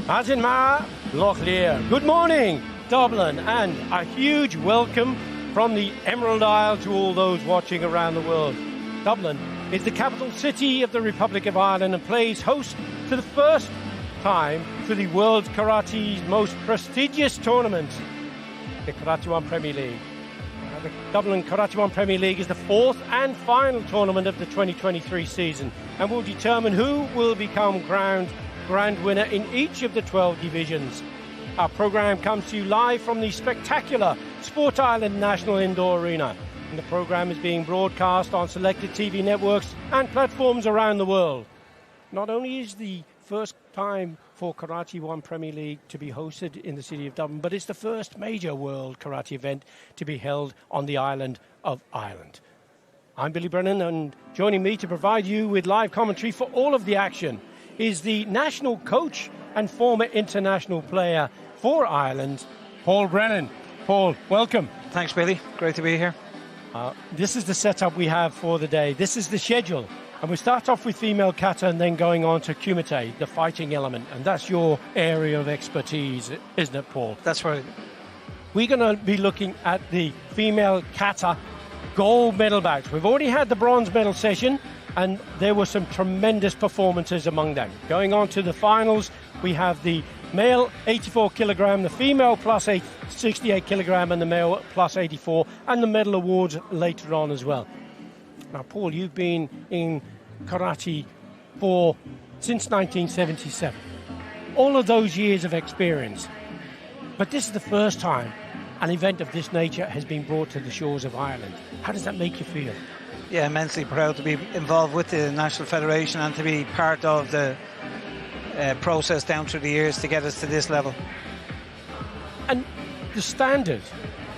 Azinma Lochlear. Good morning, Dublin, and a huge welcome from the Emerald Isle to all those watching around the world. Dublin is the capital city of the Republic of Ireland and plays host to the first time to the world's karate's most prestigious tournament, the Karate1 Premier League. The Dublin Karate1 Premier League is the fourth and final tournament of the 2023 season and will determine who will become grand winner in each of the 12 divisions. Our programme comes to you live from the spectacular Sport Island National Indoor Arena, and the programme is being broadcast on selected TV networks and platforms around the world. Not only is the first time for Karate1 Premier League to be hosted in the city of Dublin, but it's the first major world karate event to be held on the island of Ireland. I'm Billy Brennan, and joining me to provide you with live commentary for all of the action is the national coach and former international player for Ireland, Paul Brennan. Paul, welcome. Thanks, Billy. Great to be here. This is the setup we have for the day. This is the schedule. And we start off with female kata and then going on to Kumite, the fighting element. And that's your area of expertise, isn't it, Paul? That's right. We're going to be looking at the female kata gold medal bouts. We've already had the bronze medal session, and there were some tremendous performances among them. Going on to the finals, we have the male 84 kilogram, the female plus 68 kilogram, and the male plus 84, and the medal awards later on as well. Now, Paul, you've been in karate since 1977. All of those years of experience. But this is the first time an event of this nature has been brought to the shores of Ireland. How does that make you feel? Yeah, immensely proud to be involved with the National Federation and to be part of the process down through the years to get us to this level. And the standard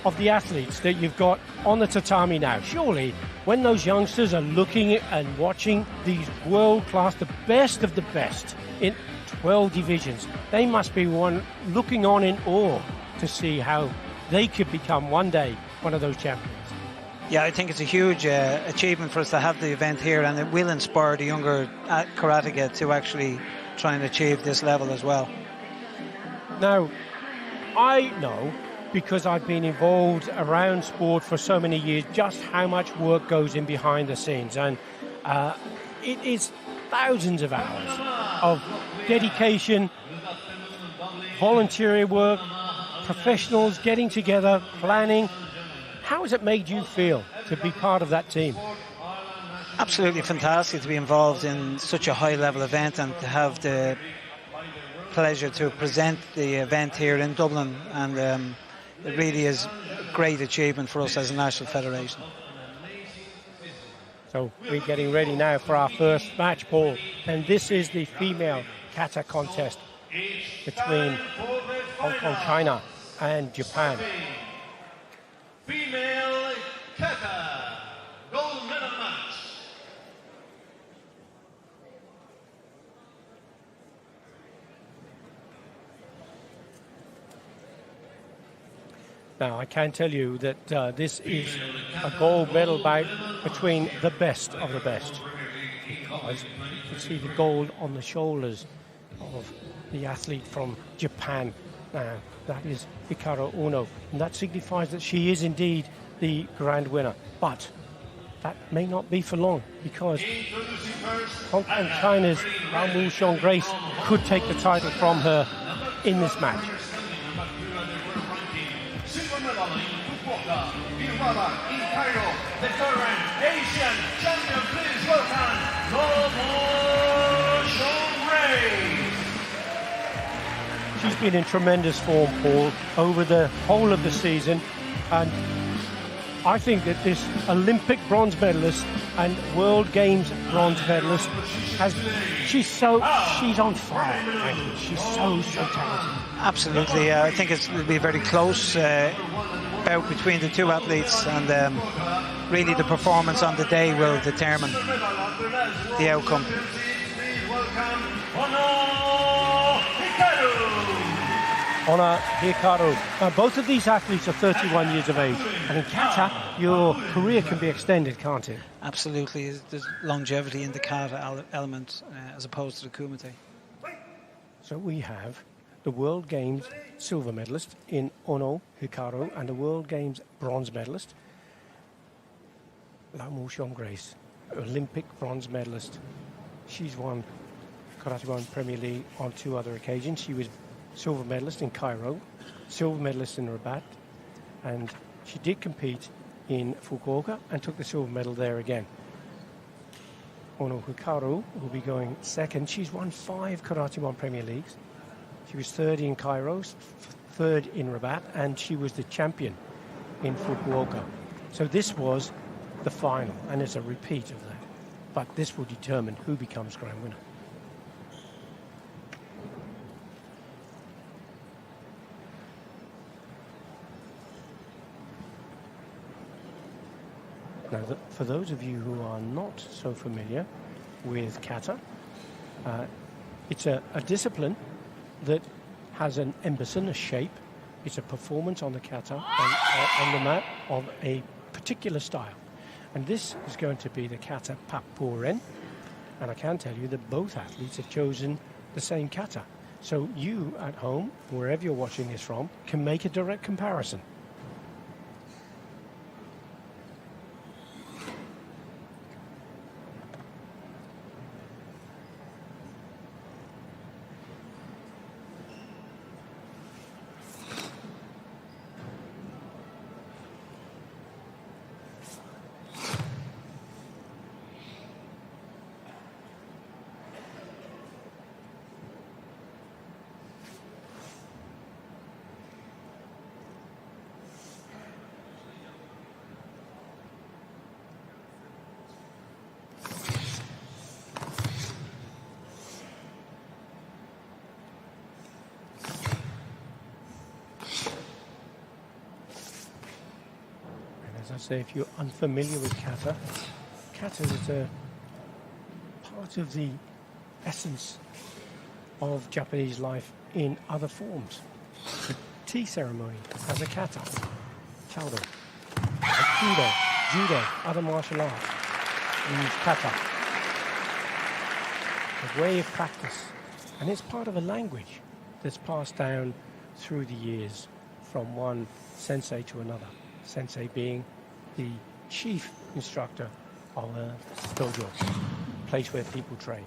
of the athletes that you've got on the tatami now, surely when those youngsters are looking and watching these world-class, the best of the best in 12 divisions, they must be looking on in awe to see how they could become one day one of those champions. Yeah, I think it's a huge achievement for us to have the event here, and it will inspire the younger karateka to actually try and achieve this level as well. Now, I know, because I've been involved around sport for so many years, just how much work goes in behind the scenes, and it is thousands of hours of dedication, voluntary work, professionals getting together, planning. How has it made you feel to be part of that team? Absolutely fantastic to be involved in such a high-level event and to have the pleasure to present the event here in Dublin, and it really is a great achievement for us as a national federation. So we're getting ready now for our first match, Paul, and this is the female kata contest between Hong Kong, China and Japan. Female kata gold medal match. Now, I can tell you that this is a gold medal bout between the best of the best, because you can see the gold on the shoulders of the athlete from Japan. Now, that is Hikaru Uno, and that signifies that she is indeed the grand winner. But that may not be for long, because Hong Kong China's Ran Wu Xiong Grace could take the title from her in this match. The current Asian champion, please welcome Ran Wu Xiong Grace. She's been in tremendous form, Paul, over the whole of the season, and I think that this Olympic bronze medalist and World Games bronze medalist she's on fire, frankly. She's so talented. Absolutely, I think it'll be a very close bout between the two athletes, and really the performance on the day will determine the outcome. Honor Hikaru. Both of these athletes are 31 years of age, and in kata, your career can be extended, can't it? Absolutely. There's longevity in the kata element as opposed to the kumite. So we have the World Games silver medalist in Ono Hikaru and the World Games bronze medalist, Lau Xiong Grace, Olympic bronze medalist. She's won Karate1 Premier League on 2 other occasions. She was silver medalist in Cairo, silver medalist in Rabat, and she did compete in Fukuoka and took the silver medal there again. Ono Hikaru will be going second. She's won 5 Karate1 Premier Leagues. She was third in Cairo, third in Rabat, and she was the champion in Fukuoka. So this was the final, and it's a repeat of that. But this will determine who becomes grand winner. Now, for those of you who are not so familiar with Kata, it's a discipline that has an embassy, a shape. It's a performance on the kata, on the mat, of a particular style. And this is going to be the kata Pappuren. And I can tell you that both athletes have chosen the same kata. So you at home, wherever you're watching this from, can make a direct comparison. As I say, if you're unfamiliar with kata, kata is a part of the essence of Japanese life in other forms. The tea ceremony has a kata, chado, aikido, judo, other martial arts use kata. A way of practice, and it's part of a language that's passed down through the years from one sensei to another. Sensei being the chief instructor of a dojo, place where people train.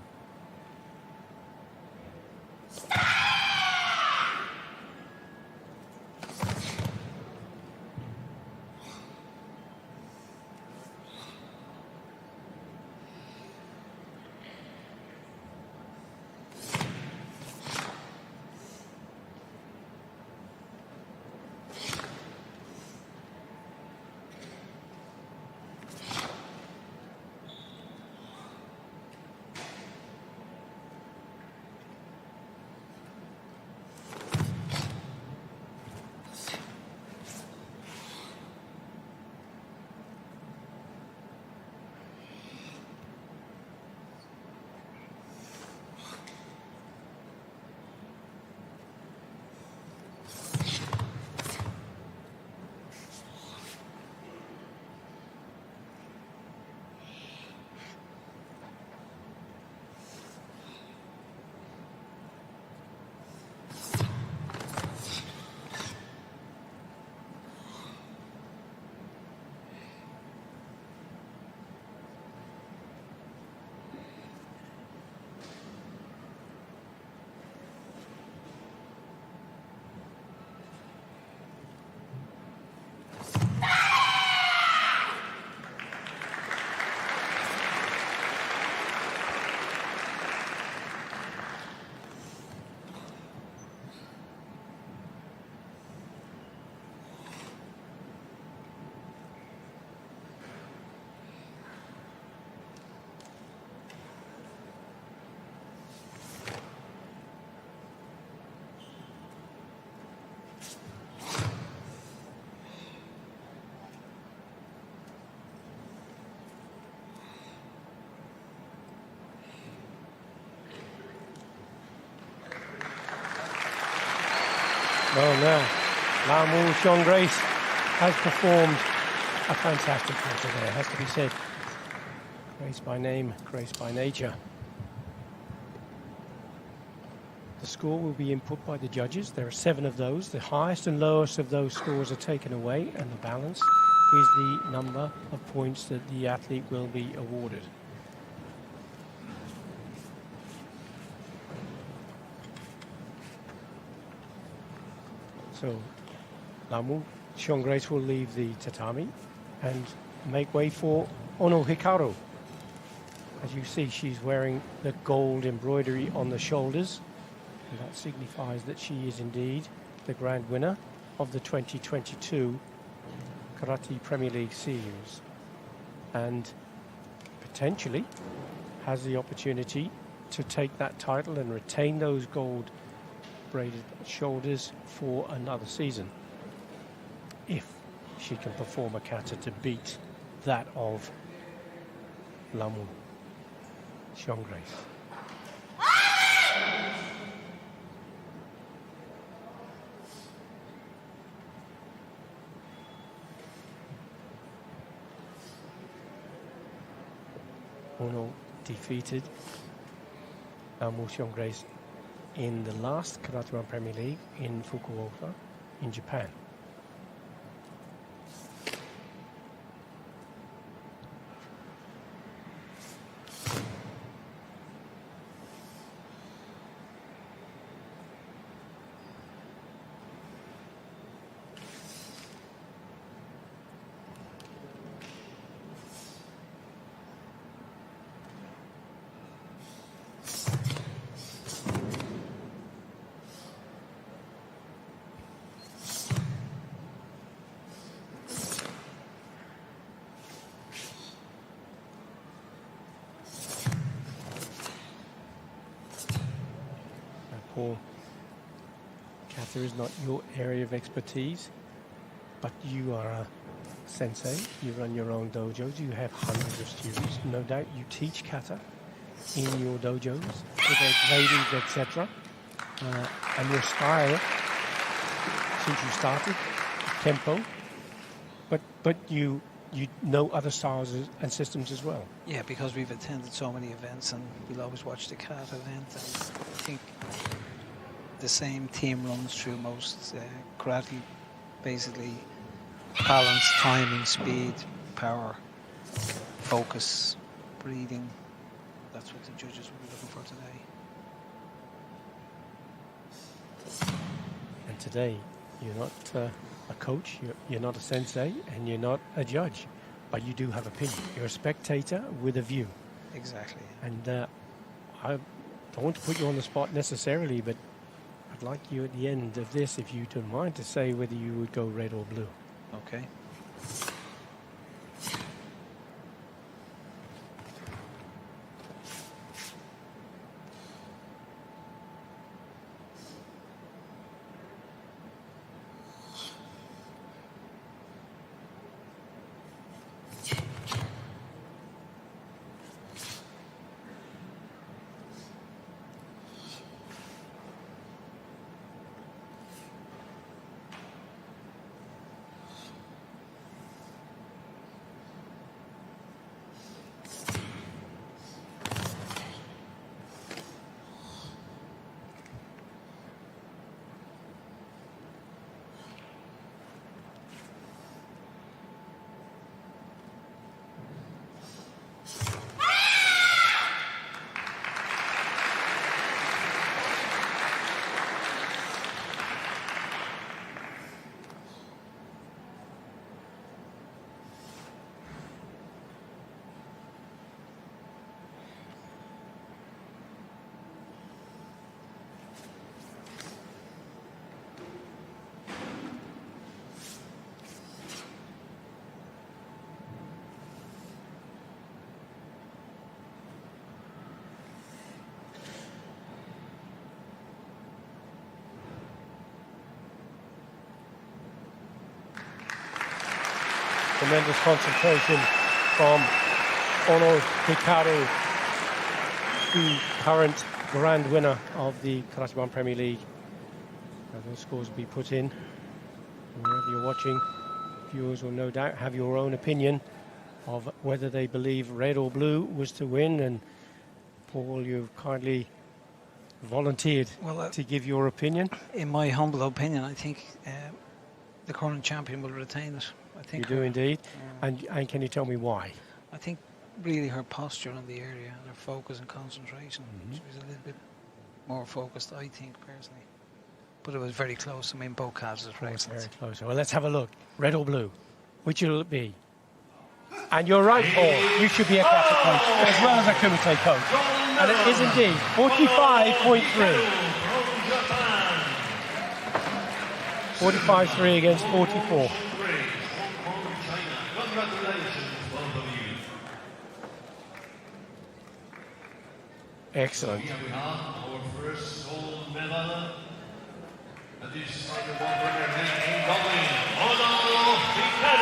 Well, now, Lau Xiong Grace has performed a fantastic kata there, has to be said. Grace by name, grace by nature. The score will be input by the judges. There are 7 of those. The highest and lowest of those scores are taken away, and the balance is the number of points that the athlete will be awarded. So Lamu Xionggrace will leave the tatami and make way for Ono Hikaru. As you see, she's wearing the gold embroidery on the shoulders, and that signifies that she is indeed the grand winner of the 2022 Karate Premier League Series, and potentially has the opportunity to take that title and retain those gold braided shoulders for another season, if she can perform a kata to beat that of Lamu Xionggrace. Ono defeated Lamu Xionggrace in the last Karate1 Premier League in Fukuoka in Japan. Paul, kata is not your area of expertise, but you are a sensei. You run your own dojos. You have hundreds of students. No doubt you teach kata in your dojos with their gradings, etc. And your style, since you started, tempo, but you know other styles and systems as well. Yeah, because we've attended so many events and we'll always watch the Kata event, and I think the same theme runs through most karate, basically balance, timing, speed, power, focus, breathing. That's what the judges will be looking for today. And today, you're not a coach, you're not a sensei, and you're not a judge, but you do have opinion. You're a spectator with a view. Exactly. And I don't want to put you on the spot necessarily, but I'd like you at the end of this, if you don't mind, to say whether you would go red or blue. Okay. Tremendous concentration from Ono Hikaru, the current grand winner of the Karate1 Premier League. And those scores will be put in. Wherever you're watching, viewers will no doubt have your own opinion of whether they believe red or blue was to win. And Paul, you've kindly volunteered Well, to give your opinion. in my humble opinion, I think the current champion will retain it. I think You do indeed. And can you tell me why? I think really her posture in the area and her focus and concentration. She was a little bit more focused, I think, personally. But it was very close. I mean, both calves were Very excellent. close. Well, let's have a look. Red or blue? Which will it be? And you're right, Paul. You should be a Kata coach as well as a Kumite coach. And it is indeed 45.3. 45-3 against 44. Excellent. Our first gold medal. That is the one winner in Dublin. From Japan.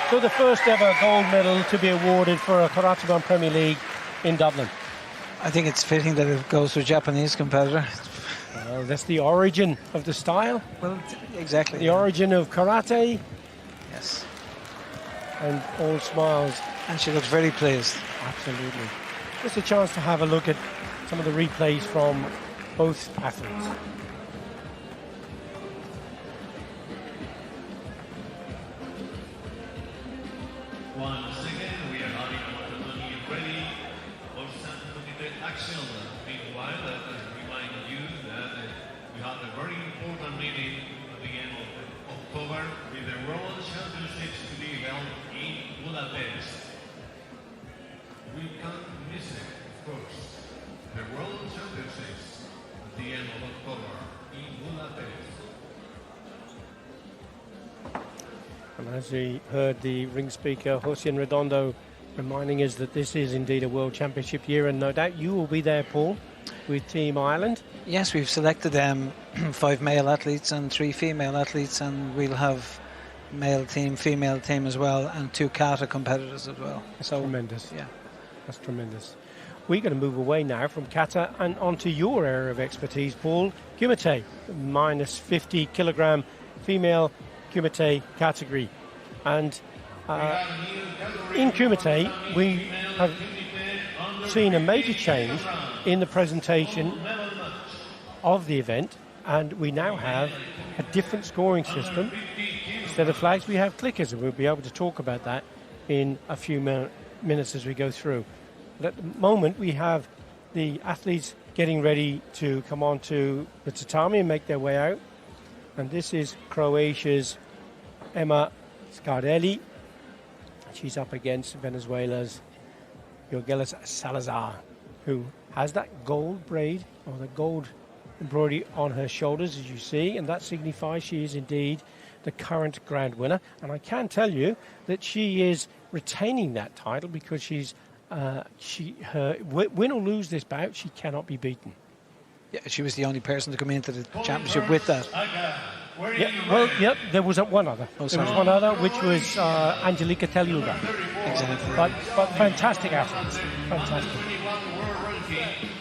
So the first ever gold medal to be awarded for a Karate1 Premier League in Dublin. I think it's fitting that it goes to a Japanese competitor. Well, that's the origin of the style, Well, exactly. the origin of karate, Yes. and all smiles. And she looks very pleased. Absolutely. Just a chance to have a look at some of the replays from both athletes. Once again, we are having our money ready for some Kumite action. Meanwhile, let us remind you that we have a very important meeting at the end of October with the World Championships to be held in Budapest. We can't miss it, of course. The World Championships at the end of October in Budapest. And as we heard the ring speaker, Josian Redondo, reminding us that this is indeed a World Championship year, and no doubt you will be there, Paul, with Team Ireland. Yes, we've selected 5 male athletes and 3 female athletes, and we'll have male team, female team as well, and 2 kata competitors as well. So Tremendous. yeah. That's tremendous. We're going to move away now from kata and onto your area of expertise, Paul. Kumite, minus 50 kilogram female Kumite category. And in Kumite, we have seen a major change in the presentation of the event, and we now have a different scoring system. Instead of flags, we have clickers, and we'll be able to talk about that in a few minutes as we go through. But at the moment, we have the athletes getting ready to come onto the tatami and make their way out. And this is Croatia's Emma Scardelli. She's up against Venezuela's Jorgelis Salazar, who has that gold braid or the gold embroidery on her shoulders, as you see, and that signifies she is indeed the current grand winner. And I can tell you that she is retaining that title because she's win or lose this bout, she cannot be beaten. Yeah, she was the only person to come into the championship with that. Yeah, well, yep, there was one other. There was one other, which was Angelika Teliuga. Exactly. But fantastic athletes. Fantastic.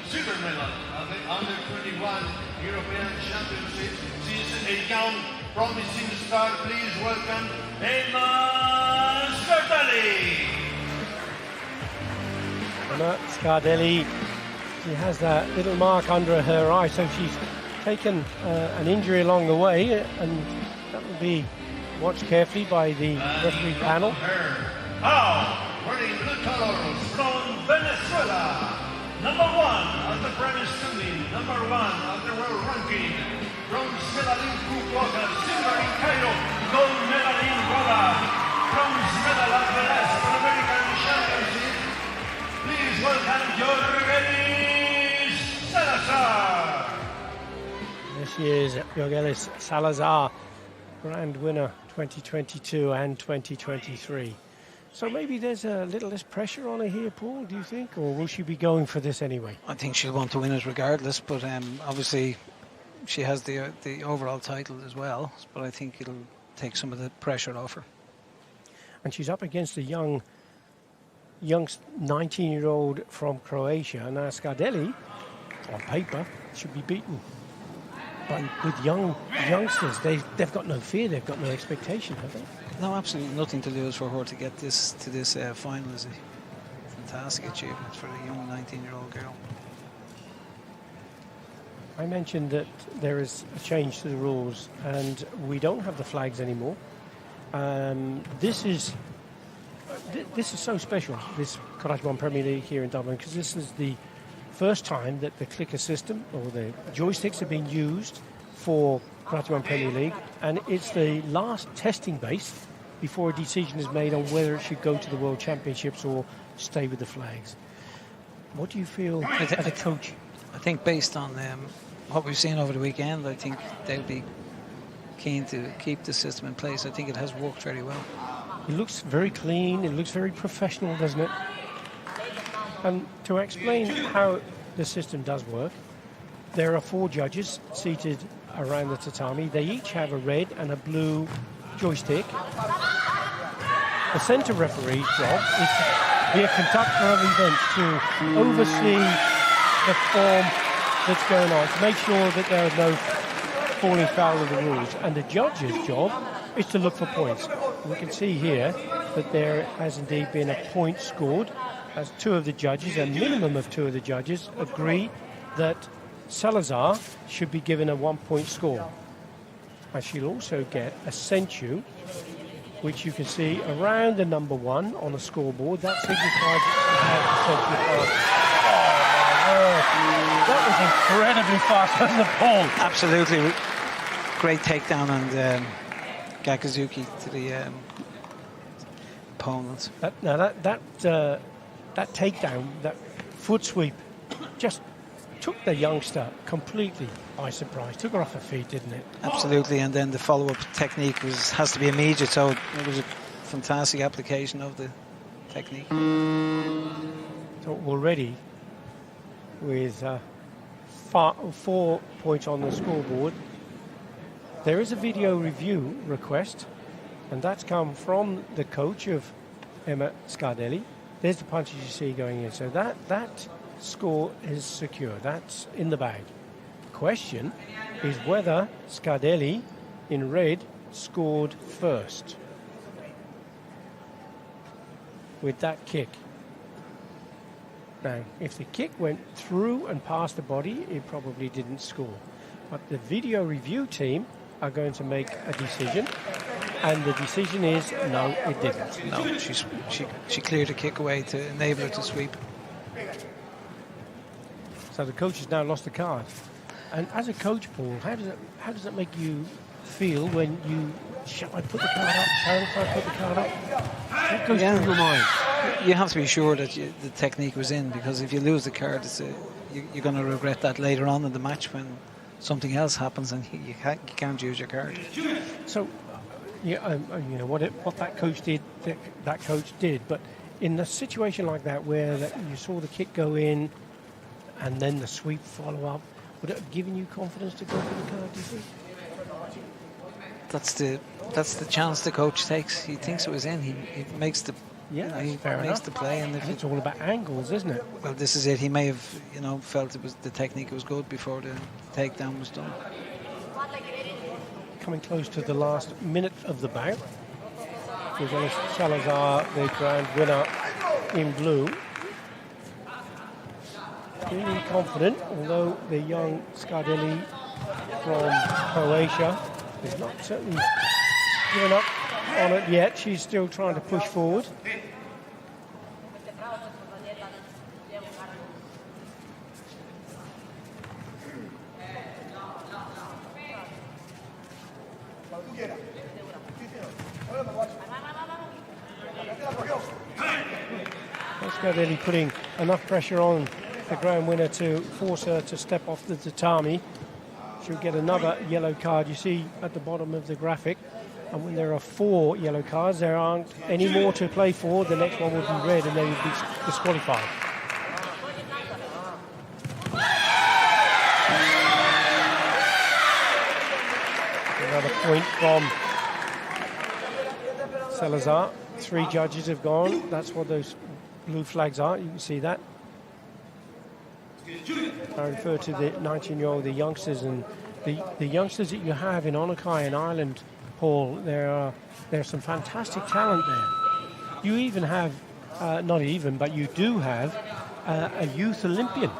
Silver medal at the Under-21 European Championships. She's a young, promising star. Please welcome Emma Scardelli. Emma Scardelli, she has that little mark under her eye, so she's taken an injury along the way, and that will be watched carefully by the referee panel. Now, wearing blue colors from Venezuela, number 1 at the Premier League, number 1 at the world ranking, bronze medal in Fukuoka, silver in Cairo, gold medal in Goa, bronze medal at the last Pan American Championship. Please welcome Jorgelis Salazar. There she is, Jorgelis Salazar, grand winner 2022 and 2023. So maybe there's a little less pressure on her here, Paul, do you think? Or will she be going for this anyway? I think she'll want to win it regardless, but obviously she has the overall title as well, but I think it'll take some of the pressure off her. And she's up against a young 19-year-old from Croatia. Now Scardelli, on paper, should be beaten. But with youngsters, they've got no fear, they've got no expectation, have they? No, absolutely nothing to lose for her to get to this final is a fantastic achievement for a young 19-year-old girl. I mentioned that there is a change to the rules, and we don't have the flags anymore. This is so special, this Karate1 Premier League here in Dublin, because this is the first time that the clicker system or the joysticks have been used for Karate1 Premier League, and it's the last testing base before a decision is made on whether it should go to the World Championships or stay with the flags. What do you feel as a coach? I think based on what we've seen over the weekend, I think they'll be keen to keep the system in place. I think it has worked very well. It looks very clean, it looks very professional, doesn't it? And to explain how the system does work, there are 4 judges seated around the tatami. They each have a red and a blue joystick. The centre referee's job is to be a conductor of events, to oversee the form that's going on, to make sure that there are no falling foul of the rules. And the judge's job is to look for points. We can see here that there has indeed been a point scored, as 2 of the judges, a minimum of 2 of the judges, agree that Salazar should be given a 1-point score. And she'll also get a senchu, which you can see around the number 1 on the scoreboard. That signifies the senchu pass. That was incredibly fast, wasn't it, Paul? Absolutely. Great takedown and Gakazuki to the opponents. That takedown, that foot sweep, just took the youngster completely by surprise. Took her off her feet, didn't it? Absolutely, and then the follow-up technique has to be immediate, so it was a fantastic application of the technique. So already, with 4 points on the scoreboard, there is a video review request, and that's come from the coach of Emma Scardelli. There's the punches you see going in. So that score is secure. That's in the bag. The question is whether Scardelli in red scored first with that kick. Now, if the kick went through and past the body, it probably didn't score. But the video review team are going to make a decision, and the decision is no, it didn't. No, she cleared a kick away to enable her to sweep. So the coach has now lost the card. And as a coach, Paul, how does it make you feel when you shall I put the card up? Shall I put the card up? What goes through your mind? You have to be sure that the technique was in, because if you lose the card, you're going to regret that later on in the match when something else happens and you can't use your card. So, you know what that coach did. That coach did. But in a situation like that, where you saw the kick go in and then the sweep follow up, would it have given you confidence to go for the card? Do you think? That's the chance the coach takes. He thinks it was in. He makes the the play, and it's all about angles, isn't it? Well, this is it. He may have felt the technique was good before the takedown was done. Coming close to the last minute of the bout. Gonzalez Salazar, the grand winner in blue. Feeling confident, although the young Scardelli from Croatia is not certainly given up on it yet. She's still trying to push forward. Scardelli putting enough pressure on the ground winner to force her to step off the tatami. She'll get another yellow card. You see at the bottom of the graphic, and when there are 4 yellow cards, there aren't any more to play for. The next one will be red, and they will be disqualified. Another point from Salazar. 3 judges have gone. That's what those blue flags are. You can see that. I refer to the 19-year-old, the youngsters, and the youngsters that you have in Onakai and Ireland, Paul. There's some fantastic talent there. You even have, but you do have a youth Olympian.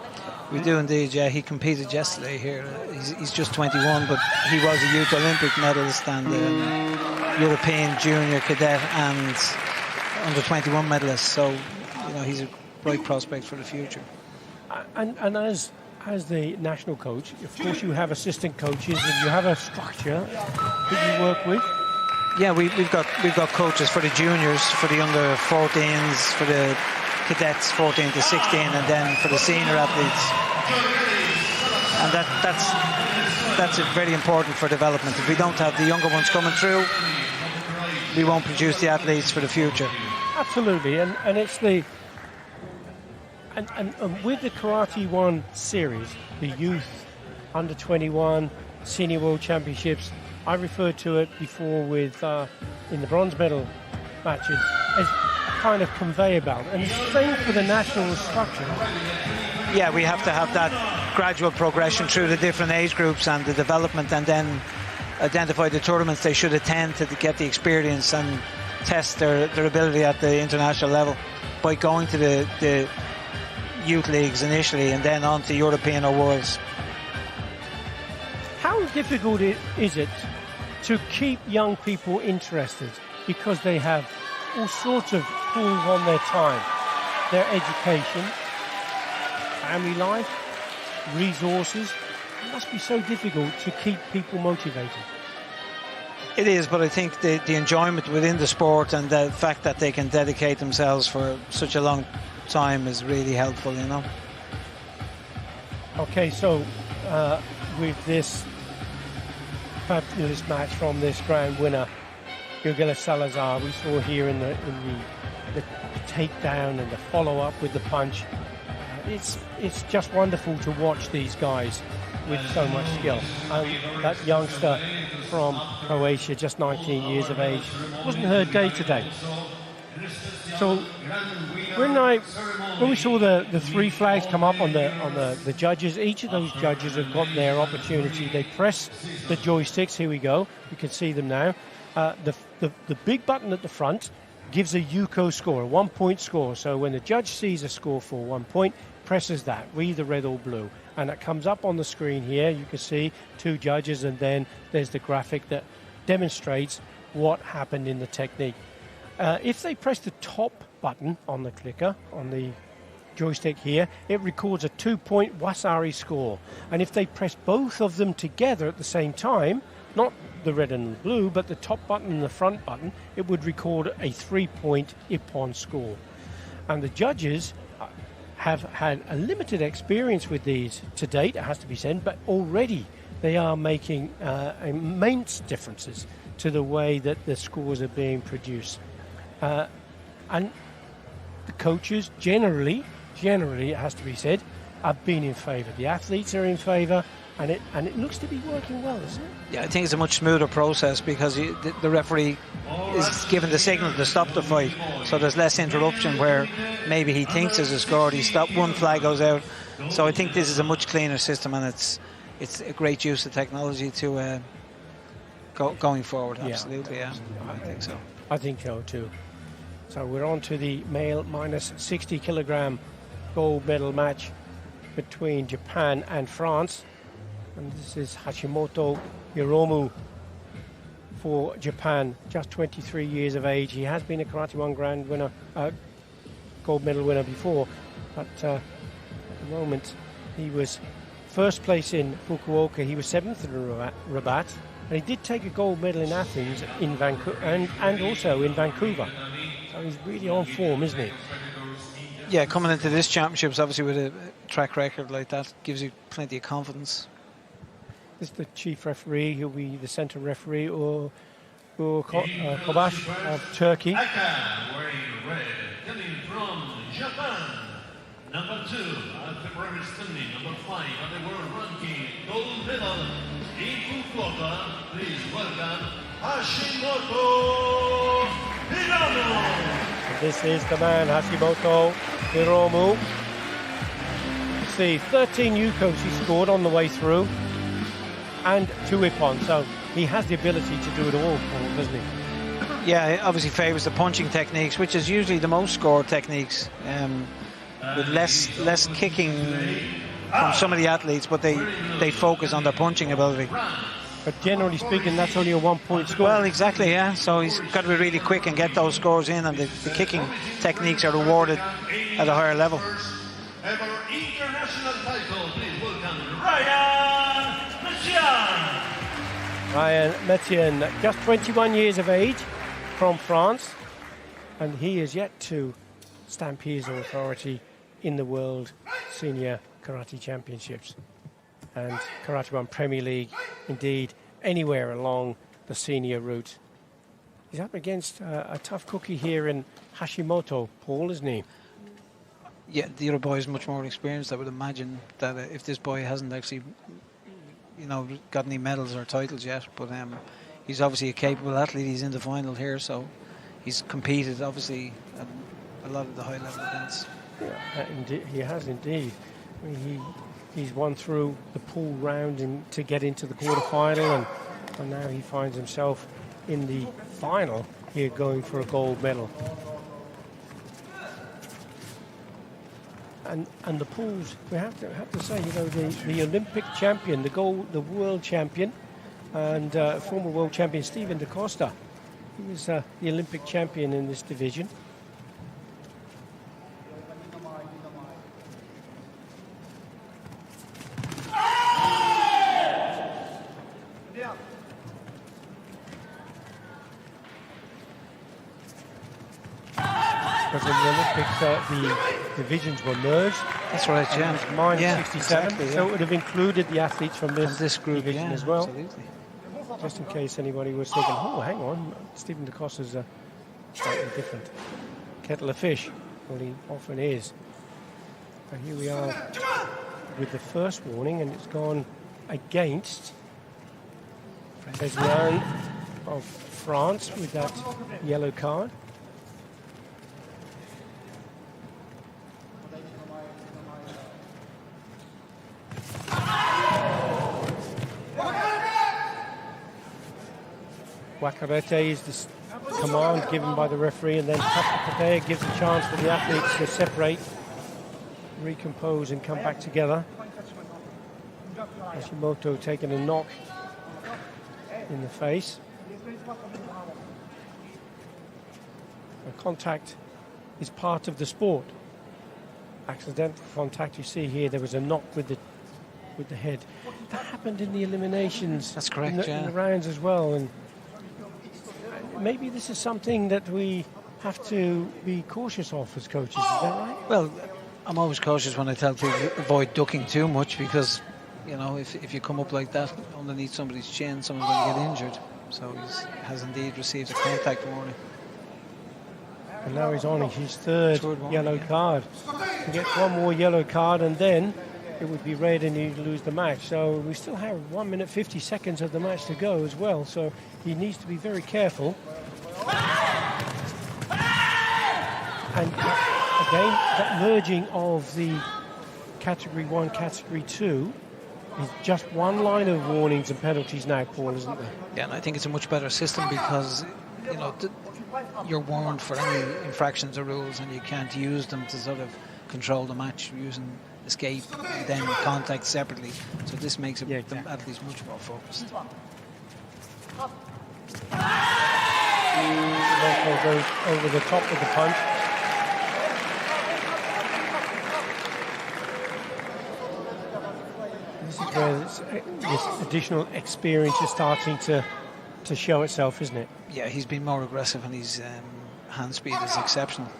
We do indeed, yeah. He competed yesterday here. He's just 21, but he was a Youth Olympic medalist and European Junior Cadet and under 21 medalist. So, you know, he's a bright prospect for the future. And as the national coach, of course, you have assistant coaches and you have a structure that you work with. Yeah, we've got coaches for the juniors, for the under 14s, for the cadets 14 to 16, and then for the senior athletes. And that's very important for development. If we don't have the younger ones coming through, we won't produce the athletes for the future. Absolutely, and it's the and with the Karate1 series, the youth, under 21, senior world championships. I referred to it before with in the bronze medal matches as a kind of conveyor belt, and it's the same for the national structure. Yeah, we have to have that gradual progression through the different age groups and the development, and then identify the tournaments they should attend to get the experience and test their ability at the international level by going to the youth leagues initially and then on to European or Worlds. How difficult is it to keep young people interested, because they have all sorts of pulls on their time, their education, family life, resources? It must be so difficult to keep people motivated. It is, but I think the enjoyment within the sport and the fact that they can dedicate themselves for such a long time is really helpful, you know. Okay, so with this fabulous match from this grand winner, Gilgila Salazar, we saw here in the takedown and the follow-up with the punch. It's just wonderful to watch these guys with so much skill. And that youngster from Croatia, just 19 years of age, wasn't her day today. So when we saw the three flags come up on the judges, each of those judges have got their opportunity. They press the joysticks. Here we go. You can see them now. The big button at the front gives a UCO score, a 1-point score. So when the judge sees a score for 1 point, presses that, either red or blue, and it comes up on the screen here. You can see two judges, and then there's the graphic that demonstrates what happened in the technique. If they press the top button on the clicker, on the joystick here, it records a 2-point Wasari score. And if they press both of them together at the same time, not the red and the blue, but the top button and the front button, it would record a 3-point Ippon score. And the judges have had a limited experience with these to date, it has to be said, but already they are making immense differences to the way that the scores are being produced. And the coaches generally, it has to be said, have been in favour. The athletes are in favour, and it looks to be working well, isn't it? Yeah, I think it's a much smoother process because the referee is given the signal to stop the fight, so there's less interruption where maybe he thinks there's a score, he stopped, one flag goes out. So I think this is a much cleaner system, and it's a great use of technology to going forward. Absolutely, yeah. I think so. I think so too. So we're on to the male minus 60 kilogram gold medal match between Japan and France. And this is Hashimoto Hiromu for Japan, just 23 years of age. He has been a Karate1 grand winner, gold medal winner before, but at the moment he was first place in Fukuoka. He was 7th in Rabat, and he did take a gold medal in Athens, in Vancouver, and also in Vancouver. So he's really on form, isn't he? Yeah, coming into this championships, obviously with a track record like that, gives you plenty of confidence. This is the chief referee. He'll be the centre referee, or Kobash of Turkey. Kata, wearing red, coming from Japan. Number 2, at February 20, number 5 at the world ranking, gold medal in Fukuoka. Please welcome Hashimoto Hiromu. This is the man, Hashimoto Hiromu. You see, 13 Yukos he scored on the way through, and 2 Ippon, so he has the ability to do it all, doesn't he? Yeah, he obviously favours the punching techniques, which is usually the most scored techniques, with less kicking from some of the athletes, but they focus on their punching ability. But generally speaking, that's only a 1-point score. Well, exactly, yeah. So he's got to be really quick and get those scores in, and the kicking techniques are rewarded at a higher level. And for international title, please welcome Ryan Messian. Ryan Messian, just 21 years of age, from France, and he is yet to stamp his authority in the World Senior Karate Championships and Karate1 Premier League, indeed anywhere along the senior route. He's up against a tough cookie here in Hashimoto, Paul, isn't he? Yeah, the other boy is much more experienced. I would imagine that if this boy hasn't actually, got any medals or titles yet, but he's obviously a capable athlete. He's in the final here, so he's competed obviously at a lot of the high level events. Yeah, indeed, he has indeed. I mean, he's won through the pool round to get into the quarterfinal, and now he finds himself in the final here, going for a gold medal. And the pools, we have to say, the Olympic champion, the world champion, and former world champion Stephen Da Costa. He was the Olympic champion in this division. Because in the Olympics, the divisions were merged. That's right, yeah. It was minus 67, exactly, yeah. so it would have included the athletes from this group division as well. Absolutely. Just in case anybody was thinking, oh, hang on, Stephen Da Costa's a slightly different kettle of fish. Well, he often is. And here we are with the first warning, and it's gone against Messian of France with that yellow card. Wakarete is the command given by the referee, and then Kata gives a chance for the athletes to separate, recompose and come back together. Hashimoto taking a knock in the face. And contact is part of the sport. Accidental contact, you see here, there was a knock with the head. That happened in the eliminations. That's correct, in the rounds as well. And maybe this is something that we have to be cautious of as coaches, is that right? Well, I'm always cautious when I tell people avoid ducking too much, because, if you come up like that underneath somebody's chin, someone's going to get injured. So he has indeed received a contact warning. And now he's on his third yellow card. He gets one more yellow card, and then it would be red and he'd lose the match. So we still have 1 minute 50 seconds of the match to go as well. So he needs to be very careful. And again, that merging of the Category 1, Category 2 is just one line of warnings and penalties now, Paul, isn't there? Yeah, and I think it's a much better system because, you're warned for any infractions or rules, and you can't use them to sort of control the match using escape and then contact separately. So this makes it the athletes much more focused. Goes over the top of the punch. This is where this additional experience is starting to show itself, isn't it? Yeah, he's been more aggressive, and his hand speed is exceptional.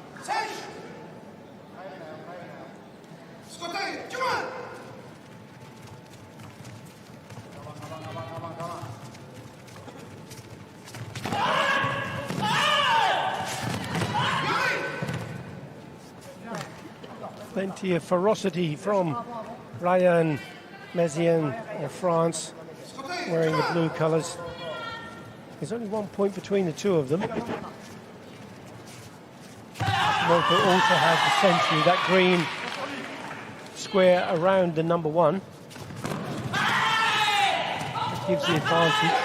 Plenty of ferocity from Ryan Messian of France, wearing the blue colours. There's only 1 point between the two of them. Moto also has the century, that green square around the number 1. That gives the advantage.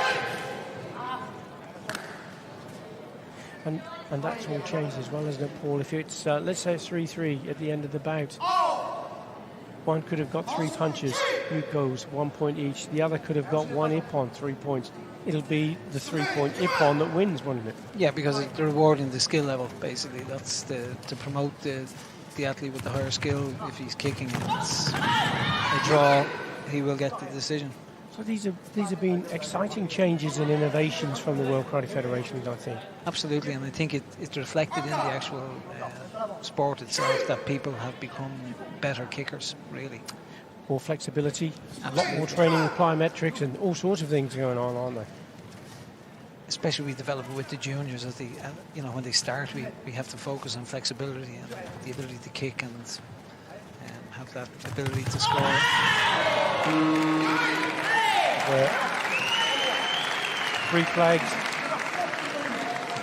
And that's all changed as well, isn't it, Paul? If it's, let's say it's 3-3 at the end of the bout. One could have got 3 punches. Yuko's 1 point each. The other could have got 1 ippon, 3 points. It'll be the 3-point ippon that wins, won't it? Yeah, because it's rewarding the skill level, basically. That's to promote the athlete with the higher skill. If he's kicking and it's a draw, he will get the decision. So these have been exciting changes and innovations from the World Karate Federation, I think. Absolutely, and I think it's reflected in the actual sport itself that people have become better kickers, really. More flexibility, a lot more training with plyometrics and all sorts of things going on, aren't there? Especially we develop it with the juniors as they, when they start, we have to focus on flexibility and the ability to kick and have that ability to score. Three flags.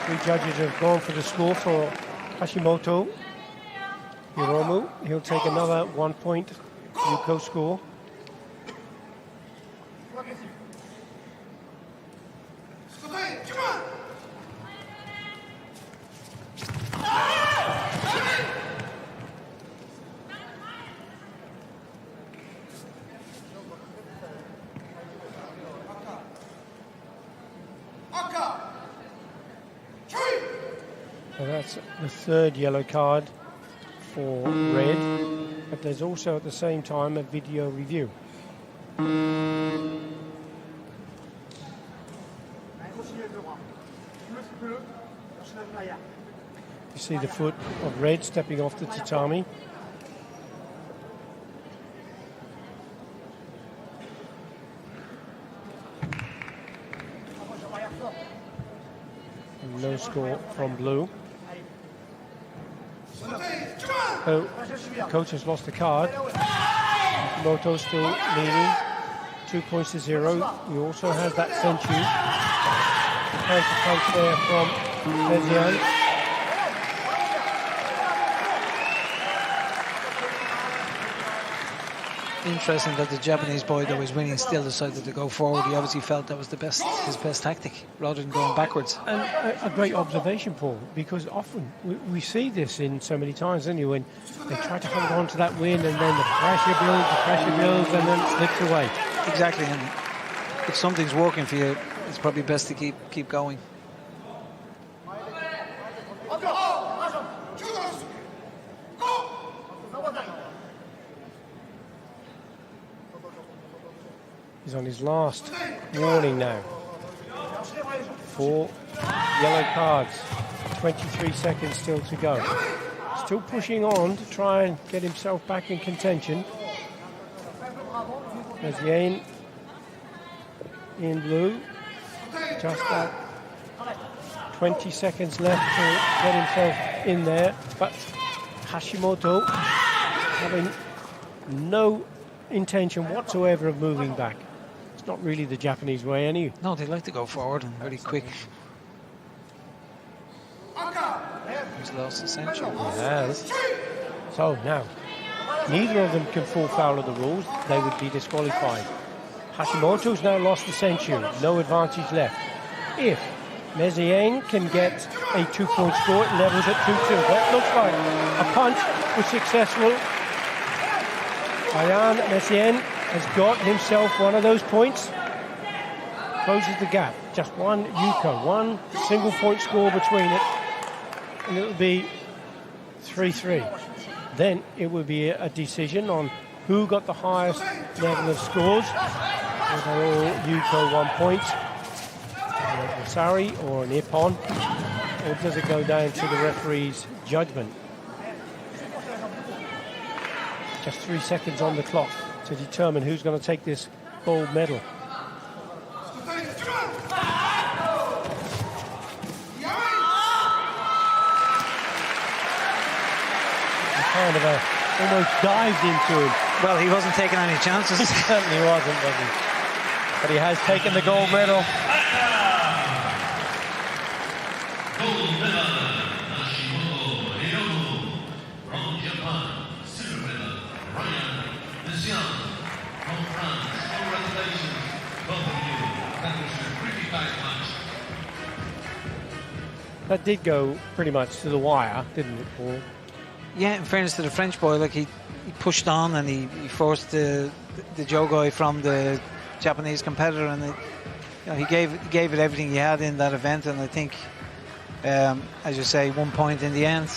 3 judges have gone for the score for Hashimoto. Hiromu, he'll take another 1 point. Yuko score. So that's the 3rd yellow card for red, but there's also at the same time a video review. You see the foot of red stepping off the tatami. And no score from blue. So, coach has lost the card. Moto still leading, 2 points to 0. We also have that Senchu. Counter punch there from Lezian. Interesting that the Japanese boy that was winning still decided to go forward. He obviously felt that was his best tactic, rather than going backwards. And a great observation, Paul, because often we see this in so many times, don't you, when they try to hold on to that win and then the pressure builds, and then it slips away. Exactly, and if something's working for you, it's probably best to keep going. He's on his last warning now. 4 yellow cards, 23 seconds still to go. Still pushing on to try and get himself back in contention. There's Yane in blue. Just that 20 seconds left to get himself in there. But Hashimoto having no intention whatsoever of moving back. It's not really the Japanese way anyway. No, they like to go forward and very quick. He's lost the century. He has. So now, neither of them can fall foul of the rules. They would be disqualified. Hashimoto's now lost the century. No advantage left. If Mezien can get a 2-point score, it levels at 2-2. That looks like a punch was successful. Ayan Mezien has got himself one of those points. Closes the gap. Just one Yuko, one single point score between it. And it'll be 3-3. Then it will be a decision on who got the highest level of scores. Whether all Yuko 1 point, a Sari or an Ippon, or does it go down to the referee's judgment? Just 3 seconds on the clock to determine who's going to take this gold medal. Kind of almost dived into him. Well, he wasn't taking any chances. He certainly wasn't, was he? But he has taken the gold medal. Gold medal, Hashimoto Hiromu. From Japan, silver medal, Ryan Lezian. From France, congratulations, both of you. That was a pretty tight match. That did go pretty much to the wire, didn't it, Paul? Yeah, in fairness to the French boy, like he pushed on and he forced the Jogoi from the Japanese competitor, and you know, he gave it everything he had in that event. And I think, as you say, 1 point in the end.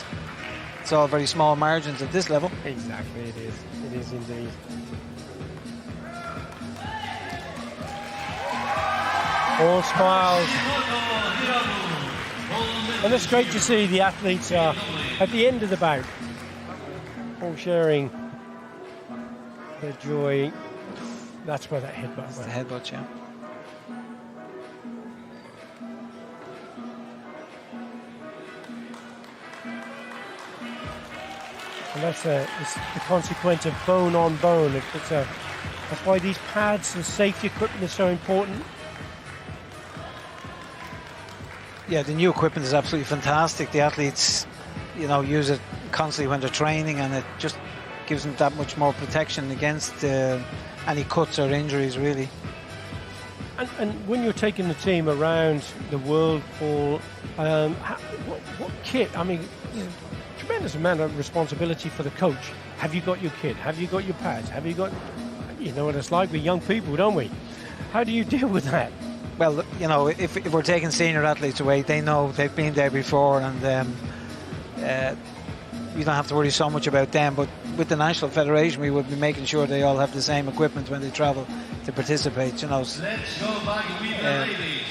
It's all very small margins at this level. Exactly, it is. It is indeed. All smiles. And it's great to see the athletes are at the end of the bout, all sharing their joy. That's where that headbutt That's went. the headbutt, yeah. And that's it's the consequence of bone on bone. That's why these pads and safety equipment is so important. Yeah, the new equipment is absolutely fantastic. The athletes, you know, use it constantly when they're training, and it just gives them that much more protection against any cuts or injuries, really. And when you're taking the team around the world, Paul, what kit? I mean, there's a tremendous amount of responsibility for the coach. Have you got your kit? Have you got your pads? Have you got, you know what it's like with young people, don't we? How do you deal with that? Well, you know, if we're taking senior athletes away, they know they've been there before, and you don't have to worry so much about them. But with the National Federation, we would be making sure they all have the same equipment when they travel to participate, you know. Let's go back with the ladies.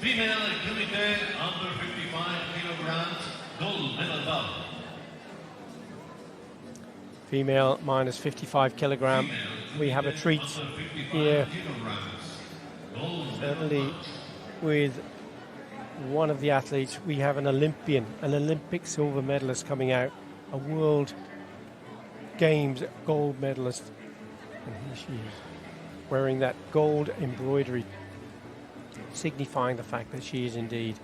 Female Kumite under 55 kilograms, gold medal bout. Female minus 55 kilogram. We have a treat here. Certainly with one of the athletes, we have an Olympian, an Olympic silver medalist coming out, a World Games gold medalist. And here she is, wearing that gold embroidery, signifying the fact that she is indeed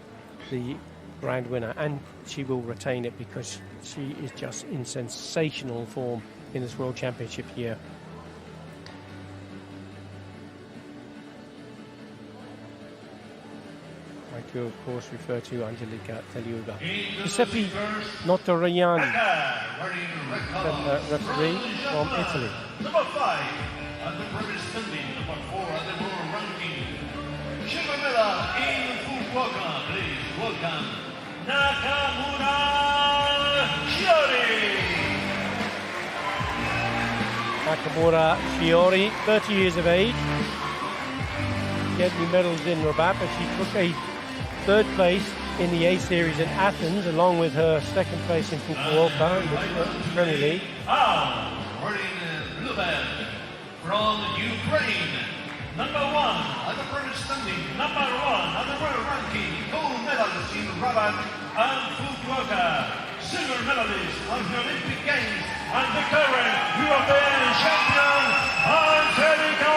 the grand winner, and she will retain it because she is just in sensational form in this World Championship year. I do, of course, refer to Angelica Teliuga. Giuseppe Notoriani, the referee from Italy. Number 5, at the British standing, number 4 at the world ranking. Silver medal in Fukuoka, please welcome Nakamura Shiori. Nakamura Shiori, 30 years of age. She had new medals in Rabat, but she took a third place in the A Series in Athens, along with her second place in Fukuoka in the Premier League. Wearing blue band from Ukraine. Number 1 at the British standing. Number 1 at the world ranking. Gold medalist in Rabat and Fukuoka. Silver medalist of the Olympic Games and the current European champion, Angelica.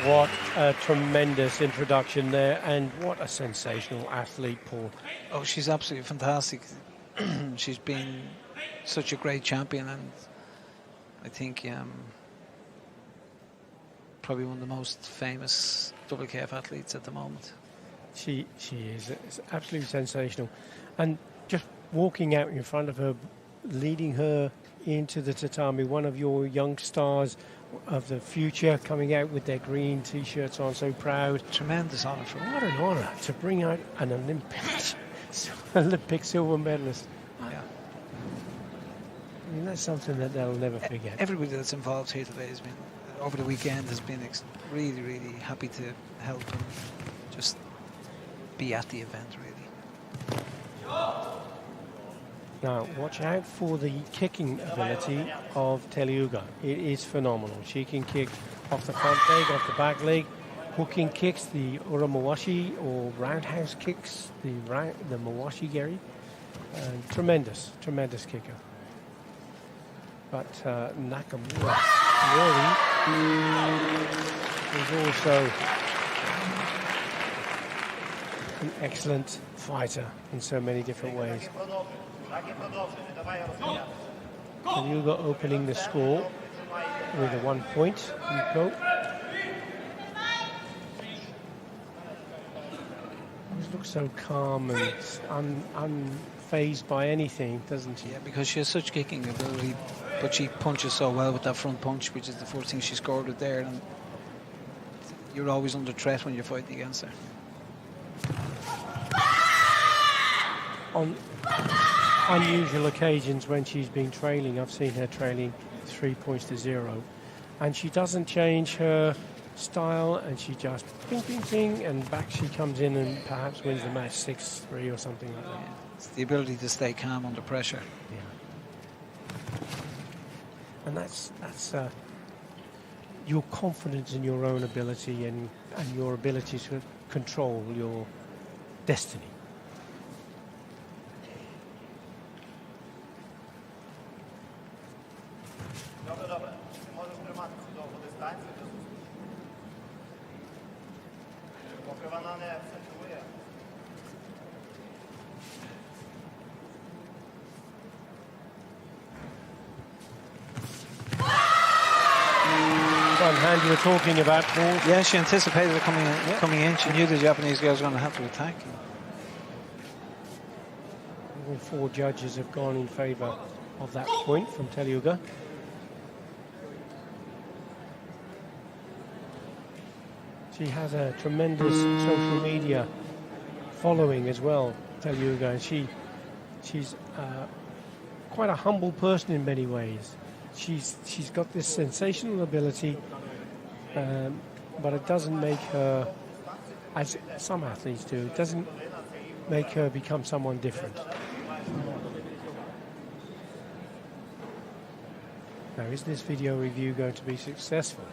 What a tremendous introduction there, and what a sensational athlete, Paul. Oh, she's absolutely fantastic. She's been such a great champion, and I think probably one of the most famous WKF athletes at the moment. She is. It's absolutely sensational. And just walking out in front of her, leading her into the tatami, one of your young stars of the future coming out with their green T-shirts on, so proud. Tremendous honour for her. What an honour to bring out an Olympic silver medalist. Yeah. I mean, that's something that they'll never forget. Everybody that's involved here today has been, over the weekend, has been really, really happy to help and just be at the event, really. Now, watch out for the kicking ability of Teliuga. It is phenomenal. She can kick off the front leg, off the back leg, hooking kicks, the uramowashi or roundhouse kicks, the mawashi geri. Tremendous kicker. But Nakamura is also an excellent fighter in so many different ways. Teliuga opening the score with a 1 point. just looks so calm and unfazed by anything, doesn't she? Yeah, because she has such kicking ability, but she punches so well with that front punch, which is the first thing she scored with there. And you're always under threat when you're fighting against her. On unusual occasions when she's been trailing, I've seen her trailing 3 points to 0, and she doesn't change her style, and she just ping, ping, ping, and back she comes in and perhaps wins the match 6-3 or something like that. Yeah. It's the ability to stay calm under pressure. Yeah. And that's your confidence in your own ability and your ability to control your destiny. Hand you were talking about, Paul. Yeah, she anticipated it coming in. She knew the Japanese girl was going to have to attack. All 4 judges have gone in favour of that point from Teliuga. She has a tremendous social media following as well, Teliuga, and she's quite a humble person in many ways. She's got this sensational ability, but it doesn't make her, as some athletes do, it doesn't make her become someone different. Now, is this video review going to be successful?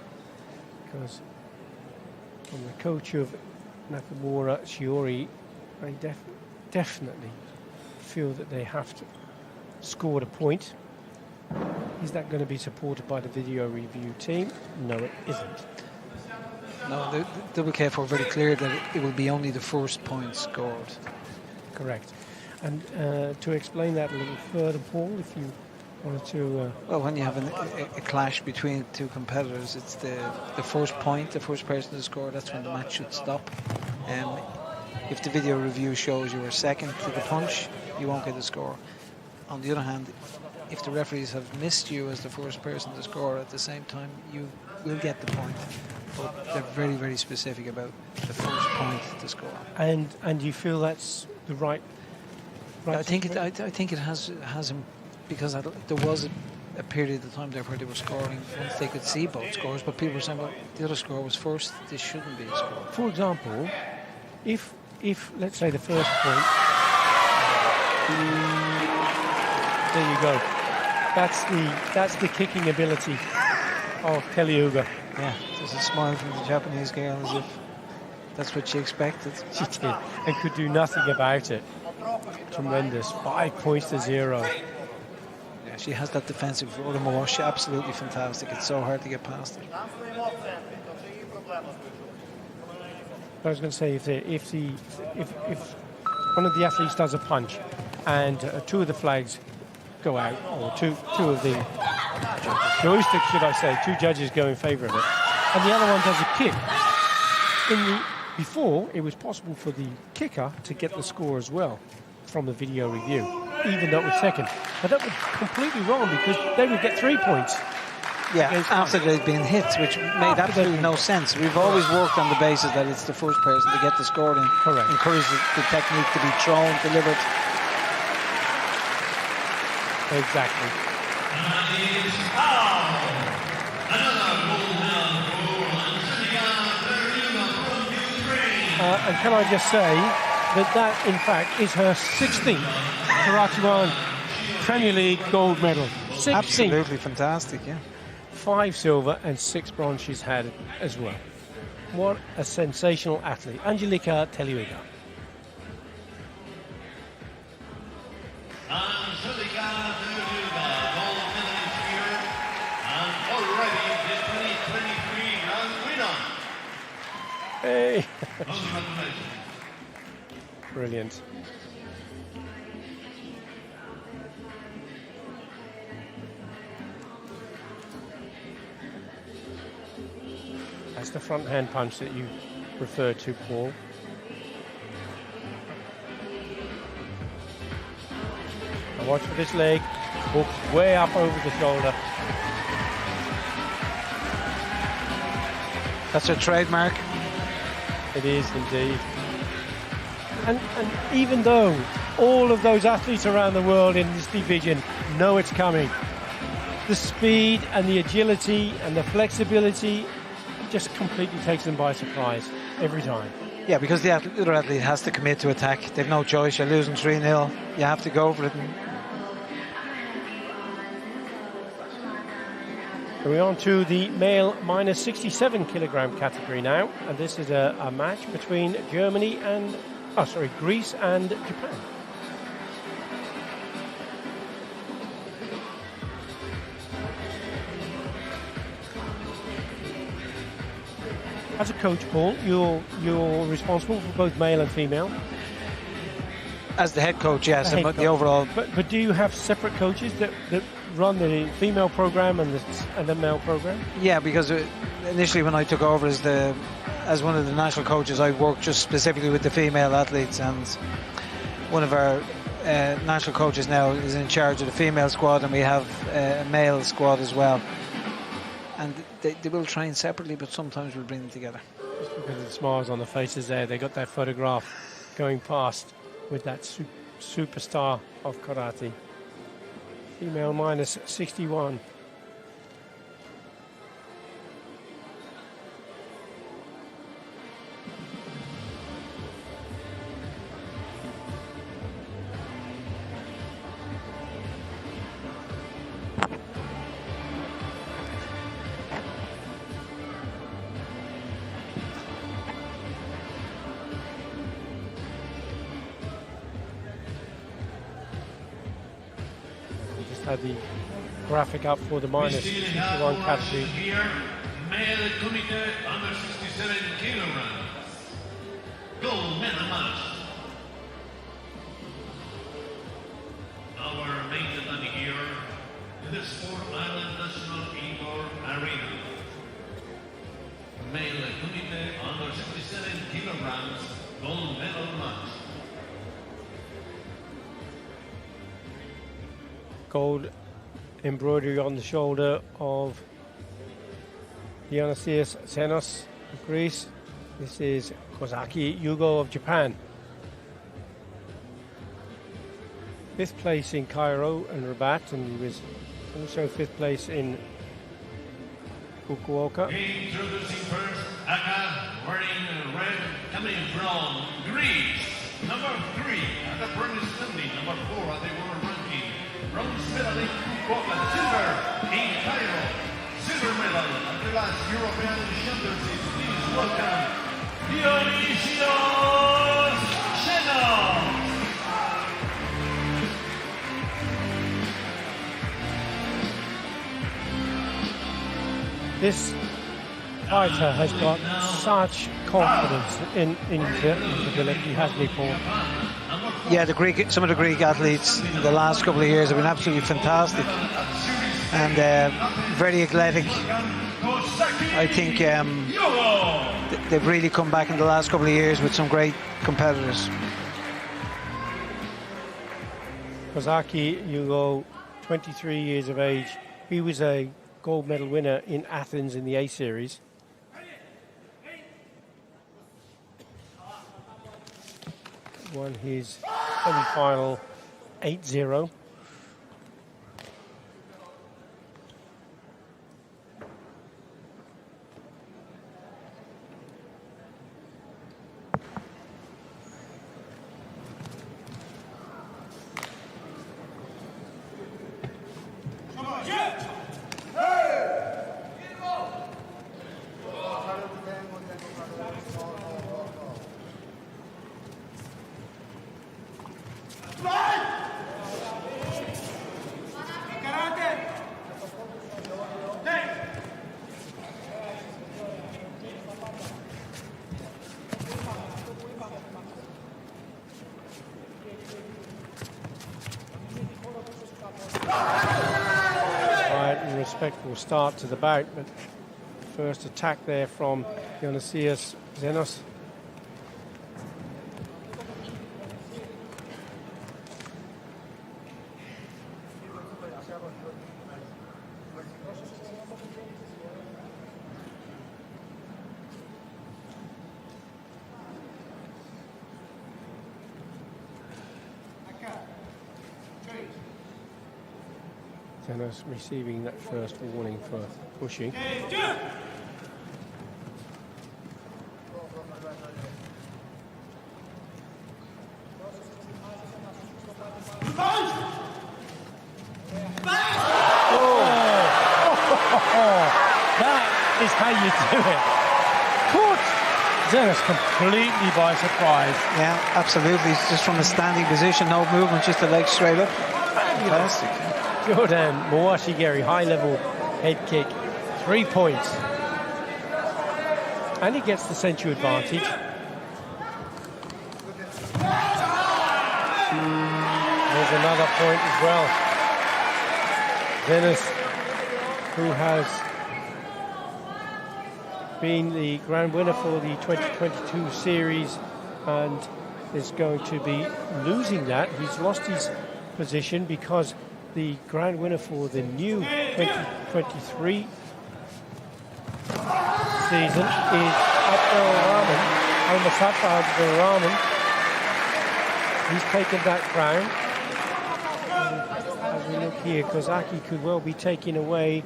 Because from the coach of Nakamura, Shiori, they definitely feel that they have to score a point. Is that going to be supported by the video review team? No, it isn't. No, the WKF were very clear that it will be only the first point scored. Correct. And to explain that a little further, Paul, if you wanted to... Well, when you have a clash between 2 competitors, it's the first point, the first person to score, that's when the match should stop. If the video review shows you were second to the punch, you won't get a score. On the other hand, if the referees have missed you as the first person to score at the same time, you will get the point. But they're very, very specific about the first point to score. And you feel that's the right I think it has him, because there was a period of time there where they were scoring once they could see both scores, but people were saying, well, the other score was first, this shouldn't be a score. For example, if let's say the first point, there you go. That's the kicking ability of Teliuga. Yeah, there's a smile from the Japanese girl as if that's what she expected. She did, and could do nothing about it. Tremendous. 5 points to 0. Yeah, she has that defensive roll. She's absolutely fantastic. It's so hard to get past it. I was going to say, if one of the athletes does a punch and 2 of the flags go out, or two of the joysticks, should I say, 2 judges go in favour of it, and the other one does a kick. Before, it was possible for the kicker to get the score as well from the video review, even though it was second. But that was completely wrong, because they would get 3 points. Yeah, after they'd been hit, which made absolutely no sense. We've always worked on the basis that it's the first person to get the score and encourage the technique to be thrown, delivered. Exactly. And can I just say that in fact is her 16th Karate1 Premier League gold medal. 16th. Absolutely fantastic, yeah. 5 silver and 6 bronze she's had as well. What a sensational athlete. Angelica Teliuga. Angelica Teliuga, gold medalist here, and already the 2023 grand winner. Hey. Congratulations. Brilliant. That's the front hand punch that you referred to, Paul. Watch for this leg. Hook way up over the shoulder. That's a trademark. It is indeed. And even though all of those athletes around the world in this division know it's coming, the speed and the agility and the flexibility just completely takes them by surprise every time. Yeah, because the other athlete has to commit to attack. They've no choice. You're losing 3-0. You have to go for it. We're on to the male minus 67 kilogram category now, and this is a match between Greece and Japan. As a coach, Paul, you're responsible for both male and female. As the head coach, yes, The the overall. But do you have separate coaches that run the female program and the male program? Yeah, because initially when I took over as one of the national coaches, I worked just specifically with the female athletes, and one of our national coaches now is in charge of the female squad, and we have a male squad as well. And they will train separately, but sometimes we'll bring them together. Just because of the smiles on the faces there, they got that photograph going past with that superstar of karate. Female minus 61. Had the graphic up for the minus 61 category. Here, male Kumite under 67 kilograms. Gold medal match. Our main event here in the Sport Island National Indoor Arena. Male Kumite under 67 kilograms. Gold medal match. Gold embroidery on the shoulder of Dionysius Xenos of Greece. This is Kozaki Yugo of Japan. 5th place in Cairo and Rabat, and he was also 5th place in Fukuoka. Introducing first, Kata, wearing red, coming from Greece. Number 3 at the British Stanley. Number 4 at the world ranking. Bronze medal in Fukuoka, silver in Cairo, silver medal at the last European Championships. Please welcome Dionysios Xenos. This fighter has got such confidence in the ability, hasn't he, Paul? Yeah, some of the Greek athletes in the last couple of years have been absolutely fantastic and very athletic. I think they've really come back in the last couple of years with some great competitors. Kozaki Yugo, 23 years of age. He was a gold medal winner in Athens in the A series. Won his semi-final 8-0. Respectful start to the bout, but first attack there from Dionysius Xenos. Zenos receiving that first warning for pushing. That is how you do it. Caught Zenos completely by surprise. Yeah, absolutely. Just from a standing position, no movement, just the legs straight up. Fantastic. Jordan Mawashigeri, high-level head kick, 3 points. And he gets the Senchu advantage. There's another point as well. Zenos, who has been the grand winner for the 2022 series and is going to be losing that. He's lost his position because the grand winner for the new 2023 season is Abdulrahman, Al-Masata Abdulrahman. He's taken that crown. As we look here, Kozaki could well be taking away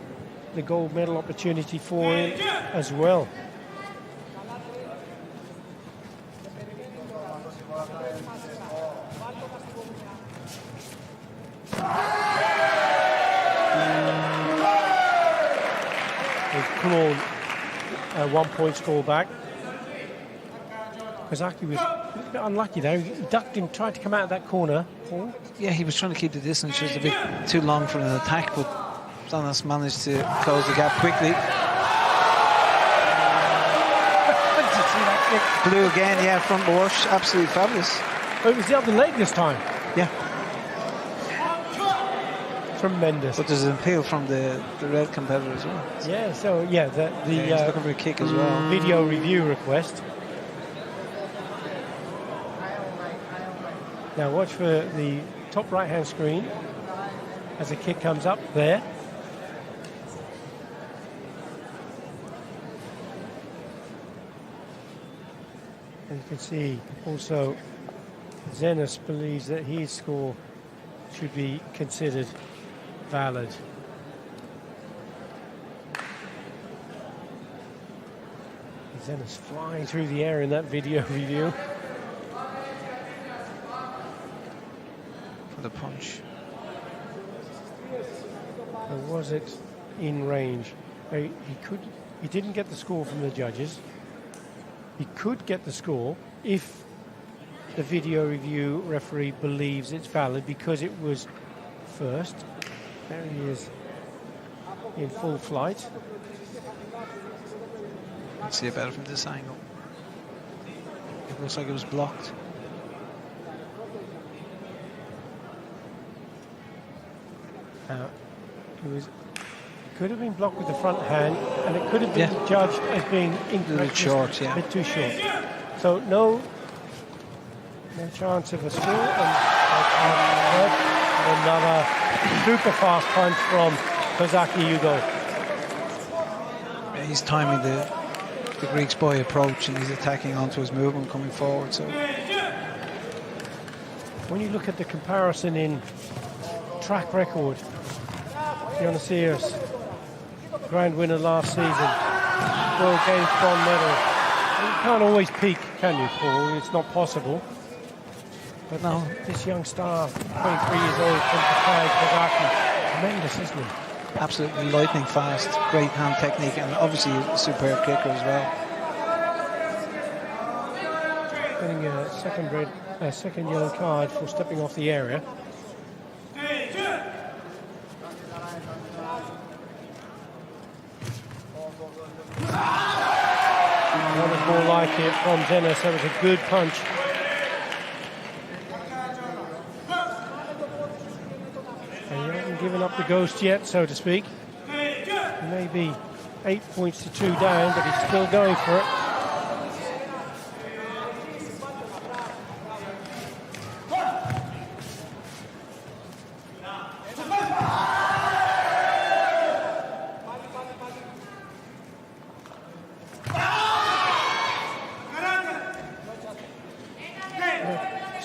the gold medal opportunity for him as well. They've clawed a 1 point score back. Kozaki was a bit unlucky though. He ducked and tried to come out of that corner. Paul? Yeah, he was trying to keep the distance just a bit too long for an attack, but Zenos managed to close the gap quickly. Did you see that kick? Blue again, yeah, front wash, absolutely fabulous. Oh, it was the other leg this time. Yeah, Tremendous. but there's an appeal from the red competitor as well. Yeah, so yeah, He's looking for a kick as well. video review request. Now watch for the top right-hand screen as the kick comes up there. And you can see also Zenos believes that his score should be considered valid. Zenos flying through the air in that video review. For the punch. Or was it in range? He didn't get the score from the judges. He could get the score if the video review referee believes it's valid because it was first. There he is in full flight. You can see it better from this angle. It looks like it was blocked. It could have been blocked with the front hand, and it could have been judged as being incorrect. Short, yeah. A bit too short. So no chance of a score, and another super fast punch from Kozaki Yugo. Yeah, he's timing the Greek's boy approach, and he's attacking onto his movement coming forward. So when you look at the comparison in track record, Dionysius, grand winner last season, World Games bronze medal. You can't always peak, can you, Paul? It's not possible. But no, this young star, 23 years old, from Japan, Kozaki, tremendous, isn't he? absolutely lightning fast, great hand technique, and obviously a superb kicker as well. Getting a second yellow card for stepping off the area. That was more like it from Zenos. That was a good punch. And he hasn't given up the ghost yet, so to speak. Maybe 8 points to 2 down, but he's still going for it.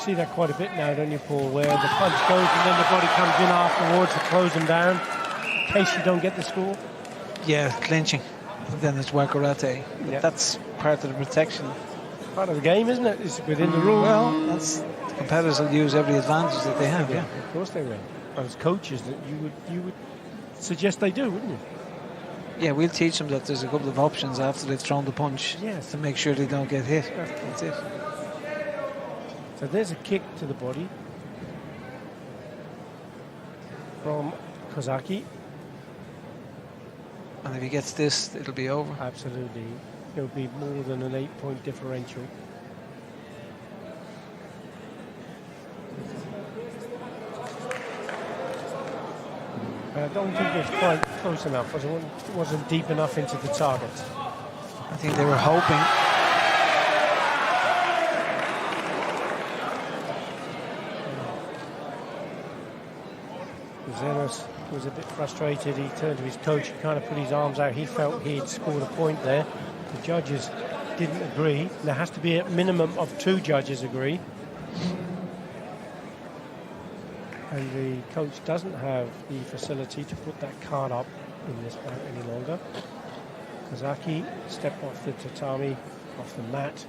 see that quite a bit now, don't you, Paul, where the punch goes and then the body comes in afterwards to close them down in case you don't get the score. Yeah, clinching. And then it's wakarate. Yeah. That's part of the protection. Part of the game, isn't it? It's within the rules. Well, that's the competitors will use every advantage that they have. Yeah. Of course they will. As coaches, that you would suggest they do, wouldn't you? Yeah, we'll teach them that there's a couple of options after they've thrown the punch. Yes. To make sure they don't get hit. That's it. So there's a kick to the body from Kozaki. And if he gets this, it'll be over. Absolutely. It'll be more than an 8-point differential. I don't think it's quite close enough. It wasn't deep enough into the target. I think they were hoping. Zenos was a bit frustrated. He turned to his coach, he kind of put his arms out. He felt he'd scored a point there. The judges didn't agree. There has to be a minimum of 2 judges agree. And the coach doesn't have the facility to put that card up in this bout any longer. Kozaki stepped off the tatami, off the mat.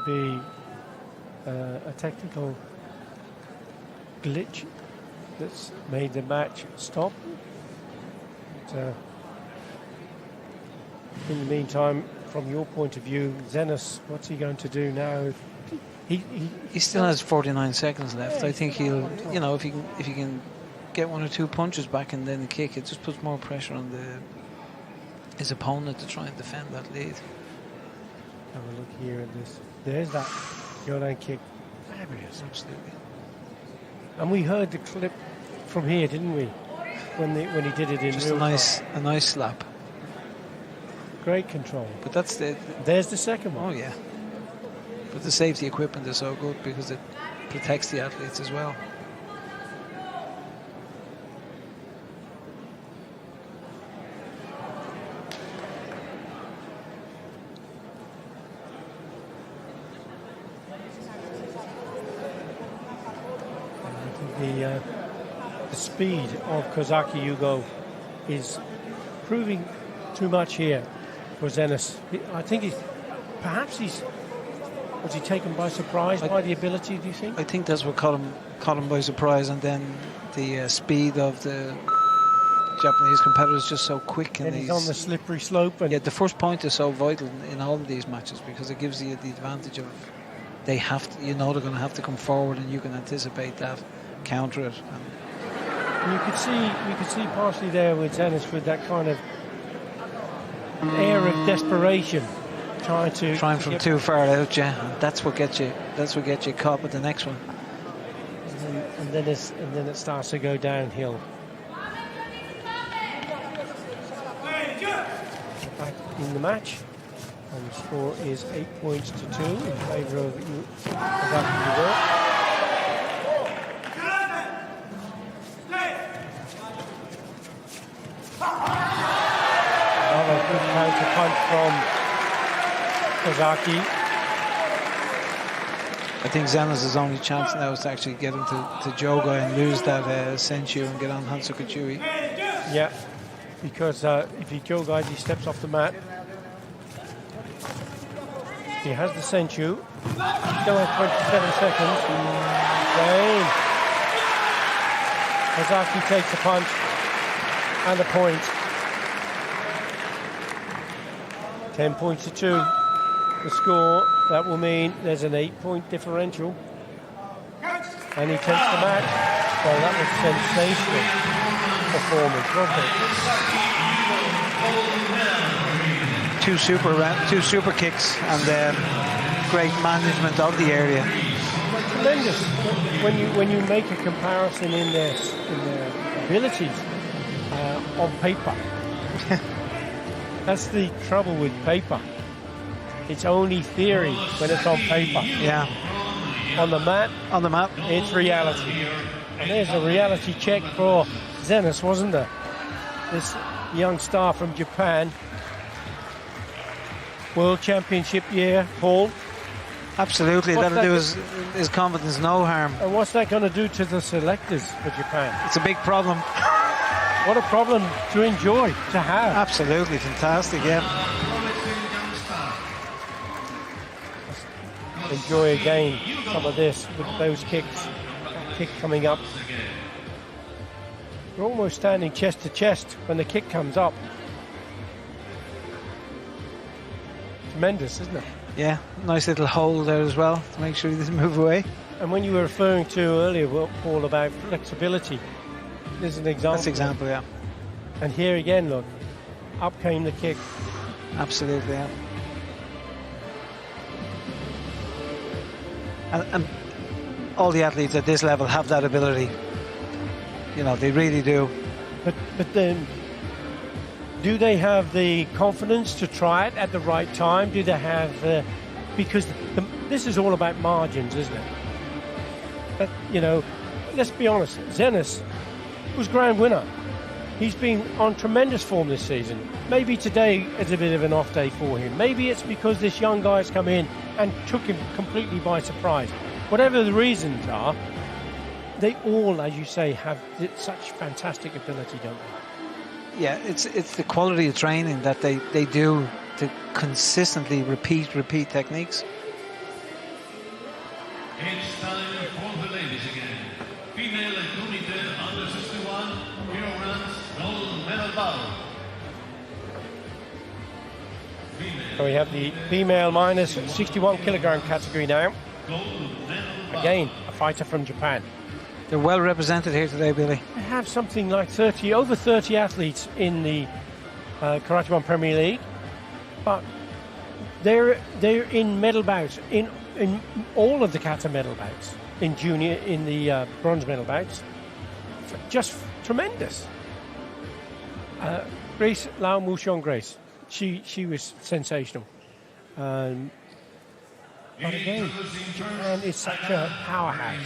Be a technical glitch that's made the match stop. But, in the meantime, from your point of view, Zenos, what's he going to do now? He still has 49 seconds left. I think he'll, you know, if he can get 1 or 2 punches back and then the kick, it just puts more pressure on his opponent to try and defend that lead. Have a look here at this. There's that Yodan kick. Fabulous, absolutely. And we heard the clip from here, didn't we? When he did it in just real a nice slap. Great control. But that's there's the second one. Oh yeah. But the safety equipment is so good because it protects the athletes as well. The speed of Kozaki Yugo is proving too much here for Zenos. I think was he taken by surprise by the ability, do you think? I think that's what caught him by surprise, and then the speed of the Japanese competitors just so quick. And he's on the slippery slope. And yeah, the first point is so vital in all of these matches because it gives you the advantage of they have to, you know, they're going to have to come forward, and you can anticipate that, counter it. And you could see partially there with Zenos with that kind of air of desperation, trying from too far out, yeah. And that's what gets you caught with the next one. And then it starts to go downhill. Back in the match, and the score is 8 points to 2 in favour of Yugo. Another good counter punch from Kozaki. I think Zenos' only chance now is to actually get him to Jogai and lose that Senshu and get on Hansuka Chui. Yeah, because if he Jogai, he steps off the mat. He has the Senshu. Still has 27 seconds. Game. Kozaki takes the punch and a point. 10 points to 2. The score, that will mean there's an 8-point differential. And he takes the match. Well, that was sensational performance, wasn't it? Two super kicks and great management of the area. Tremendous. When you make a comparison in their abilities on paper. That's the trouble with paper. It's only theory when it's on paper. Yeah. On the mat, it's reality. And there's a reality check for Zenas, wasn't there? This young star from Japan. World Championship year, Paul. Absolutely, that'll do his confidence no harm. And what's that going to do to the selectors for Japan? It's a big problem. What a problem to enjoy, to have. Absolutely, fantastic, yeah. Enjoy again some of this with those kicks. That kick coming up. You're almost standing chest to chest when the kick comes up. Tremendous, isn't it? Yeah, nice little hole there as well to make sure he doesn't move away. And when you were referring to earlier, Paul, about flexibility, there's an example. That's an example, yeah. And here again, look, up came the kick. Absolutely, yeah. And all the athletes at this level have that ability. You know, they really do. But then, do they have the confidence to try it at the right time? Do they have, because this is all about margins, isn't it? But, you know, let's be honest, Zenas was grand winner. He's been on tremendous form this season. Maybe today is a bit of an off day for him. Maybe it's because this young guy's come in and took him completely by surprise. Whatever the reasons are, they all, as you say, have such fantastic ability, don't they? Yeah, it's the quality of training that they do to consistently repeat techniques. It's time for the ladies again. Female Kumite under 61 kilograms gold medal bout. So we have the female minus 61 kilogram category now. Again, a fighter from Japan. They're well represented here today, Billy. They have something like over 30 athletes in the Karate1 Premier League, but they're in medal bouts in all of the Kata medal bouts, in junior, in the bronze medal bouts. Just tremendous. Grace Lau Mushong Grace, she was sensational. But again, Japan is such a powerhouse.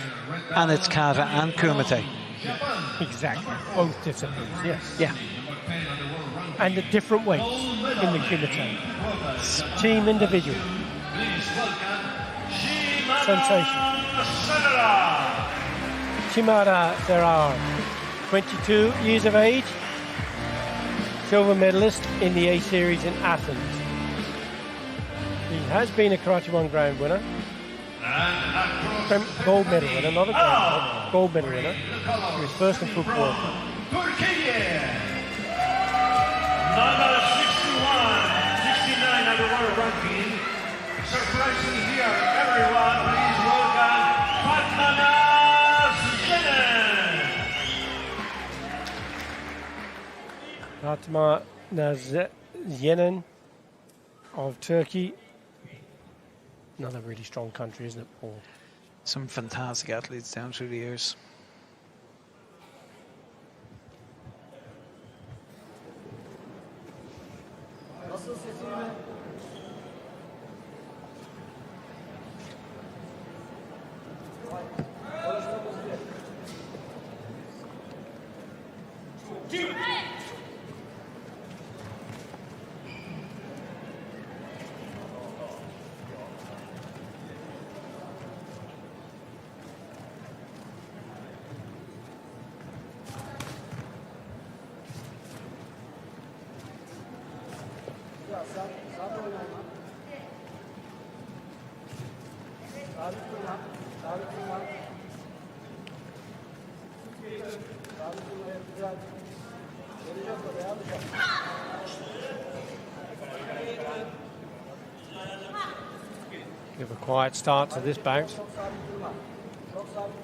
And it's Kata and Kumite. Exactly, both disciplines, yes. Yeah. And at different weights in the Kumite. Team, individual. Sensation. Shimada Ferrara, 22 years of age, silver medalist in the A Series in Athens. He has been a Karate1 Grand winner, gold medal winner, not a grand medal, gold medal winner. He was first in football. Turkey, number 69 of the world ranking. Surprising here, everyone, please welcome Fatma Nazyenin of Turkey. Another really strong country, isn't it, Paul? Some fantastic athletes down through the years. Give a quiet start to this bout.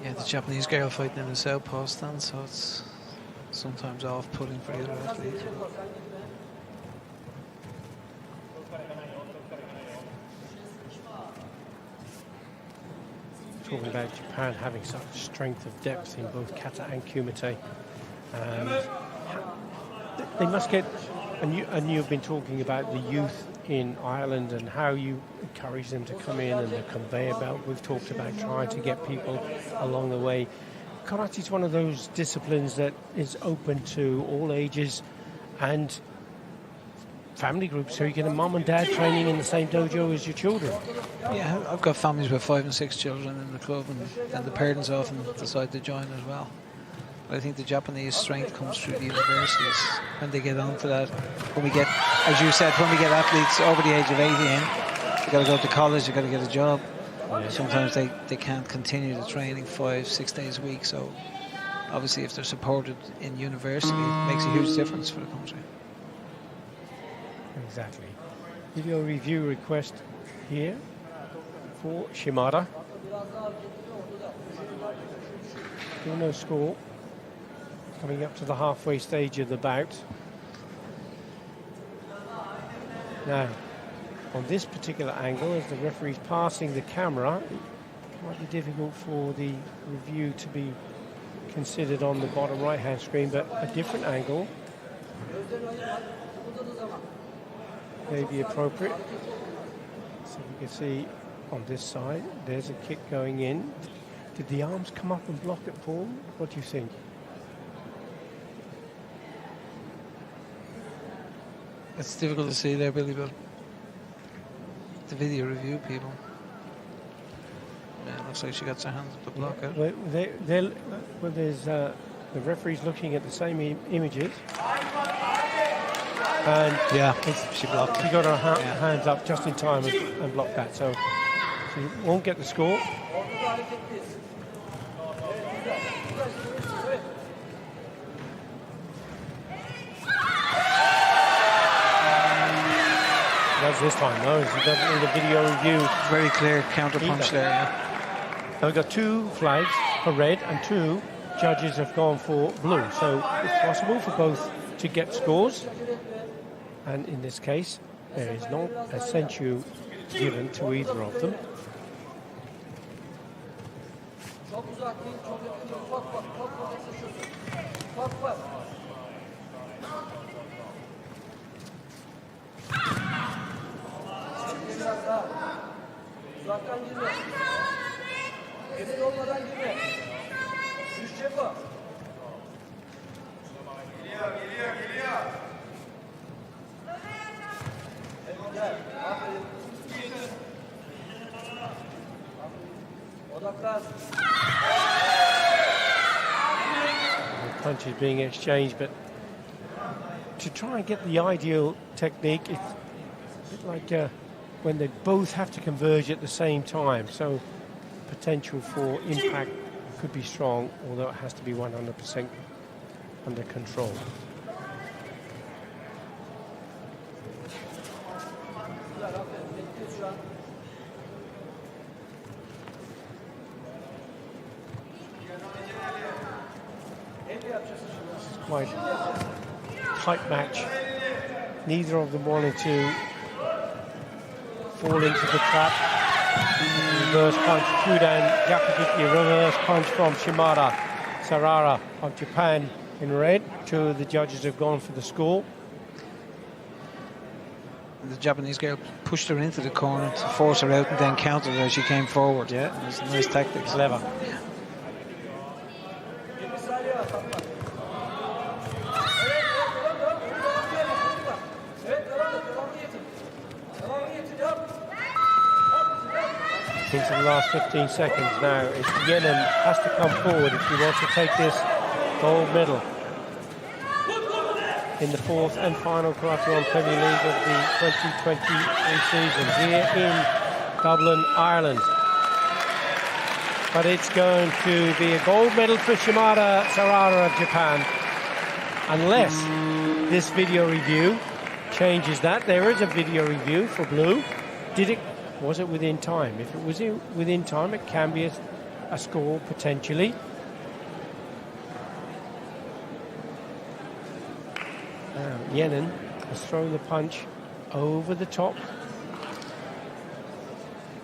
Yeah, the Japanese girl fighting in the southpaw stand, so it's sometimes off-putting for the other athlete. Talking about Japan having such strength of depth in both Kata and Kumite. They must get, and you've been talking about the youth in Ireland and how you encourage them to come in, and the conveyor belt we've talked about, trying to get people along the way. Karate is one of those disciplines that is open to all ages and family groups, so you get a mum and dad training in the same dojo as your children. Yeah, I've got families with 5 and 6 children in the club, and the parents often decide to join as well. But I think the Japanese strength comes through the universities when they get onto that. When we get, as you said, when we get athletes over the age of 18, they've got to go to college, they've got to get a job. Yeah. Sometimes they can't continue the training 5-6 days a week, so obviously if they're supported in university, it makes a huge difference for the country. Exactly. Video review request here for Shimada. Still no score. Coming up to the halfway stage of the bout. Now, on this particular angle, as the referee's passing the camera, it might be difficult for the review to be considered on the bottom right-hand screen, but a different angle may be appropriate. So you can see on this side, there's a kick going in. Did the arms come up and block it, Paul? What do you think? It's difficult to see there, Billy, but the video review people. Yeah, looks like she got her hands up to block it. Well, there's the referee's looking at the same images. And yeah, she blocked it. She got her hands up just in time and blocked that. So she won't get the score. That's this time, no? She doesn't need a video review. Very clear counter punch there, yeah. Now we've got 2 flags for red and 2 judges have gone for blue. So it's possible for both to get scores. And in this case, there is not a sensu given to either of them. Punches being exchanged, but to try and get the ideal technique, it's a bit like when they both have to converge at the same time, so potential for impact could be strong, although it has to be 100% under control. Quite tight match. Neither of them wanted to fall into the trap. Reverse punch, Kudan Yakugiki, reverse punch from Shimada. Sarara of Japan in red. 2 of the judges have gone for the score. The Japanese girl pushed her into the corner to force her out and then countered her as she came forward. Yeah, it was a nice tactic. Clever. Yeah. Into the last 15 seconds now. It's Yenin has to come forward if he wants to take this gold medal in the 4th and final Karate1 Premier League of the 2023 season here in Dublin, Ireland. But it's going to be a gold medal for Shimada Sarara of Japan, unless this video review changes that. There is a video review for blue. Was it within time? If it was within time, it can be a score potentially. Now, Yenin has thrown the punch over the top.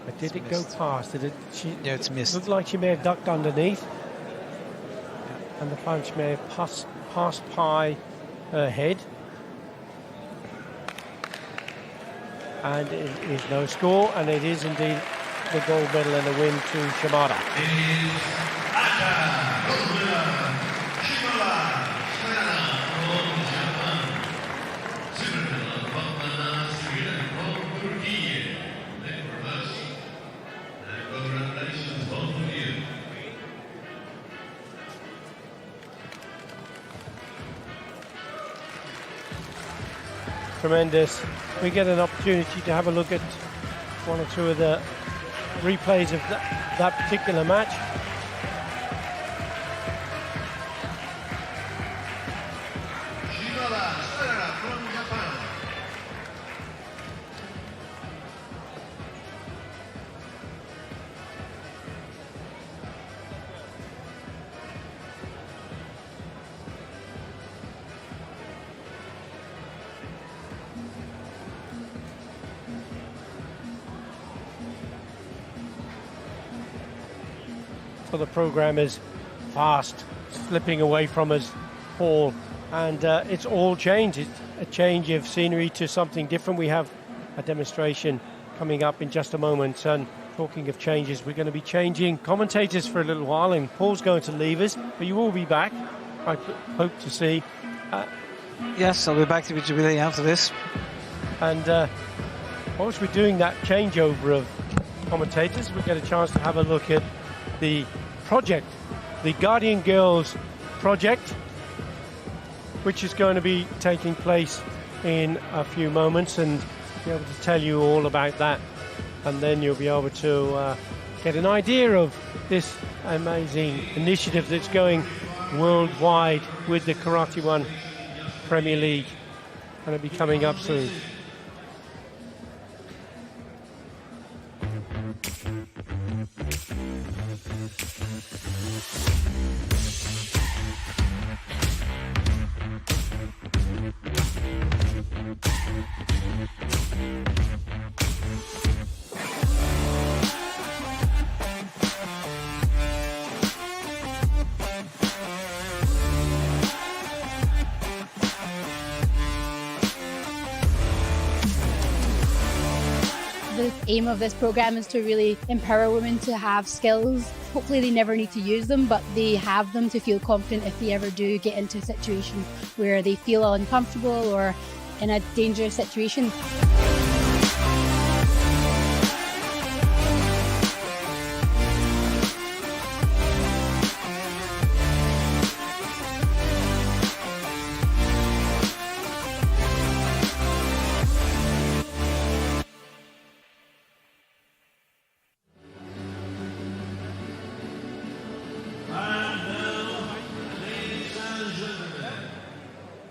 But did it go past? Yeah, it's missed. Looked like she may have ducked underneath. Yeah. And the punch may have passed by her head. And it is no score, and it is indeed the gold medal and a win to Shimada. It is Kata from Japan. Silver medal from Sweden, from Turkey. Thank you very much. And congratulations, both of you. Tremendous. We get an opportunity to have a look at one or two of the replays of that particular match. From Japan. So the program is fast slipping away from us, Paul, and it's all changed. It's a change of scenery to something different. We have a demonstration coming up in just a moment, and talking of changes, we're going to be changing commentators for a little while, and Paul's going to leave us, but you will be back, I hope to see. Yes, I'll be back to the Jubilee after this. And whilst we're doing that changeover of commentators, we get a chance to have a look at the project, the Guardian Girls project, which is going to be taking place in a few moments, and be able to tell you all about that, and then you'll be able to get an idea of this amazing initiative that's going worldwide with the Karate1 Premier League, and it'll be coming up soon. The aim of this program is to really empower women to have skills. Hopefully they never need to use them, but they have them to feel confident if they ever do get into a situation where they feel uncomfortable or in a dangerous situation.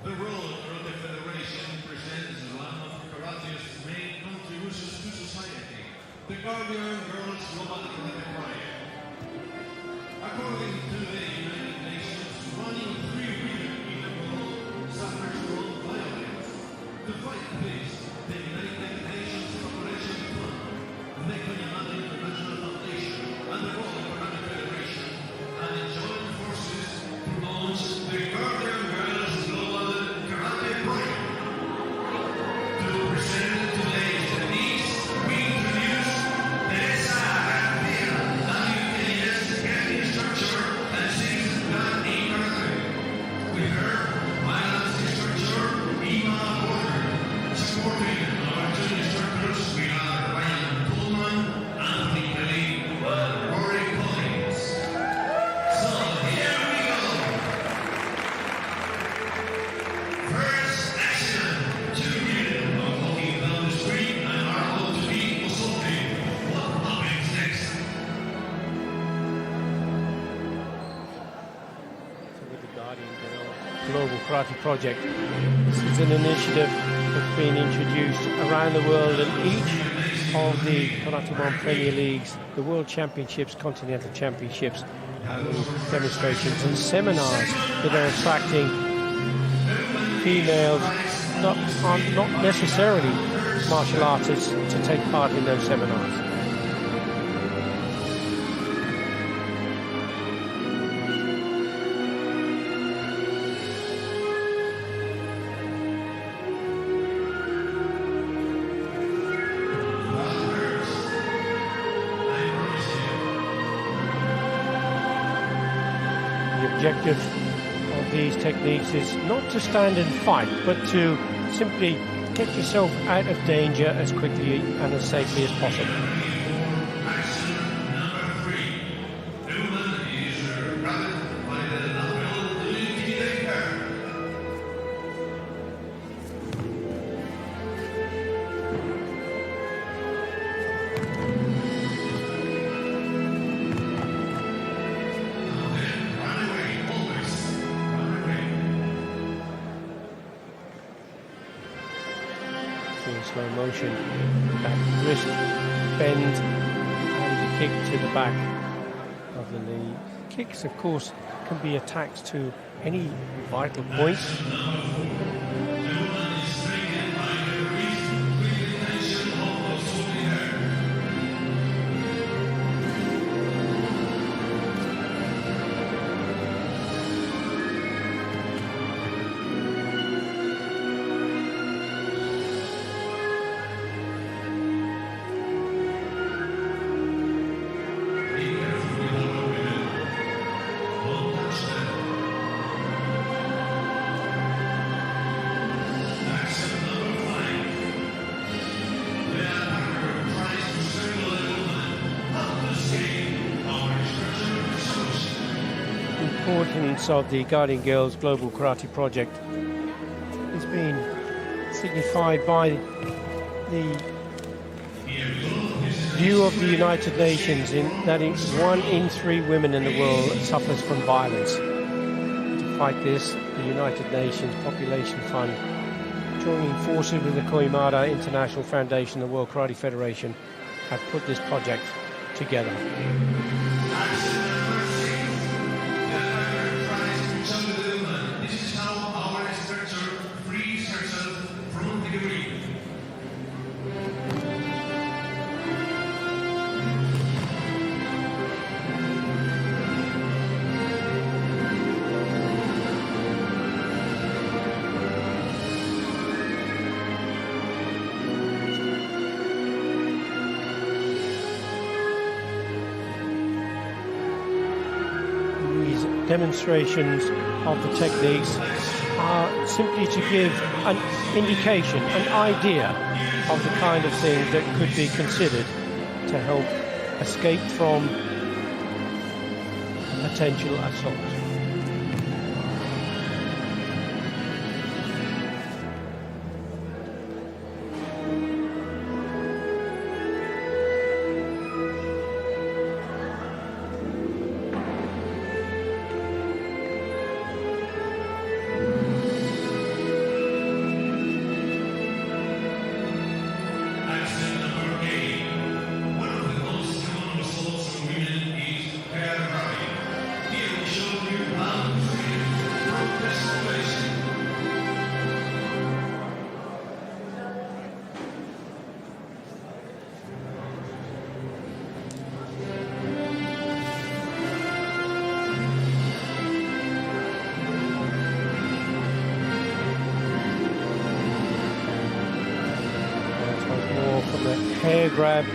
The World Karate Federation presents one of Karate's main contributions to society, the Guardian Girls Global Karate Project. According to the United Nations, 1 in 3 women in the world suffers from violence. To fight this, the United Nations Cooperation Fund, the Kanyamata International Foundation, and the World Karate Federation have joined forces to launch the Guardian Girls Global Karate Project. To present today's attendees, we introduce Teresa Garcia, WKS Academy instructor and seasoned gun in karate. With her, violence instructor Ima Porter. Supporting our two instructors, we are Ryan Pullman, Anthony Kelly, and Rory Collins. So here we go. First action. 2 women are walking down the street and are about to be assaulted. What happens next? So with the Guardian Girl Global Karate Project, this is an initiative that's been introduced around the world, and each of the Karate1 Premier Leagues, the World Championships, Continental Championships, having demonstrations and seminars that are attracting females, not necessarily martial artists, to take part in those seminars. objective of these techniques is not to stand and fight, but to simply get yourself out of danger as quickly and as safely as possible. In slow motion, that wrist bend and the kick to the back of the knee. Kicks, of course, can be attacked to any vital point. Importance of the Guardian Girls Global Karate Project has been signified by the view of the United Nations that 1 in 3 women in the world suffers from violence. To fight this, the United Nations Population Fund, joining forces with the Koimara International Foundation and the World Karate Federation, have put this project together. Demonstrations of the techniques are simply to give an indication, an idea of the kind of thing that could be considered to help escape from a potential assault. Hair grab.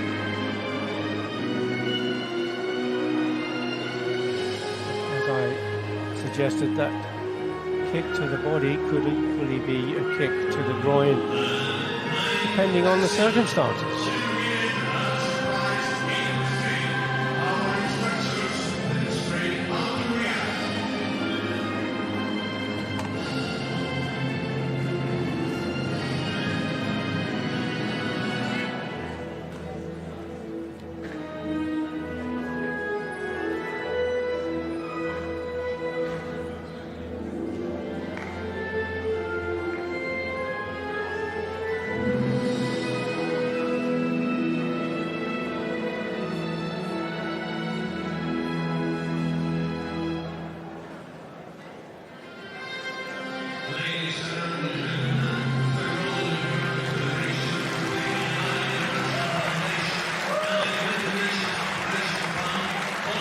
As I suggested, that kick to the body could equally be a kick to the groin, depending on the circumstances.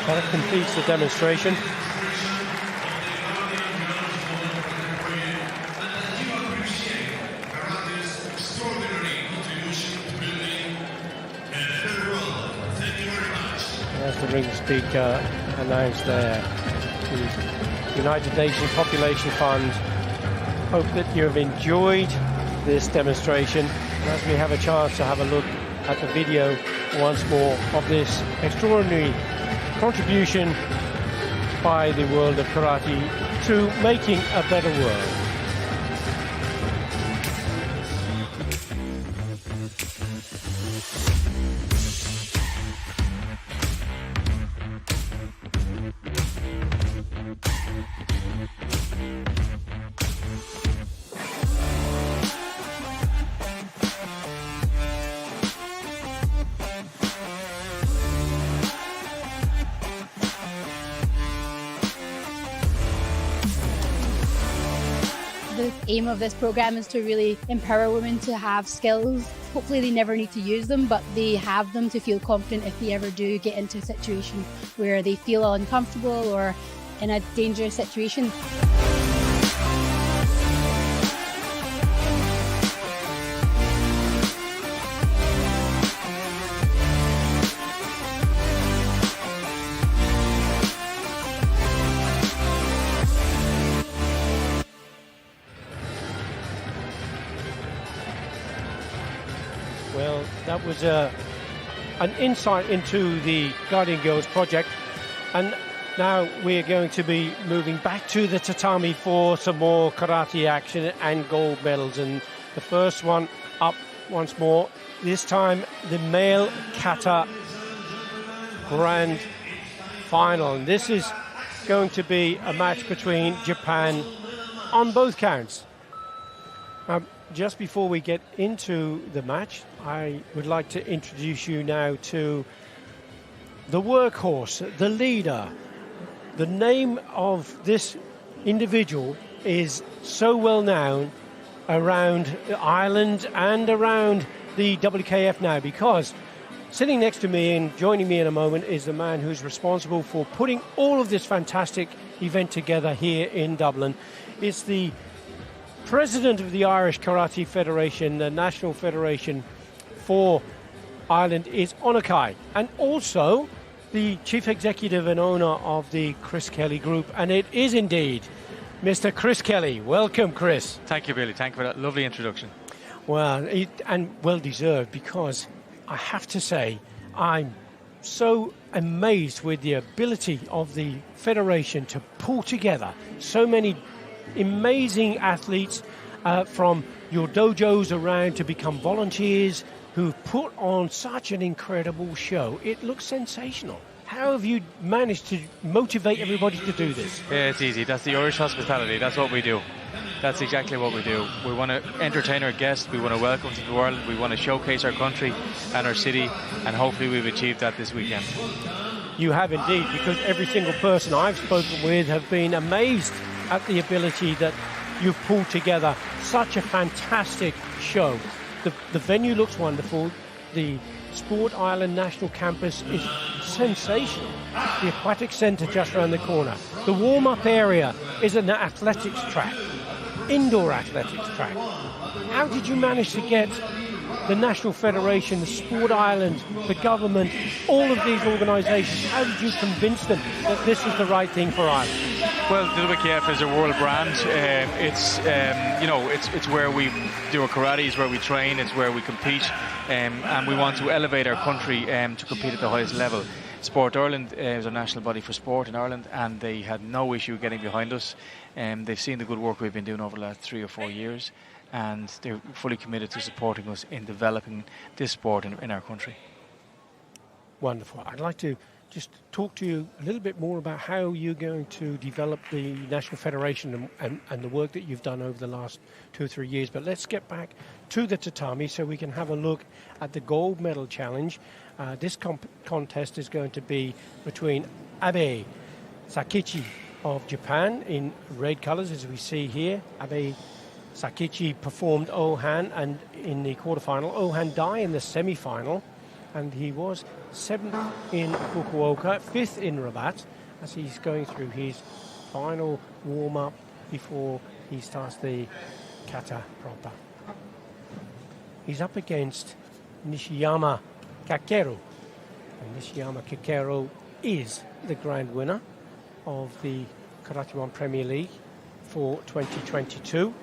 That completes the demonstration. As the ring speaker announced there, the United Nations Population Fund. Hope that you have enjoyed this demonstration. And as we have a chance to have a look at the video once more of this extraordinary contribution by the world of karate to making a better world. The aim of this program is to really empower women to have skills. Hopefully they never need to use them, but they have them to feel confident if they ever do get into a situation where they feel uncomfortable or in a dangerous situation. Well, that was an insight into the Guardian Girls project, and now we're going to be moving back to the tatami for some more karate action and gold medals. And the first one up once more, this time the male kata grand final. And this is going to be a match between Japan on both counts. Just before we get into the match, I would like to introduce you now to the workhorse, the leader. The name of this individual is so well known around Ireland and around the WKF now, because sitting next to me and joining me in a moment is the man who's responsible for putting all of this fantastic event together here in Dublin. It's the President of the Irish Karate Federation, the National Federation for Ireland, is Onakai, and also the Chief Executive and owner of the Chris Kelly Group, and it is indeed Mr. Chris Kelly. Welcome, Chris. Thank you, Billy. Thank you for that lovely introduction. Well, and well-deserved, because I have to say I'm so amazed with the ability of the Federation to pull together so many amazing athletes from your dojos around to become volunteers who've put on such an incredible show. It looks sensational. How have you managed to motivate everybody to do this? Yeah, it's easy. That's the Irish hospitality. That's what we do. That's exactly what we do. We want to entertain our guests. We want to welcome to the world. We want to showcase our country and our city, and hopefully we've achieved that this weekend. You have indeed, because every single person I've spoken with have been amazed at the ability that you've pulled together such a fantastic show. The venue looks wonderful. The Sport Island National Campus is sensational. The aquatic centre just around the corner. The warm-up area is an athletics track, indoor athletics track. How did you manage to get the National Federation, the Sport Island, the government, all of these organisations, how did you convince them that this is the right thing for Ireland? Well, the WKF is a world brand. It's where we do our karate, it's where we train, it's where we compete, and we want to elevate our country to compete at the highest level. Sport Ireland is a national body for sport in Ireland, and they had no issue getting behind us. They've seen the good work we've been doing over the last 3 or 4 years, and they're fully committed to supporting us in developing this sport in our country. Wonderful. I'd like to just talk to you a little bit more about how you're going to develop the National Federation and the work that you've done over the last 2 or 3 years. But let's get back to the tatami so we can have a look at the gold medal challenge. This contest is going to be between Abe Sakichi of Japan in red colours, as we see here. Abe Sakichi performed Ohan and in the quarterfinal. Ohan Dai in the semi-final, and he was 7th in Fukuoka, 5th in Rabat, as he's going through his final warm-up before he starts the kata proper. He's up against Nishiyama Kakeru, and Nishiyama Kakeru is the grand winner of the Karate1 Premier League for 2022.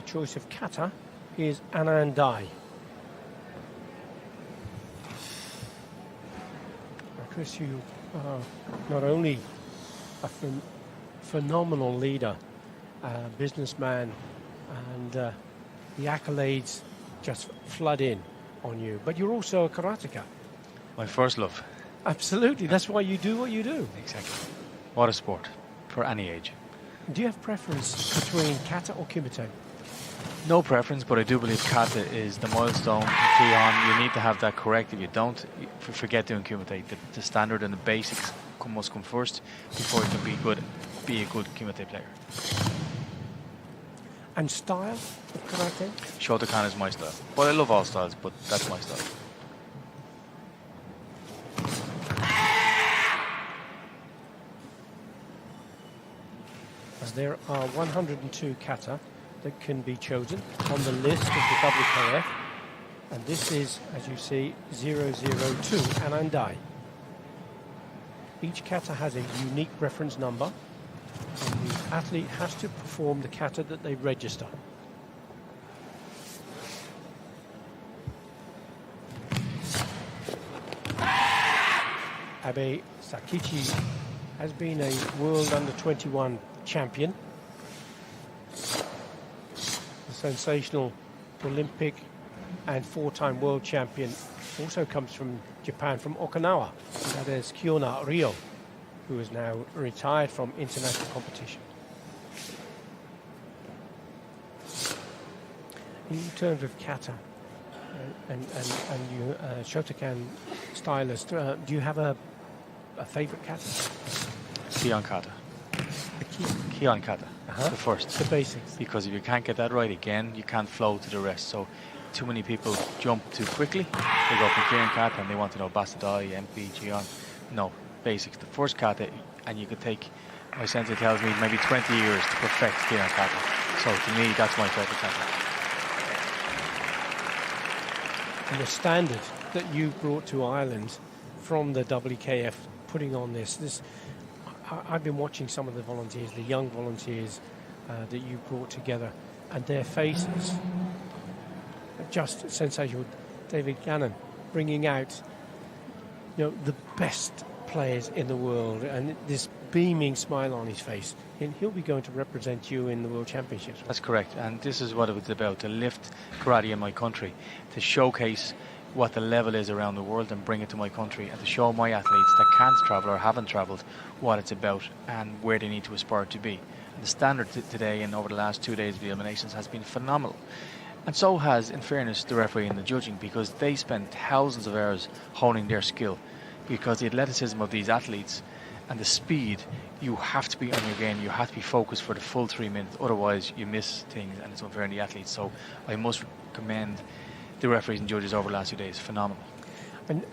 Choice of kata is Anandai. Chris, you are not only a phenomenal leader, businessman, and the accolades just flood in on you, but you're also a karateka. My first love. Absolutely, that's why you do what you do. Exactly. What a sport for any age. Do you have preference between kata or kumite? No preference, but I do believe kata is the milestone key on. You need to have that correct. If you don't, forget doing kumite. The standard and the basics must come first before you can be a good kumite player. And style of karate? Shotokan is my style. But I love all styles, but that's my style. As there are 102 kata that can be chosen on the list of the WKF, and this is, as you see, 002 Anandai. Each kata has a unique reference number, and the athlete has to perform the kata that they register. Abe Sakichi has been a World Under-21 champion. Sensational Olympic and 4-time world champion also comes from Japan, from Okinawa. That is Kiona Ryo, who is now retired from international competition. In terms of kata and you Shotokan stylist, do you have a favorite kata? Kion kata. Kion kata. The first. The basics. Because if you can't get that right again, you can't flow to the rest. So too many people jump too quickly. They go from Kion kata and they want to know Basadai, MP, Gion. No, basics. The first kata, and you could take, my sensei tells me, maybe 20 years to perfect Kion kata. So to me, that's my favorite kata. And the standard that you brought to Ireland from the WKF, putting on this I've been watching some of the volunteers, the young volunteers that you brought together, and their faces just sensational. David Gannon bringing out, the best players in the world, and this beaming smile on his face. And he'll be going to represent you in the World Championships. That's correct, and this is what it was about, to lift karate in my country, to showcase what the level is around the world and bring it to my country, and to show my athletes that can't travel or haven't travelled what it's about and where they need to aspire to be. And the standard today and over the last 2 days of the eliminations has been phenomenal. And so has, in fairness, the referee and the judging, because they spend thousands of hours honing their skill, because the athleticism of these athletes and the speed, you have to be on your game, you have to be focused for the full 3 minutes, otherwise you miss things and it's unfair on the athletes. So I must commend the referees and judges over the last 2 days. Phenomenal. And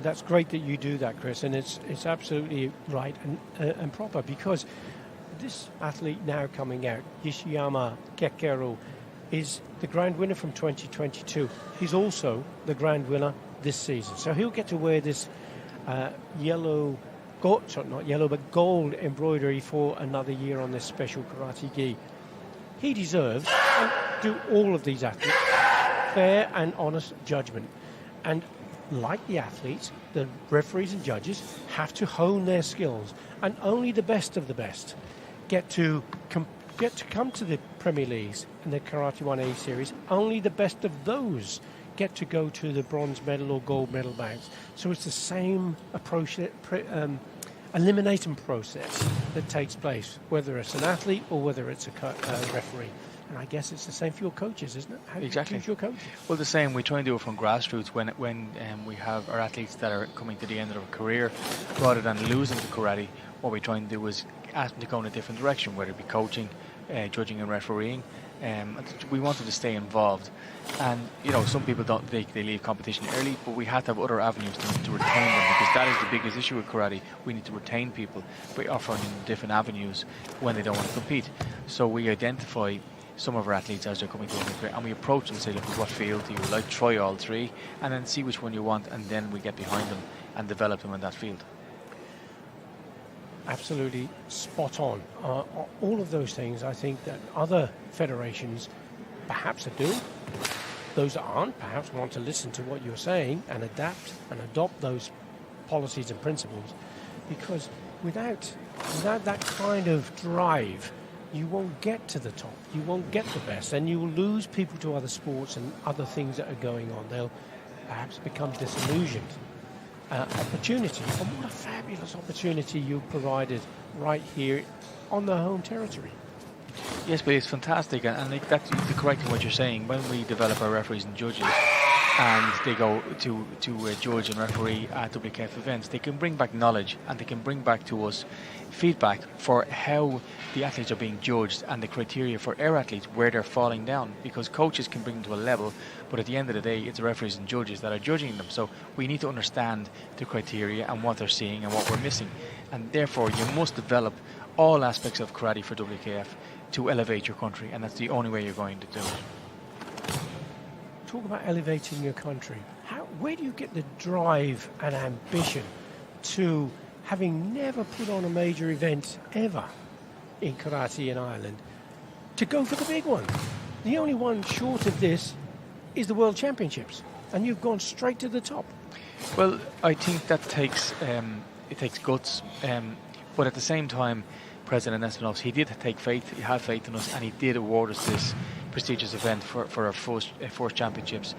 that's great that you do that, Chris, and it's absolutely right and proper, because this athlete now coming out, Yoshiyama Kekeru, is the grand winner from 2022. He's also the grand winner this season, so he'll get to wear this gold embroidery for another year on this special karate gi. He deserves, and do all of these athletes, fair and honest judgment. And like the athletes, the referees and judges have to hone their skills, and only the best of the best get to come to the Premier Leagues and the Karate 1A series. Only the best of those get to go to the bronze medal or gold medal bouts. So it's the same approach, elimination process that takes place, whether it's an athlete or whether it's a referee. And I guess it's the same for your coaches, isn't it? How Exactly. do you choose your coaches? Well, the same. We try and do it from grassroots when we have our athletes that are coming to the end of their career. Rather than losing to karate, what we try and do is asked them to go in a different direction, whether it be coaching, judging and refereeing. We wanted to stay involved, and some people don't they leave competition early, but we had to have other avenues to retain them, because that is the biggest issue with karate. We need to retain people by offering them different avenues when they don't want to compete. So we identify some of our athletes as they're coming to Olympic, and we approach them and say, look, what field do you like? Try all three, and then see which one you want, and then we get behind them and develop them in that field. Absolutely spot on. All of those things I think that other federations perhaps are doing. Those that aren't perhaps want to listen to what you're saying and adapt and adopt those policies and principles, because without that kind of drive, you won't get to the top, you won't get the best, and you will lose people to other sports and other things that are going on. They'll perhaps become disillusioned. Opportunity, and what a fabulous opportunity you provided right here on the home territory. Yes, but it's fantastic, and that's correct in what you're saying. When we develop our referees and judges, and they go to judge and referee at WKF events, they can bring back knowledge, and they can bring back to us feedback for how the athletes are being judged and the criteria for our athletes, where they're falling down, because coaches can bring them to a level, but at the end of the day it's the referees and judges that are judging them. So we need to understand the criteria and what they're seeing and what we're missing, and therefore you must develop all aspects of karate for WKF to elevate your country, and that's the only way you're going to do it. Talk about elevating your country. Where do you get the drive and ambition to, having never put on a major event ever in karate in Ireland, to go for the big one? The only one short of this is the World Championships, and you've gone straight to the top. Well, I think that takes guts, but at the same time, President Espinosa, he did take faith, he had faith in us, and he did award us this prestigious event for our first championships.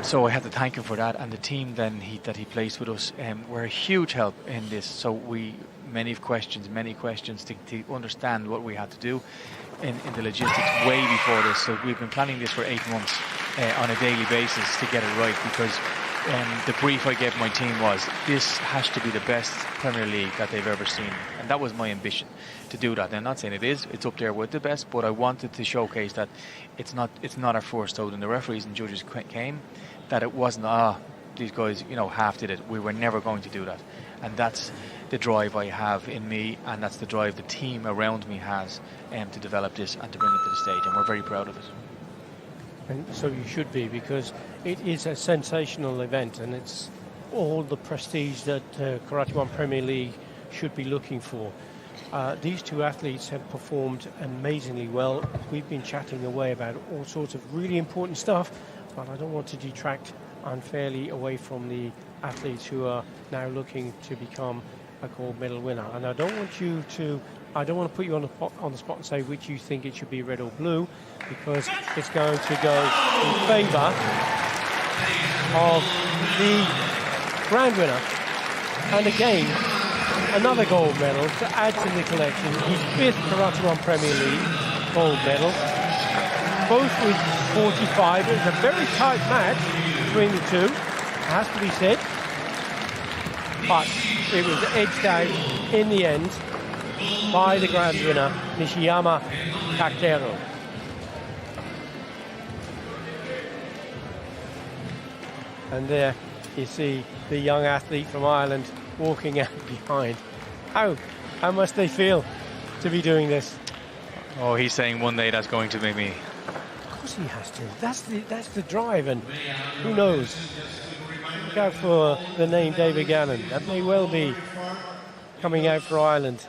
So I had to thank him for that, and the team then that he placed with us were a huge help in this. So many questions to understand what we had to do in the logistics way before this. So we've been planning this for 8 months on a daily basis to get it right, because the brief I gave my team was, this has to be the best Premier League that they've ever seen, and that was my ambition, to do that. And I'm not saying it's up there with the best, but I wanted to showcase that it's not our first. So when the referees and judges came, that it wasn't these guys half did it. We were never going to do that, and that's the drive I have in me, and that's the drive the team around me has to develop this and to bring it to the stage, and we're very proud of it. And so you should be, because it is a sensational event, and it's all the prestige that Karate1 Premier League should be looking for. These two athletes have performed amazingly well. We've been chatting away about all sorts of really important stuff, but I don't want to detract unfairly away from the athletes who are now looking to become a gold medal winner. And I don't want to put you on the spot and say which you think it should be, red or blue, because it's going to go in favour of the grand winner. And again, another gold medal to add to the collection, his 5th Karate1 Premier League gold medal, both with 45. It was a very tight match between the two, it has to be said, but it was edged out in the end by the grand winner, Nishiyama Takero. And there you see the young athlete from Ireland walking out behind. How must they feel to be doing this? Oh, he's saying one day that's going to be me. Of course he has to. That's the drive, and who knows? Look out for the name David Gannon. That may well be coming out for Ireland.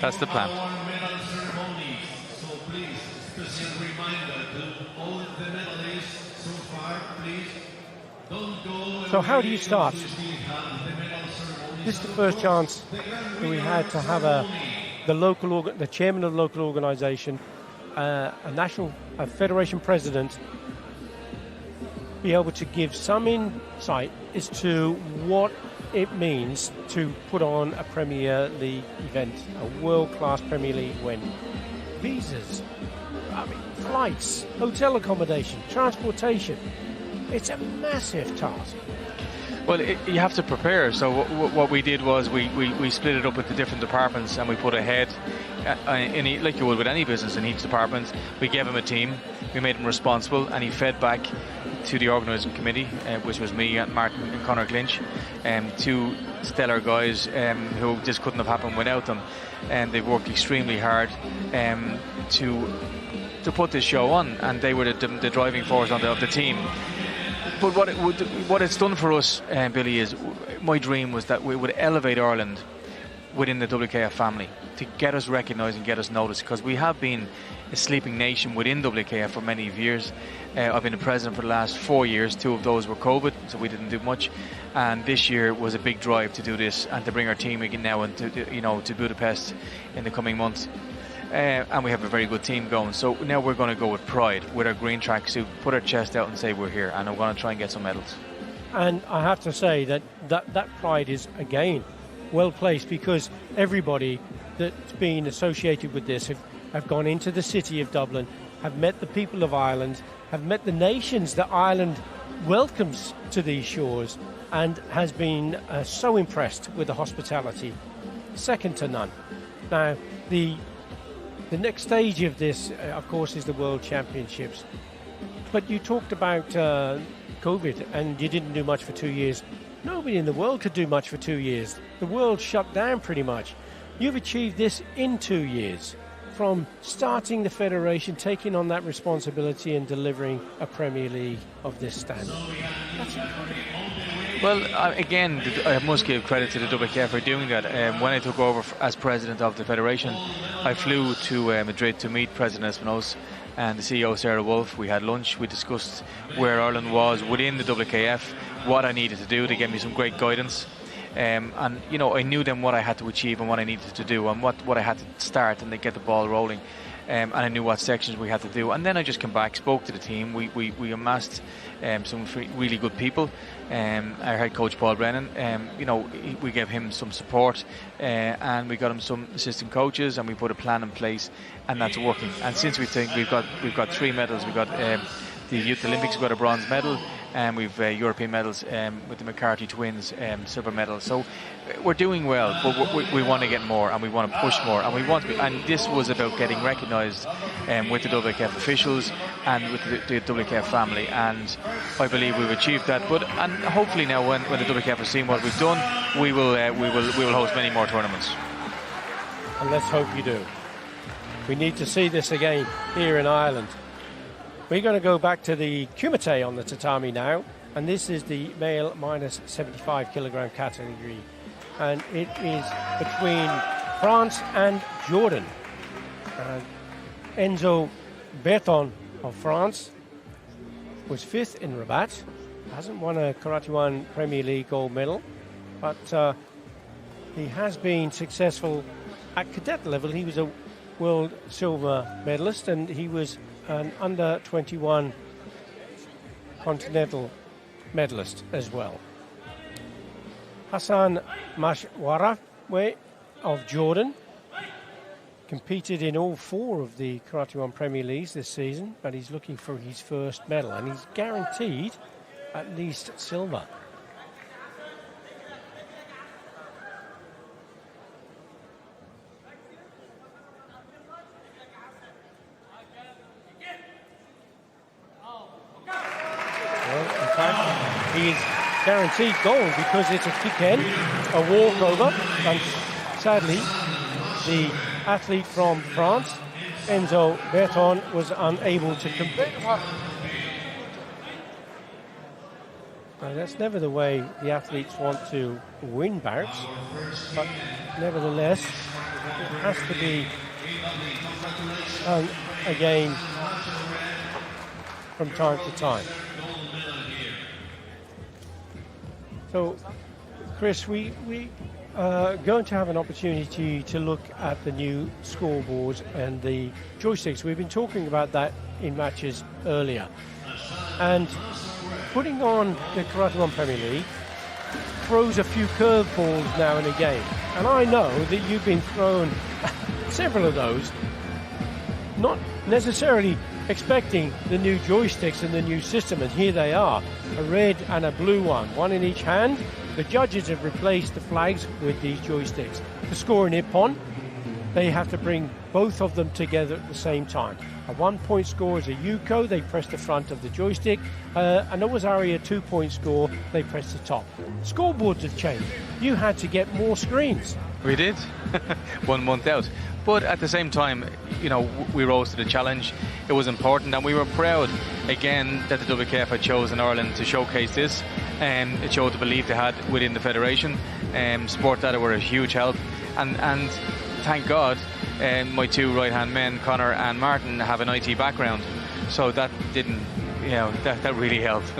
That's the plan. So please, special reminder to all the medalists so far, please don't go. So how do you start? This is the first chance that we had to have the chairman of the local organisation, a federation president, be able to give some insight as to what it means to put on a Premier League event, a world-class Premier League win. Visas, flights, hotel accommodation, transportation. It's a massive task. Well, you have to prepare. So what we did was we split it up with the different departments, and we put a head, like you would with any business, in each department. We gave him a team, we made him responsible, and he fed back to the organising committee, which was me, and Martin and Conor Clinch, two stellar guys who just couldn't have happened without them. And they've worked extremely hard to put this show on, and they were the driving force of the team. But what it's done for us, Billy, is my dream was that we would elevate Ireland within the WKF family to get us recognised and get us noticed, because we have been a sleeping nation within WKF for many years. I've been the president for the last 4 years. 2 of those were COVID, so we didn't do much. And this year was a big drive to do this and to bring our team again now and to Budapest in the coming months. And we have a very good team going. So now we're going to go with pride, with our green tracksuit, put our chest out and say we're here, and we're going to try and get some medals. And I have to say that pride is, again, well placed, because everybody that's been associated with this have gone into the city of Dublin, have met the people of Ireland, have met the nations that Ireland welcomes to these shores, and has been so impressed with the hospitality, second to none. Now, the next stage of this, of course, is the World Championships. But you talked about COVID, and you didn't do much for 2 years. Nobody in the world could do much for 2 years. The world shut down pretty much. You've achieved this in 2 years, from starting the federation, taking on that responsibility and delivering a Premier League of this standard. That's incredible. Well, again, I must give credit to the WKF for doing that. When I took over as president of the federation, I flew to Madrid to meet President Espinosa and the CEO Sarah Wolf. We had lunch, we discussed where Ireland was within the WKF, what I needed to do. They gave me some great guidance. And I knew then what I had to achieve and what I needed to do and what I had to start and to get the ball rolling. And I knew what sections we had to do. And then I just came back, spoke to the team. We amassed some really good people. Our head coach Paul Brennan, we gave him some support, and we got him some assistant coaches, and we put a plan in place, and that's working. And since we've got 3 medals, we've got the Youth Olympics, we got a bronze medal, and we've European medals with the McCarthy twins, silver medal. So we're doing well, but we want to get more, and we want to push more, and we want to be, and this was about getting recognised with the WKF officials and with the WKF family, and I believe we've achieved that. And hopefully now, when the WKF has seen what we've done, we will host many more tournaments. And let's hope you do. We need to see this again here in Ireland. We're going to go back to the Kumite on the tatami now, and this is the male minus 75 kilogram category, and it is between France and Jordan. Enzo Berton of France was 5th in Rabat, hasn't won a Karate1 Premier League gold medal, but he has been successful at cadet level. He was a world silver medalist, and he was an under 21 continental medalist as well. Hassan Mashwarawi of Jordan competed in all 4 of the Karate1 Premier Leagues this season, but he's looking for his first medal, and he's guaranteed at least silver. He is guaranteed gold because it's a kick in, a walkover, and sadly the athlete from France, Enzo Berton, was unable to compete. Now, that's never the way the athletes want to win bouts, but nevertheless it has to be done again from time to time. So, Chris, we are going to have an opportunity to look at the new scoreboards and the joysticks. We've been talking about that in matches earlier. And putting on the Karate1 Premier League throws a few curveballs now and again. And I know that you've been thrown several of those, not necessarily expecting the new joysticks and the new system, and here they are, a red and a blue one in each hand. The judges have replaced the flags with these joysticks. To score in Ippon, they have to bring both of them together at the same time. A 1-point score is a Yuko, they press the front of the joystick. An Owazari, a 2-point score, they press the top. Scoreboards have changed. You had to get more screens. We did, 1 month out. But at the same time, you know, we rose to the challenge. It was important, and we were proud, again, that the WKF had chosen Ireland to showcase this. It showed the belief they had within the federation. Sport Data were a huge help. And thank God, my two right-hand men, Connor and Martin, have an IT background. So that didn't, you know, that really helped.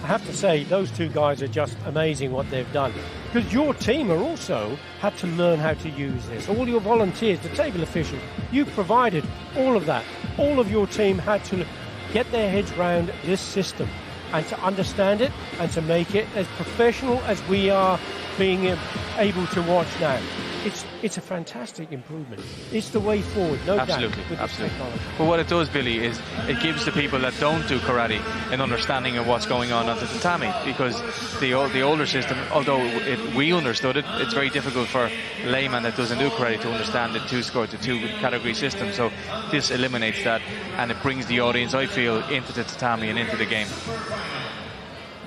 I have to say, those two guys are just amazing what they've done. Because your team are also had to learn how to use this. All your volunteers, the table officials, you provided all of that. All of your team had to get their heads round this system and to understand it and to make it as professional as we are being able to watch now. It's a fantastic improvement. It's the way forward, no doubt. Absolutely. But what it does, Billy, is it gives the people that don't do karate an understanding of what's going on the tatami, because the older system, although we understood it, it's very difficult for a layman that doesn't do karate to understand the two category system. So this eliminates that, and it brings the audience, I feel, into the tatami and into the game.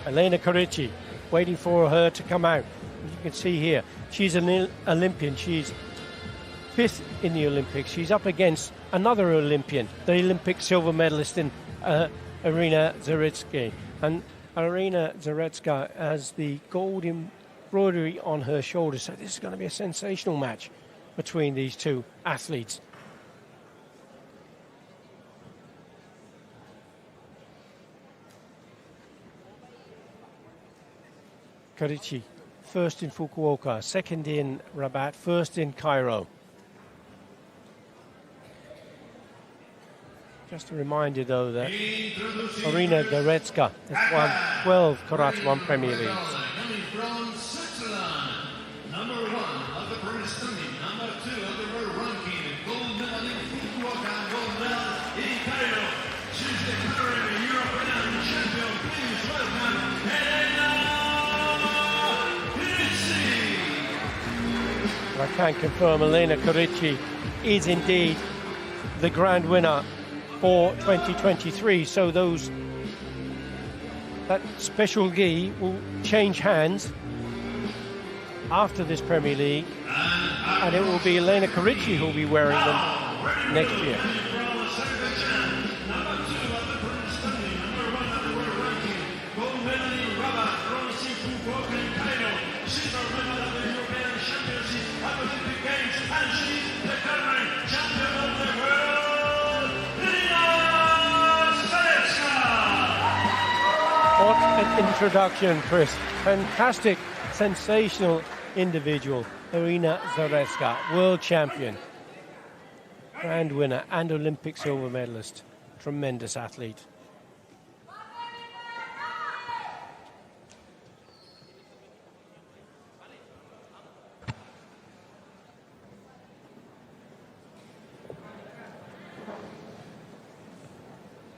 Elena Corici, waiting for her to come out. You can see here, she's an Olympian. She's 5th in the Olympics. She's up against another Olympian, the Olympic silver medalist in Irina Zaretsky. And Irina Zaretsky has the gold embroidery on her shoulder. So this is going to be a sensational match between these two athletes. Corici, first in Fukuoka, second in Rabat, first in Cairo. Just a reminder, though, that Irina Zaretsky has won 12 Karate1 Premier Leagues. Number 1 of the Pakistani, number 2 of the world ranking, gold medal in Fukuoka, gold medal in Cairo. She's the current European champion. Please welcome Elena. I can confirm Elena Corici is indeed the grand winner for 2023. So that special gi will change hands after this Premier League, and it will be Elena Corici who will be wearing them next year. What an introduction, Chris. Fantastic, sensational individual, Irina Zaretsky, world champion, grand winner and Olympic silver medalist. Tremendous athlete.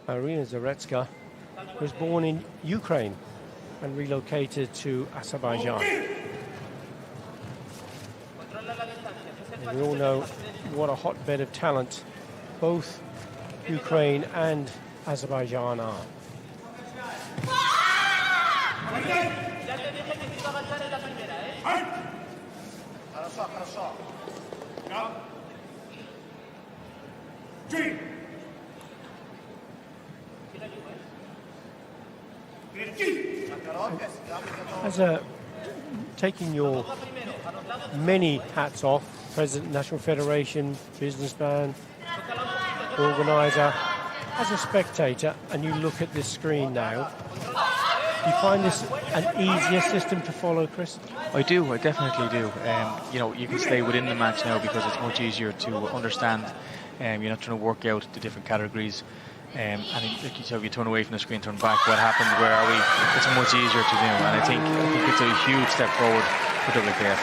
Irina Zaretsky was born in Ukraine and relocated to Azerbaijan. And we all know what a hotbed of talent both Ukraine and Azerbaijan are. Taking your many hats off, President, National Federation, businessman, organiser, as a spectator, and you look at this screen now, you find this an easier system to follow, Chris? I do, I definitely do. You know, you can stay within the match now because it's much easier to understand. You're not trying to work out the different categories. And like you said, if you turn away from the screen, turn back, what happened, where are we? It's much easier to do, and I think it's a huge step forward for WKF.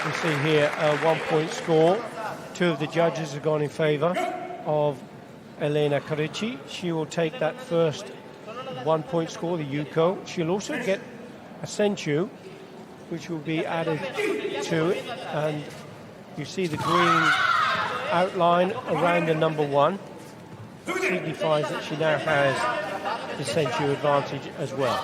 We see here a 1-point score. Two of the judges have gone in favour of Elena Carici. She will take that first 1 point score, the Yuko. She'll also get a Senchu, which will be added to it. And you see the green outline around the number 1. It signifies that she now has the Senchu advantage as well.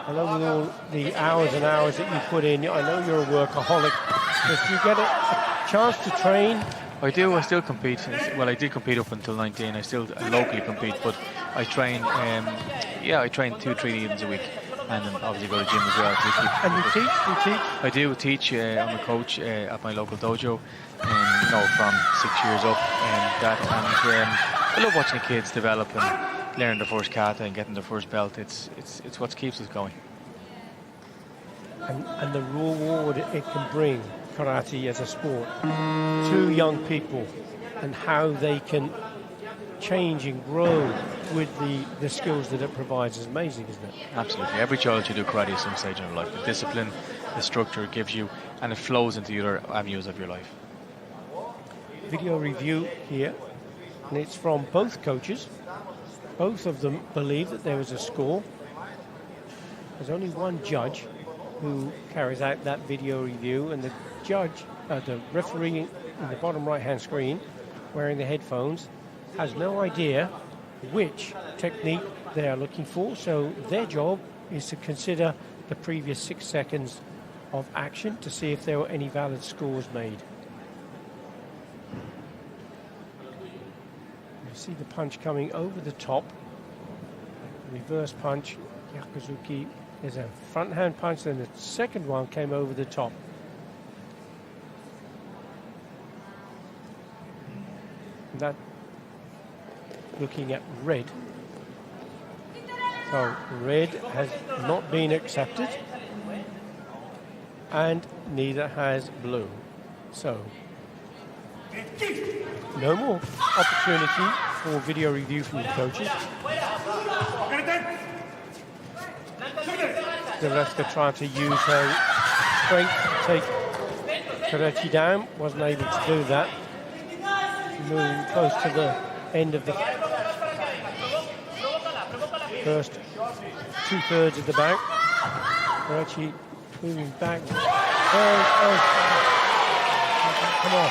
I know with all the hours and hours that you put in, I know you're a workaholic. If you get a chance to train. I do. I still compete. Well, I did compete up until 19. I still locally compete, but I train. I train 2-3 evenings a week, and then obviously go to gym as well. And you teach? You teach? I do teach. I'm a coach at my local dojo, from 6 years up, and I love watching the kids develop and learning their first kata and getting their first belt. It's what keeps us going. And the reward it can bring, karate as a sport, to young people, and how they can change and grow with the skills that it provides is amazing, isn't it? Absolutely. Every child should do karate at some stage in their life. The discipline, the structure it gives you, and it flows into the other avenues of your life. Video review here, and it's from both coaches. Both of them believe that there was a score. There's only one judge who carries out that video review, and the judge, the referee in the bottom right-hand screen, wearing the headphones, has no idea which technique they are looking for, so their job is to consider the previous 6 seconds of action to see if there were any valid scores made. You see the punch coming over the top, reverse punch, Yakuzuki. There's a front hand punch, then the second one came over the top. And that looking at red. So red has not been accepted, and neither has blue. So no more opportunity for video review from the coaches. Zareska tried to use her strength to take Karechi down, wasn't able to do that. Moving close to the end of the first 2/3 of the bout. Karechi moving back. Come on.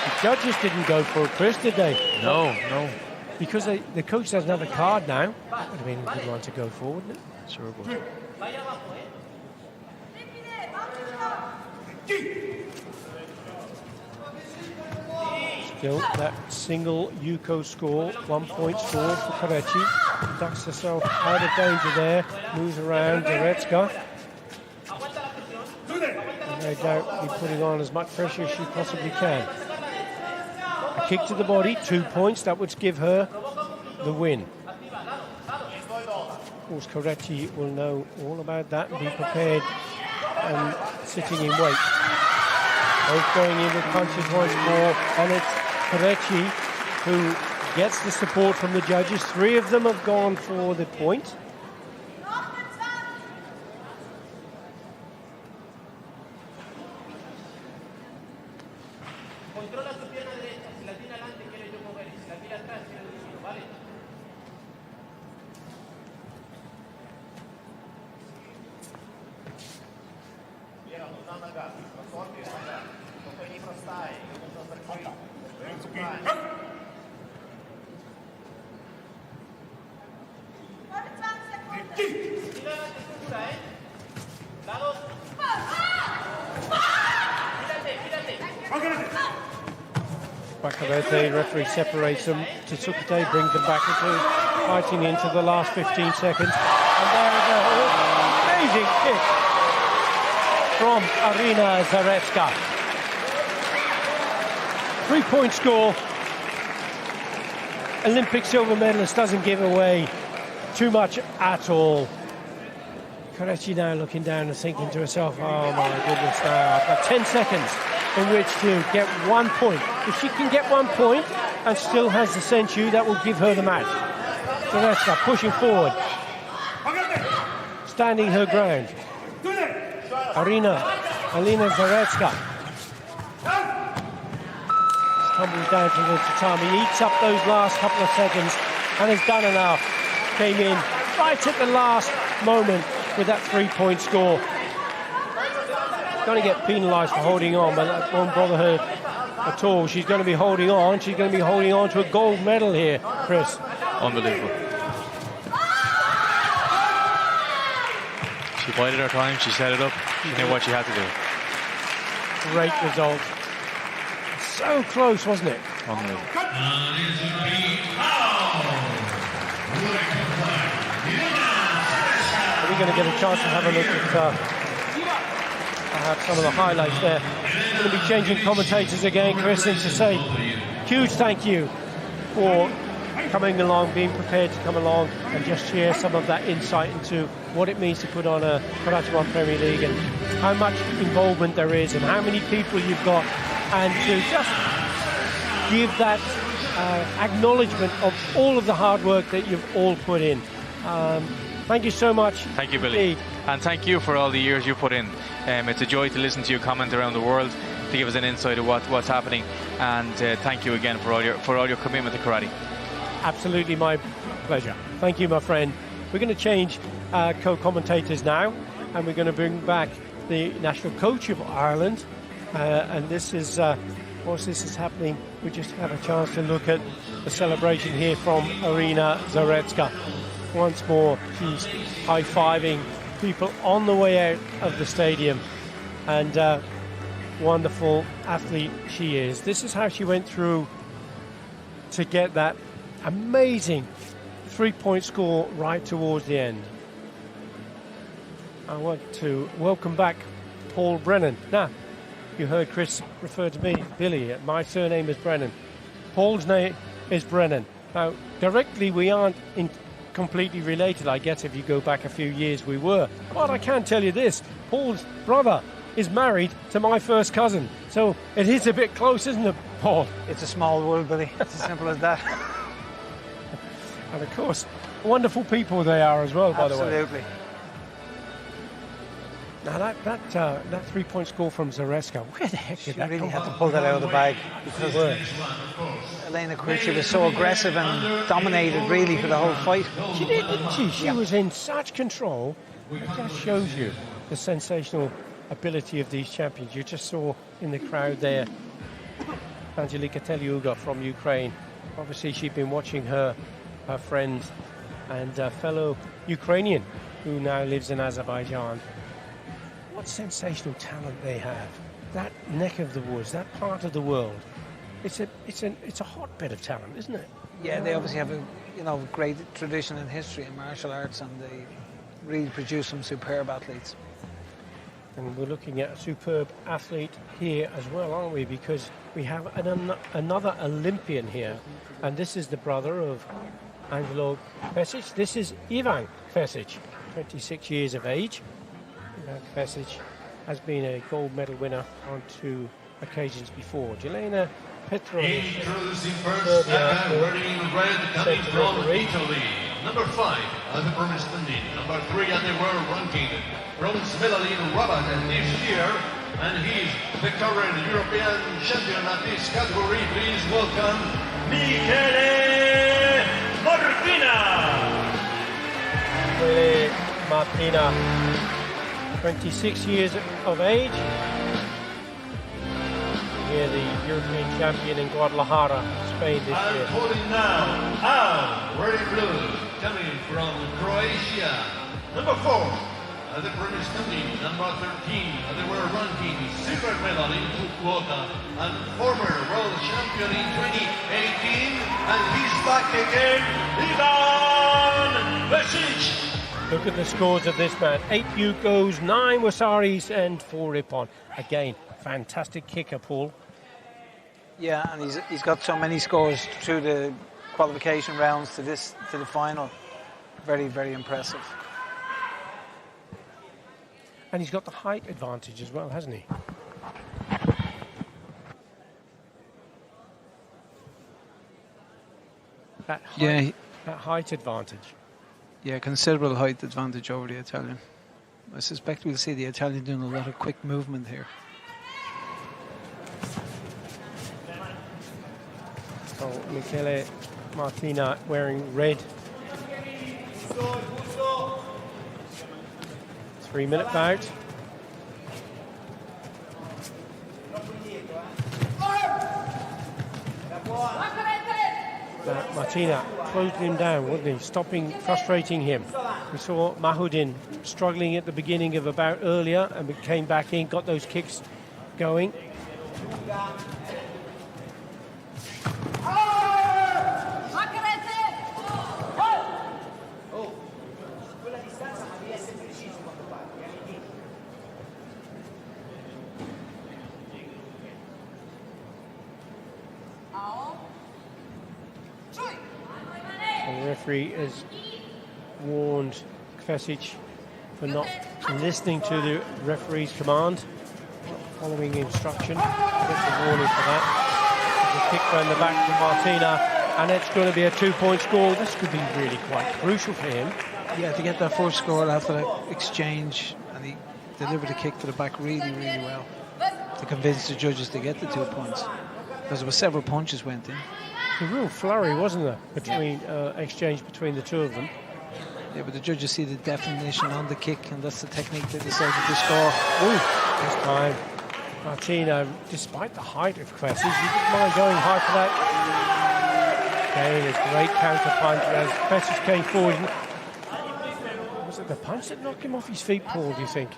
The judges didn't go for it, Chris, did they? No. Because the coach doesn't have a card now. That would have been a good one to go for, wouldn't it? Sure it would. Still that single Yuko score, 1 point score for Karechi. Ducks herself out of danger there, moves around Zaretska. No doubt be putting on as much pressure as she possibly can. A kick to the body, 2 points, that would give her the win. Of course, Karechi will know all about that and be prepared and sitting in wait. Both going in with punches once more, and it's Karechi who gets the support from the judges. 3 of them have gone for the point. The referee separates them. Tsukite brings them back into fighting into the last 15 seconds. And there is an amazing kick from Arina Zaretska. 3 point score. Olympic silver medalist doesn't give away too much at all. Karechi now looking down and thinking to herself, oh my goodness, now I've got 10 seconds in which to get 1 point. If she can get 1 point and still has the Senchu, that will give her the match. Zaretska pushing forward, standing her ground. Alina Zaretska tumbles down to the tatami, eats up those last couple of seconds, and has done enough. Came in right at the last moment with that 3-point score. Going to get penalised for holding on, but that won't bother her at all. She's going to be holding on. She's going to be holding on to a gold medal here, Chris. Unbelievable. She bided her time. She set it up. She knew what she had to do. Great result. So close, wasn't it? Unbelievable. We're going to get a chance to have a look at perhaps some of the highlights there. We're going to be changing commentators again, Chris, and to say huge thank you for coming along, being prepared to come along and just share some of that insight into what it means to put on a Karate1 Premier League and how much involvement there is and how many people you've got, and to just give that acknowledgement of all of the hard work that you've all put in. Thank you so much. Thank you, Billy. Indeed. And thank you for all the years you put in. It's a joy to listen to you comment around the world, to give us an insight of what's happening. And thank you again for all your commitment to karate. Absolutely my pleasure. Thank you, my friend. We're going to change co-commentators now, and we're going to bring back the national coach of Ireland. And this is, whilst this is happening, we just have a chance to look at the celebration here from Alina Zaretska. Once more, she's high-fiving people on the way out of the stadium, and wonderful athlete she is. This is how she went through to get that amazing 3-point score right towards the end. I want to welcome back Paul Brennan. Now, you heard Chris refer to me, Billy. My surname is Brennan. Paul's name is Brennan. Now, directly we aren't completely related, I guess. If you go back a few years, we were. But I can tell you this: Paul's brother is married to my first cousin, so it is a bit close, isn't it, Paul? It's a small world, Billy. It's as simple as that. And of course, wonderful people they are as well, by the way. Absolutely. Now that 3-point score from Zaretska, where the heck did that really come had to from? pull that out of the bag, because Elena Kwiatkowski was so aggressive and dominated really for the whole fight. She did, didn't she? She was in such control. It just shows you the sensational ability of these champions. You just saw in the crowd there Angelika Teliuga from Ukraine. Obviously, she'd been watching her friend and fellow Ukrainian who now lives in Azerbaijan. What sensational talent they have. That neck of the woods, that part of the world. It's a hotbed of talent, isn't it? Yeah, they obviously have a great tradition and history in martial arts, and they really produce some superb athletes. And we're looking at a superb athlete here as well, aren't we? Because we have another Olympian here, and this is the brother of Angelo Pesic. This is Ivan Pesic, 26 years of age. Ivan Pesic has been a gold medal winner on 2 occasions before. Jelena Petrovic, Introducing first, wearing red, coming from Italy. Number 5 at the Burmese standing. Number 3 at the world ranking. Bronze medal in Rabat this year, and he's the current European champion at this category. Please welcome Michele Martina. Michele Martina, 26 years of age. Here, the European champion in Guadalajara, Spain this year. And holding now, very blue, coming from Croatia. Number 4. At the British standing, number 13 at the world ranking, silver medal in Fukuoka, and former world champion in 2018, and he's back again, Ivan Pesic. Look at the scores of this man: 8 Yukos, 9 Wasaris, and 4 Ippon. Again, fantastic kicker, Paul. Yeah, and he's got so many scores through the qualification rounds to the final. Very, very impressive. And he's got the height advantage as well, hasn't he? Yeah, that height advantage. Yeah, considerable height advantage over the Italian. I suspect we'll see the Italian doing a lot of quick movement here. So Michele Martina wearing red. 3-minute bout. Martina closed him down, wasn't he? Stopping, frustrating him. We saw Mahudin struggling at the beginning of a bout earlier and came back in, got those kicks going. The referee has warned Kvesic for not listening to the referee's command, following instruction. Gets a warning for that. There's a kick round the back from Martina, and it's going to be a 2-point score. This could be really quite crucial for him. Yeah, to get that first score after that exchange, and he delivered the kick to the back really, really well to convince the judges to get the 2 points, because there were several punches went in. A real flurry, wasn't there, between exchange between the two of them. Yeah, but the judges see the definition on the kick, and that's the technique they decided to score. Ooh, this time Martina, despite the height of Kvesic, he didn't mind going high for that. Again, a great counter punch as Kvesic came forward. Was it the punch that knocked him off his feet, Paul, do you think?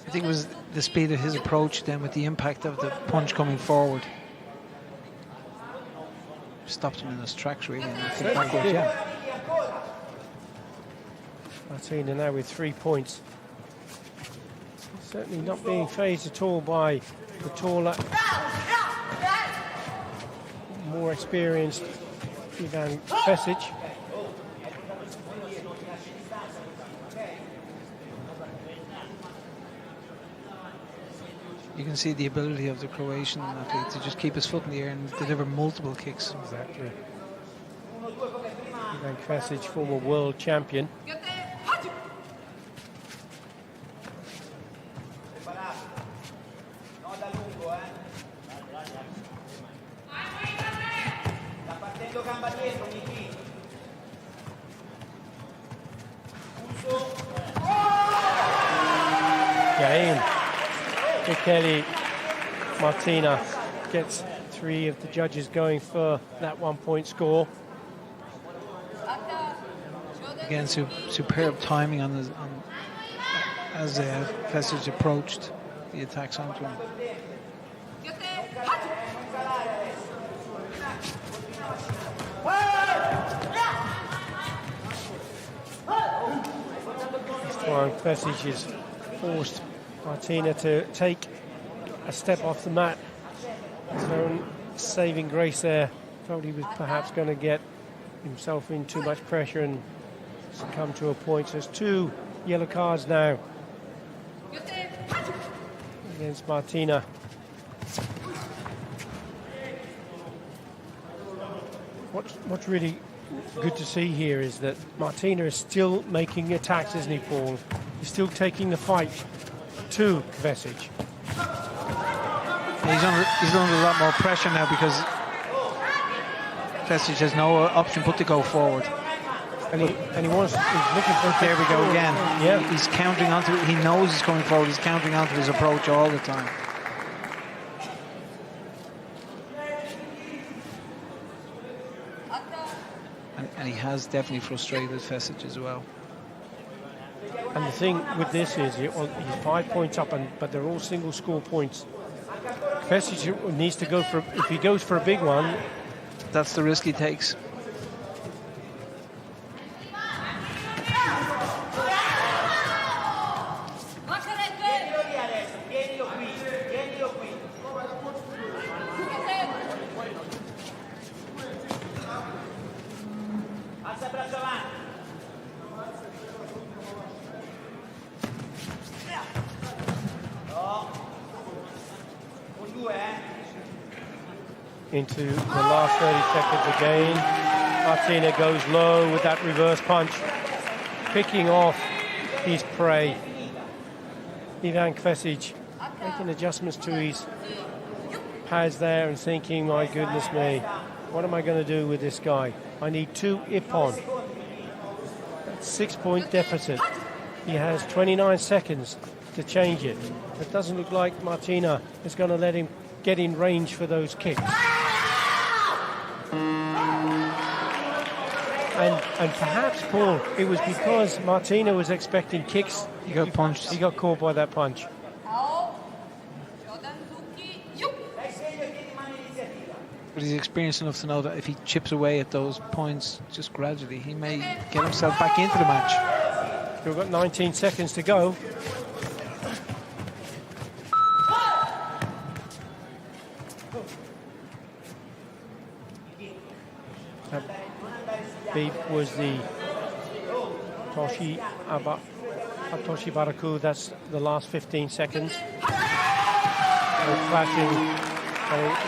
I think it was the speed of his approach then with the impact of the punch coming forward. Stopped him in his tracks, really. And I think backwards, yeah. Martina now with 3 points. Certainly not being phased at all by the taller, more experienced Ivan Kvesic. You can see the ability of the Croatian athlete to just keep his foot in the air and deliver multiple kicks. Exactly. Ivan Kvesic, former world champion. Game. Michele Martina gets 3 of the judges going for that 1-point score. Again, superb timing on as Kvesic approached the attacks onto him. This time Kvesic is forced Martina to take a step off the mat. His own saving grace there. Thought he was perhaps going to get himself in too much pressure and succumb to a point. So there's 2 yellow cards now against Martina. What's really good to see here is that Martina is still making attacks, isn't he, Paul? He's still taking the fight to Kvesic. He's under a lot more pressure now because Kvesic has no option but to go forward. And he's looking for. There we go again. Yeah, he's counting onto it. He knows he's going forward. He's counting onto his approach all the time. And he has definitely frustrated Kvesic as well. And the thing with this is he's 5 points up, but they're all single score points. Kvesic needs to go for, if he goes for a big one, that's the risk he takes. into the last 30 seconds again. Martina goes low with that reverse punch, picking off his prey. Ivan Kvesic making adjustments to his pads there and thinking, my goodness me, what am I going to do with this guy? I need 2 ippon. 6-point deficit. He has 29 seconds to change it. It doesn't look like Martina is going to let him get in range for those kicks. And perhaps, Paul, it was because Martina was expecting kicks. He got punched. He got caught by that punch. But he's experienced enough to know that if he chips away at those points just gradually, he may get himself back into the match. We've got 19 seconds to go. Beep was the Toshi Baraku. That's the last 15 seconds. And flashing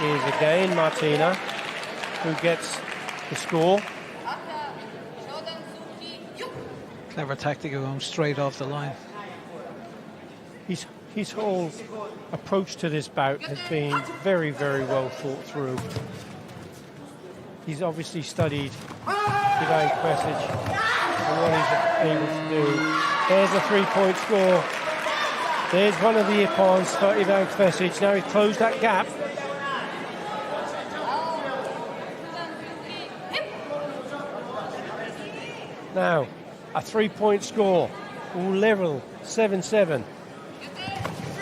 is again Martina, who gets the score. Clever tactic of going straight off the line. His whole approach to this bout has been very, very well thought through. He's obviously studied Ivan Kvesic and what he's able to do. There's a 3-point score. There's one of the ippons for Ivan Kvesic. Now he's closed that gap. Now, a 3-point score, all level, 7-7.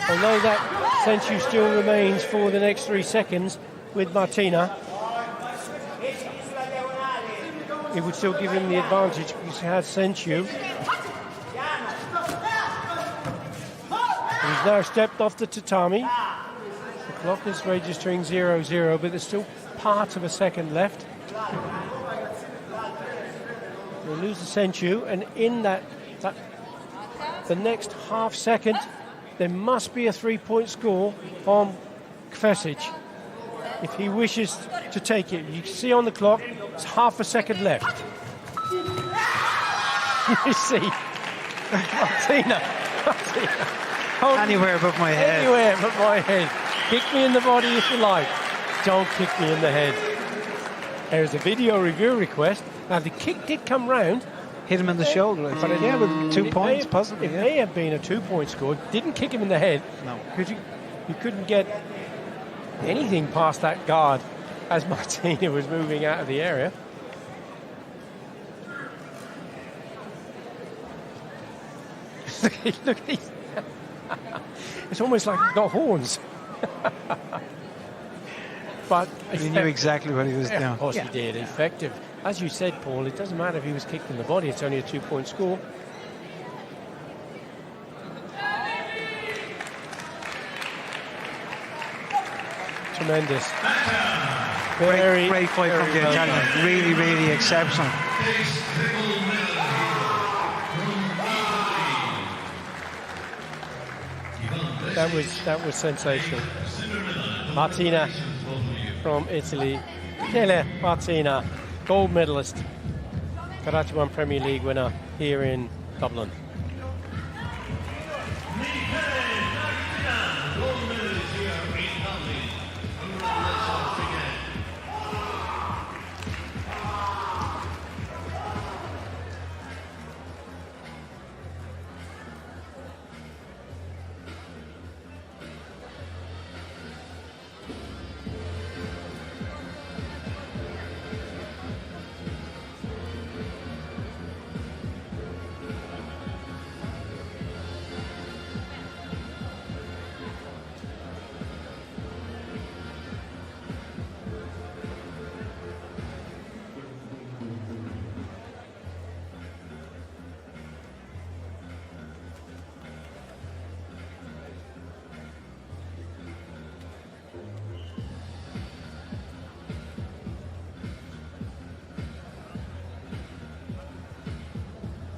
Although that Senchu still remains for the next 3 seconds with Martina, it would still give him the advantage because he has Senchu. He's now stepped off the tatami. The clock is registering 0-0, but there's still part of a second left. We'll lose the Senchu, and in that the next half second, there must be a 3-point score on Kvesic if he wishes to take it. You can see on the clock, it's half a second left. You see, Martina. Anywhere but my head. Anywhere but my head. Kick me in the body if you like. Don't kick me in the head. There's a video review request. Now, the kick did come round. Hit him in the shoulder. But Yeah, with 2 points, possibly. It may have been a 2-point score. Didn't kick him in the head. No. Because you couldn't get anything past that guard as Martina was moving out of the area. Look at these. It's almost like he's got horns. But He knew exactly what he was doing. of course he did. Effective. As you said, Paul, it doesn't matter if he was kicked in the body. It's only a 2-point score. Tremendous. Great fight from the Italian. Really, really exceptional. That was sensational. Martina from Italy. Michele Martina, gold medalist, Karate1 Premier League winner here in Dublin.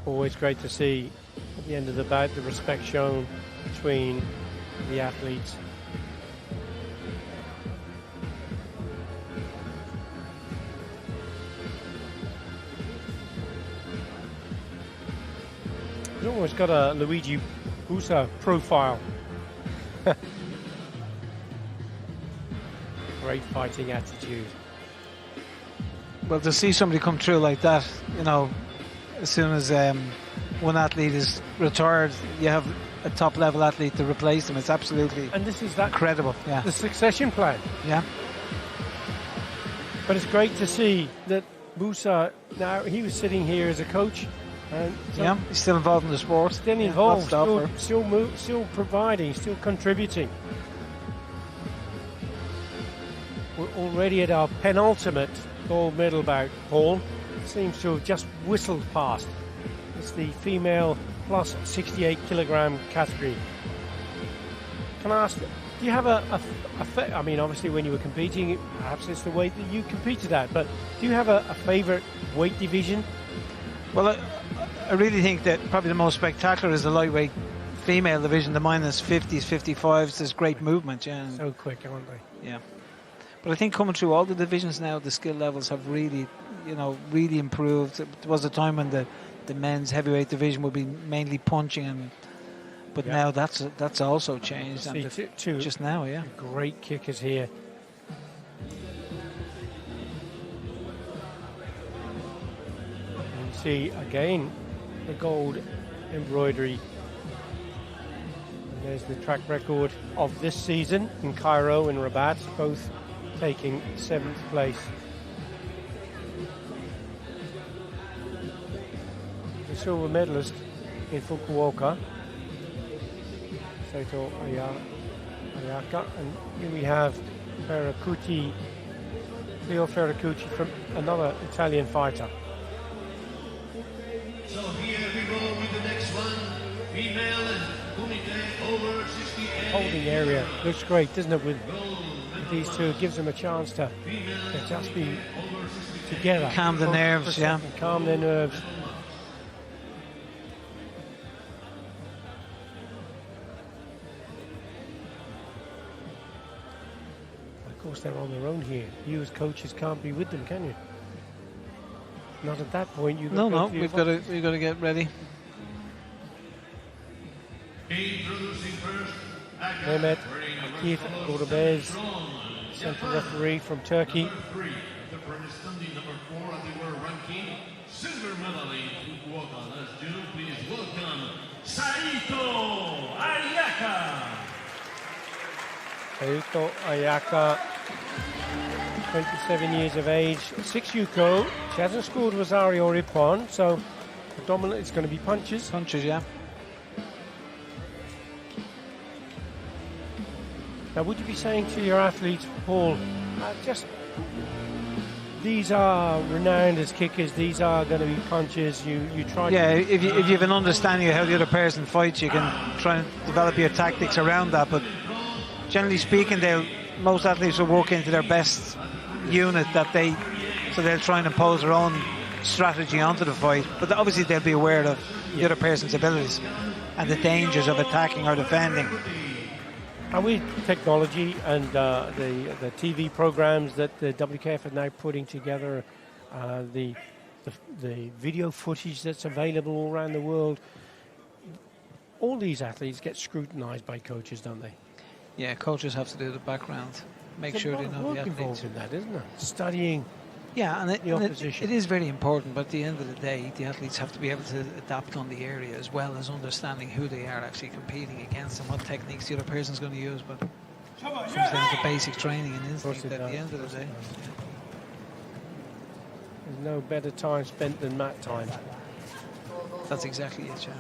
Always great to see at the end of the bout the respect shown between the athletes. He's almost got a Luigi Busa profile. Great fighting attitude. Well, to see somebody come through like that, you know, as soon as one athlete is retired, you have a top level athlete to replace them. It's absolutely And this is that incredible. Yeah, the succession plan. yeah. But it's great to see that Busa, now he was sitting here as a coach, and so Yeah, he's still involved in the sport. still Yeah, involved, lots to offer. still providing, still contributing. We're already at our penultimate gold medal bout, Paul. Seems to have just whistled past. It's the female plus 68 kilogram category. Can I ask, do you have I mean, obviously when you were competing, perhaps it's the weight that you competed at, but do you have a favourite weight division? Well, I really think that probably the most spectacular is the lightweight female division, the minus 50s, 55s. There's great movement, yeah. So quick, aren't they? Yeah. But I think coming through all the divisions now, the skill levels have really, you know, really improved. There was a time when the men's heavyweight division would be mainly punching, but Yeah. now that's also changed. See, And two just now, yeah. great kickers here. And you see again the gold embroidery. And there's the track record of this season in Cairo and Rabat, both taking 7th place. The silver medalist in Fukuoka, Saito Ayaka, and here we have Leo Ferracucci from another Italian fighter. So here we go with the next one. Female Kumite over 68. Holding area looks great, doesn't it? With these two, it gives them a chance to just be together. Calm the nerves, yeah. Calm their nerves. Of course, they're on their own here. You as coaches can't be with them, can you? Not at that point. We've We've got to get ready. Introducing first, Mehmet Akif Gordobez, central referee from Turkey. number 3, the current standing number 4 at the world ranking, silver medal in Fukuoka last June. Please welcome Saito Ayaka. Saito Ayaka, 27 years of age, 6 Yuko. She hasn't scored Rosario or Ippon, so predominantly it's going to be punches. Punches, yeah. Now, would you be saying to your athletes, Paul, these are renowned as kickers, these are going to be punches, you try Yeah, if you have an understanding of how the other person fights, you can try and develop your tactics around that, but generally speaking, most athletes will work into their best unit so they'll try and impose their own strategy onto the fight, but obviously they'll be aware of the other person's abilities and the dangers of attacking or defending. And with technology and the TV programs that the WKF are now putting together, the video footage that's available all around the world, all these athletes get scrutinized by coaches, don't they? Yeah, coaches have to do the background, make There's sure a they lot of know the work athletes. involved in that, isn't there? Studying. Yeah, and the opposition. it is very important, but at the end of the day, the athletes have to be able to adapt on the area as well as understanding who they are actually competing against and what techniques the other person's going to use. But it comes down to basic training and instinct at the end of the day. There's no better time spent than mat time. That's exactly it, yeah.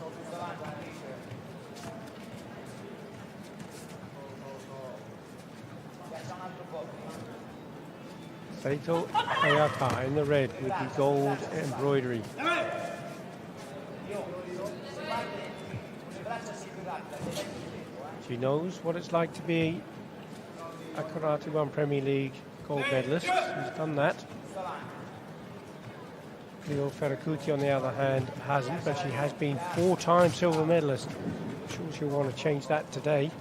Saito Ayaka in the red with the gold embroidery. She knows what it's like to be a Karate1 Premier League gold medalist. She's done that. Leo Ferracucci, on the other hand, hasn't, but she has been 4-time silver medalist. I'm sure she'll want to change that today.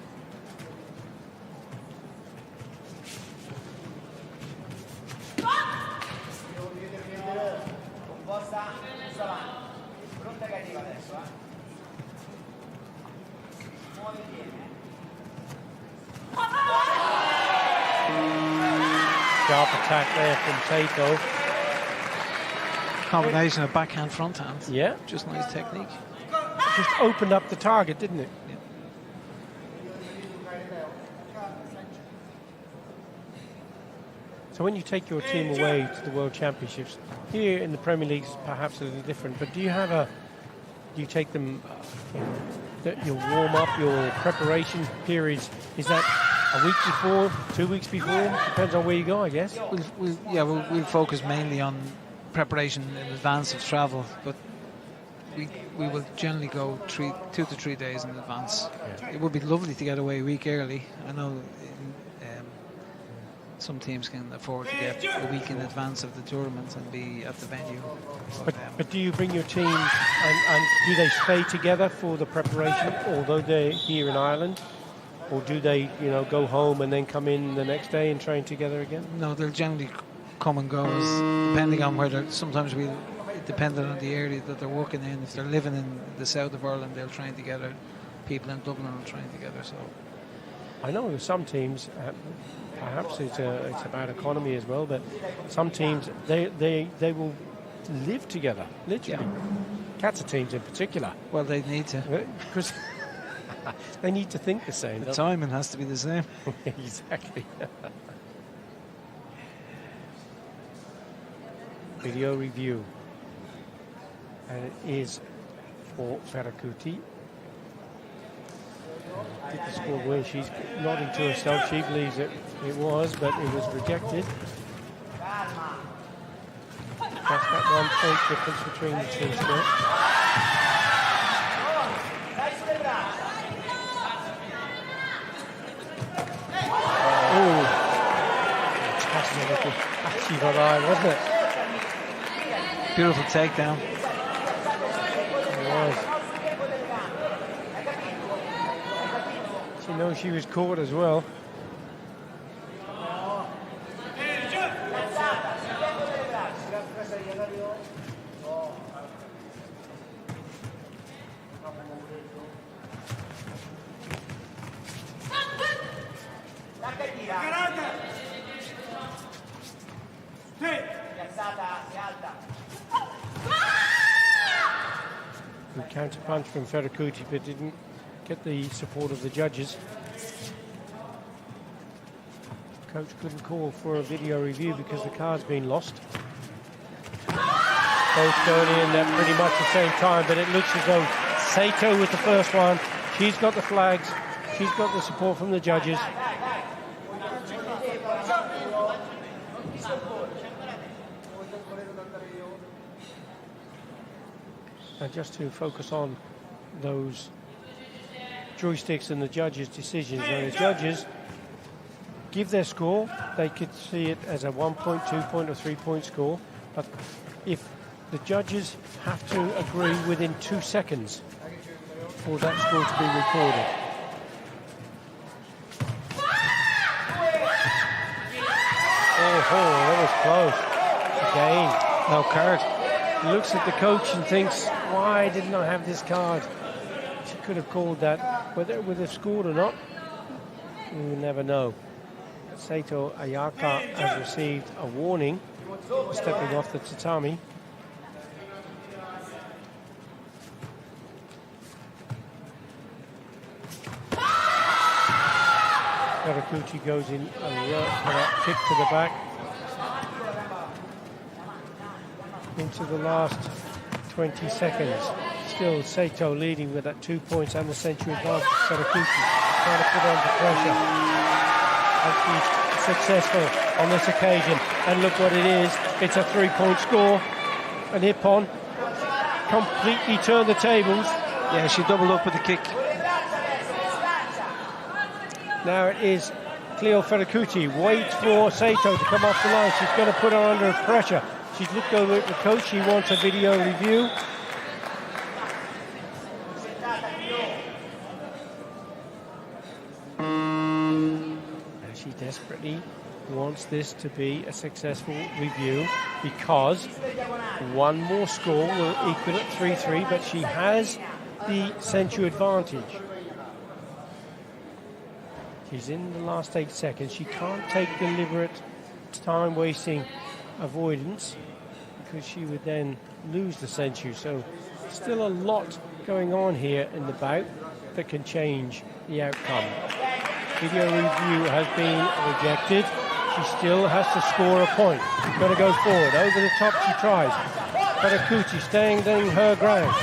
Sharp attack there from Saito. Combination of backhand, front hand. Yeah. Just nice technique. Just opened up the target, didn't it? Yeah. So when you take your team away to the World Championships, here in the Premier League is perhaps a little different, but do you take them, your warm-up, your preparation periods, is that a week before, 2 weeks before? Depends on where you go, I guess. We'll focus mainly on preparation in advance of travel, but we will generally go 2 to 3 days in advance. Yeah. It would be lovely to get away a week early. I know some teams can afford to get a week in advance of the tournament and be at the venue. But do you bring your teams and do they stay together for the preparation, although they're here in Ireland? Or do they, go home and then come in the next day and train together again? No, they'll generally come and go, depending on where sometimes depending on the area that they're working in. If they're living in the south of Ireland, they'll train together. People in Dublin will train together. So I know some teams, perhaps it's about economy as well, but some teams they will live together, literally. Yeah. Kata teams in particular. Well, they need to, because they need to think the same. The timing has to be the same. Exactly. Video review, and it is for Ferracuti. Did the score win? She's nodding to herself. She believes it was, but it was rejected. That's that 1 point difference between the two still. Oh, fantastic little Hachiba line, wasn't it? Beautiful takedown. It was. She knows she was caught as well. Good counter punch from Ferracuti, but didn't get the support of the judges. Coach couldn't call for a video review because the card's been lost. Both going in at pretty much the same time, but it looks as though Saito with the first one. She's got the flags. She's got the support from the judges. And just to focus on those joysticks and the judges' decisions, when the judges give their score, they could see it as a 1 point, 2 point or 3 point score. But if the judges have to agree within 2 seconds for that score to be recorded. Oh, that was close. Again, no card. He looks at the coach and thinks, why didn't I have this card? She could have called that. Whether it would have scored or not, we will never know. Saito Ayaka has received a warning for stepping off the tatami. Ferracuti goes in for that kick to the back. Into the last 20 seconds. Still Saito leading with that 2 points and the century advantage. Ferracuti trying to put under pressure. And she's successful on this occasion. And look what it is. It's a 3 point score. And Hippon completely turned the tables. Yeah, she doubled up with the kick. Now it is Cleo Ferracuti. Waits for Saito to come off the line. She's going to put her under pressure. She's looked over at the coach. She wants a video review. And she desperately wants this to be a successful review because one more score will equal at 3-3, but she has the Senchu advantage. She's in the last 8 seconds. She can't take deliberate time-wasting avoidance because she would then lose the sensu. So still a lot going on here in the bout that can change the outcome. Video review has been rejected. She still has to score a point. She's got to go forward. Over the top she tries. Karate staying her ground.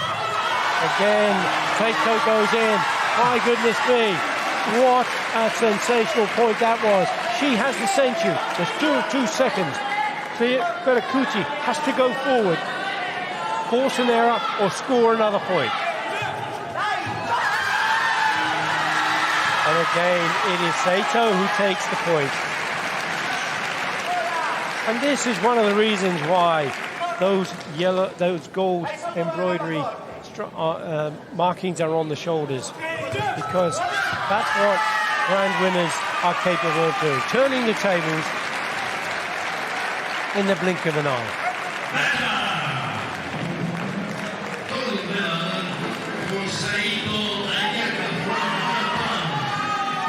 Again, takeout goes in. My goodness me. What a sensational point that was. She has the sensu. There's 2 seconds. Karate has to go forward, force an error, or score another point. And again, it is Saito who takes the point. And this is one of the reasons why those gold embroidery markings are on the shoulders, because that's what grand winners are capable of doing, turning the tables in the blink of an eye.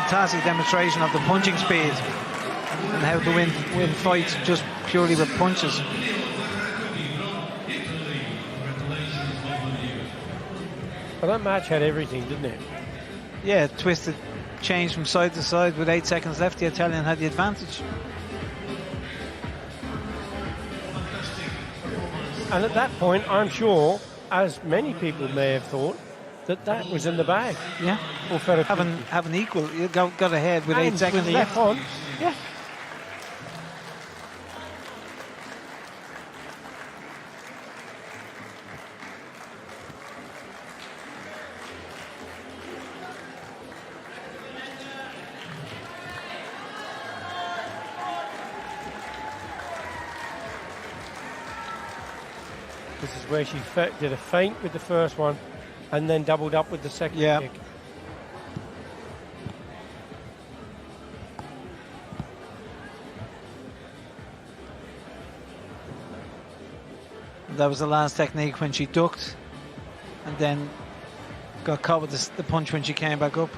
Fantastic demonstration of the punching speed and how to win fights just purely with punches. Well, that match had everything, didn't it? Yeah, it twisted, changed from side to side. With 8 seconds left, the Italian had the advantage. And at that point, I'm sure, as many people may have thought, that was in the bag. Yeah. Having equal, you got ahead with 8 seconds with left. On. Yeah. This is where she did a feint with the first one and then doubled up with the second kick. That was the last technique when she ducked and then got caught with the punch when she came back up.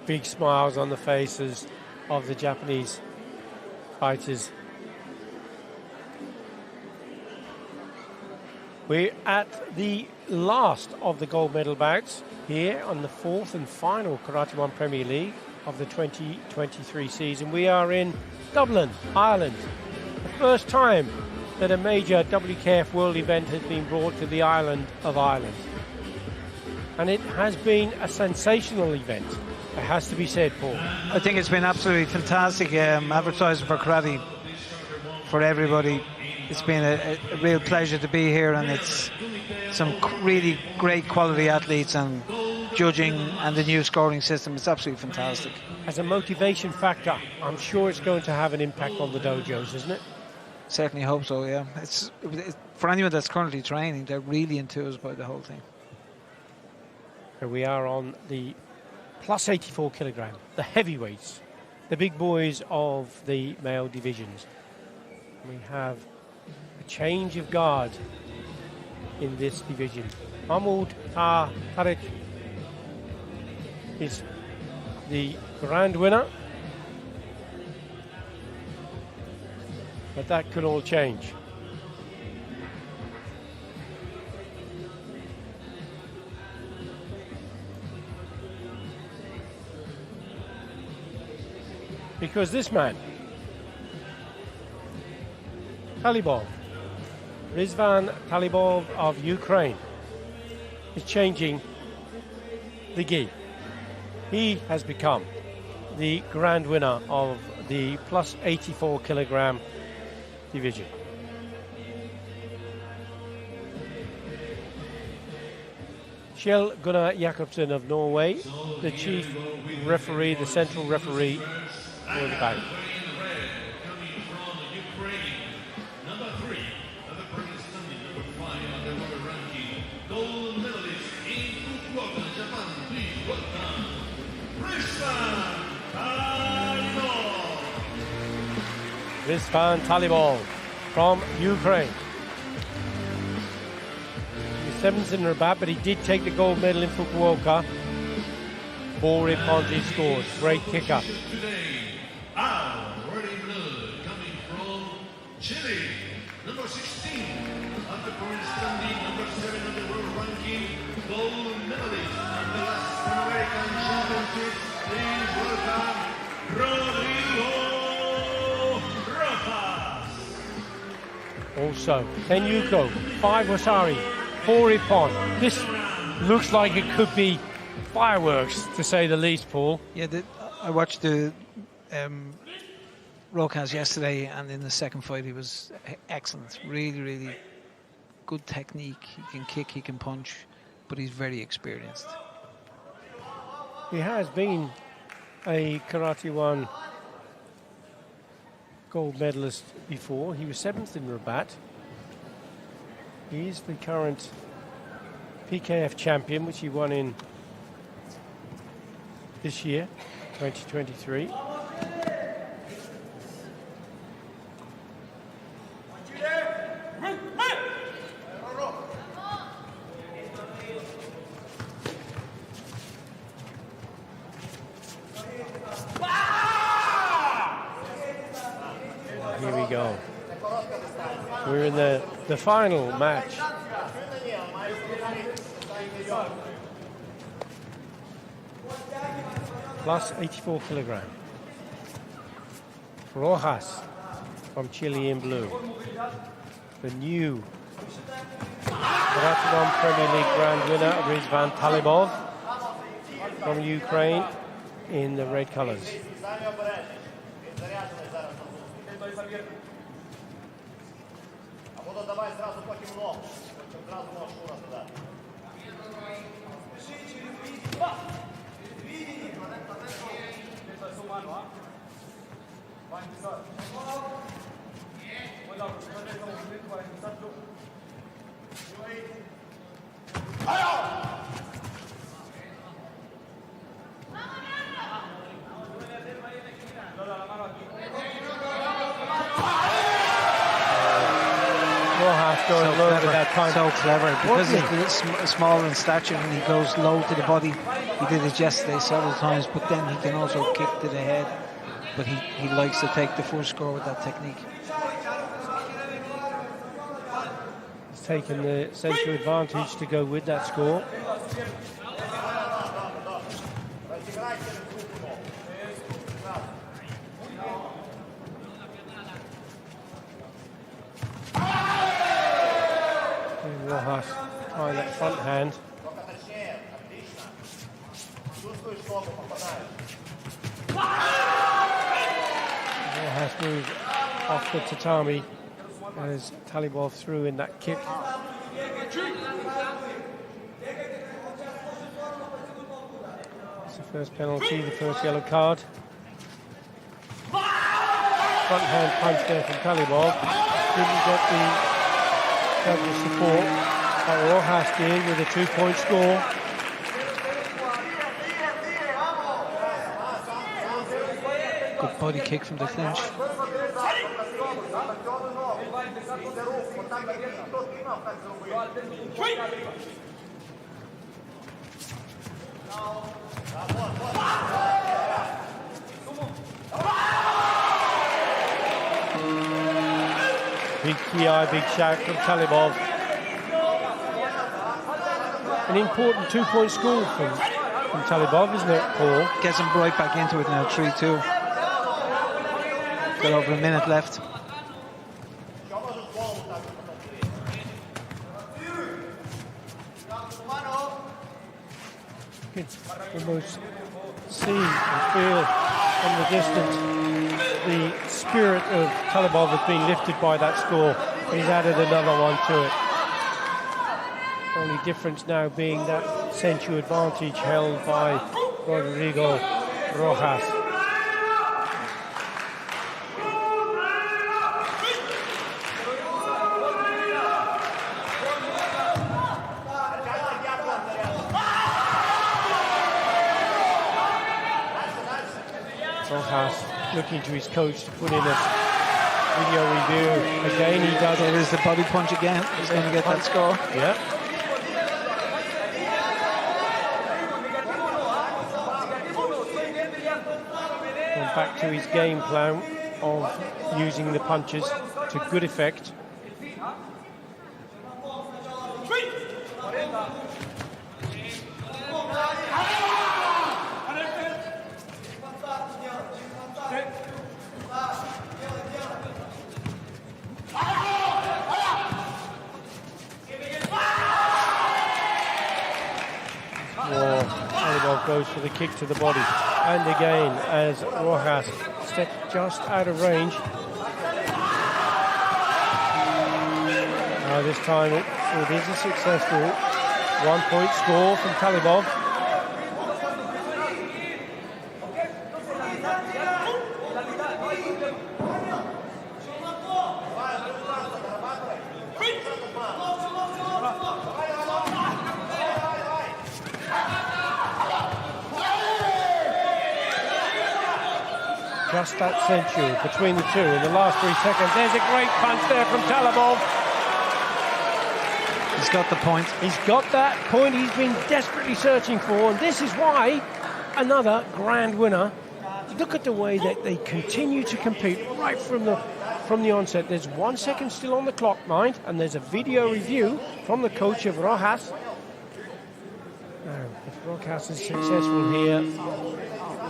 Big smiles on the faces of the Japanese fighters. We're at the last of the gold medal bouts here on the 4th and final Karate1 Premier League of the 2023 season. We are in Dublin, Ireland. The first time that a major WKF World event has been brought to the island of Ireland. And it has been a sensational event. It has to be said, Paul. I think it's been absolutely fantastic advertising for karate for everybody. It's been a real pleasure to be here, and it's some really great quality athletes and judging and the new scoring system. It's absolutely fantastic. As a motivation factor, I'm sure it's going to have an impact on the dojos, isn't it? Certainly hope so, yeah. It's for anyone that's currently training, they're really enthused by the whole thing. Here we are on the plus 84 kilogram, the heavyweights, the big boys of the male divisions. We have a change of guard in this division. Mahmoud Tariq is the grand winner, but that could all change. Because this man, Talibov, Rizvan Talibov of Ukraine, is changing the gi. He has become the grand winner of the plus 84 kilogram division. Kjell Gunnar Jakobsen of Norway, the chief referee, the central referee for the bout. Rizvan Talibov from Ukraine. He's 7th in Rabat, but he did take the gold medal in Fukuoka. 4 Ippons he scored. Great kicker. Today, our red blood coming from Chile, number 16, at the current standing, number 7 on the world ranking, gold medalist at the last Pan American Championships. Please welcome Rodrigo Rojas. Also, Tenyuko, 5 Wasari, 4 Ippon. This looks like it could be fireworks, to say the least, Paul. Yeah, I watched the Rojas yesterday, and in the second fight he was excellent. Really, really good technique. He can kick, he can punch, but he's very experienced. He has been a Karate1 gold medalist before. He was 7th in Rabat. He is the current PKF champion, which he won in this year, 2023. Here we go. We're in the final match. Plus 84 kilogram. Rojas from Chile in blue. The new Karate1 Premier League grand winner, Rizvan Talibov from Ukraine in the red colors. So clever, because he's small in stature and he goes low to the body. He did it yesterday several times, but then he can also kick to the head. But he likes to take the first score with that technique. He's taken the central advantage to go with that score. Rojas trying that front hand. Rojas moved off the tatami as Talibov threw in that kick. It's the first penalty, the first yellow card. Front hand punch there from Talibov. Didn't get the double support that Rojas did with a 2-point score. Good body kick from the clinch. Big PI, big shot from Talibov. An important 2-point score from Talibov, isn't it, Paul? Gets him right back into it now, 3-2. Got over a minute left. You can almost see and feel from the distance the spirit of Talibov has been lifted by that score. He's added another one to it. Only difference now being that central advantage held by Rodrigo Rojas. Rojas looking to his coach to put in a video review. Again, he does. There is the body punch again. He's going to get that score. Yeah. back to his game plan of using the punches to good effect. Talibov goes for the kick to the body, and again as Rojas steps just out of range. This time it is a successful 1-point score from Talibov. Just that century between the two in the last 3 seconds. There's a great punch there from Talibov. He's got the point. He's got that point he's been desperately searching for, and this is why another grand winner. Look at the way that they continue to compete right from the onset. There's 1 second still on the clock, mind, and there's a video review from the coach of Rojas. Now, if Rojas is successful here,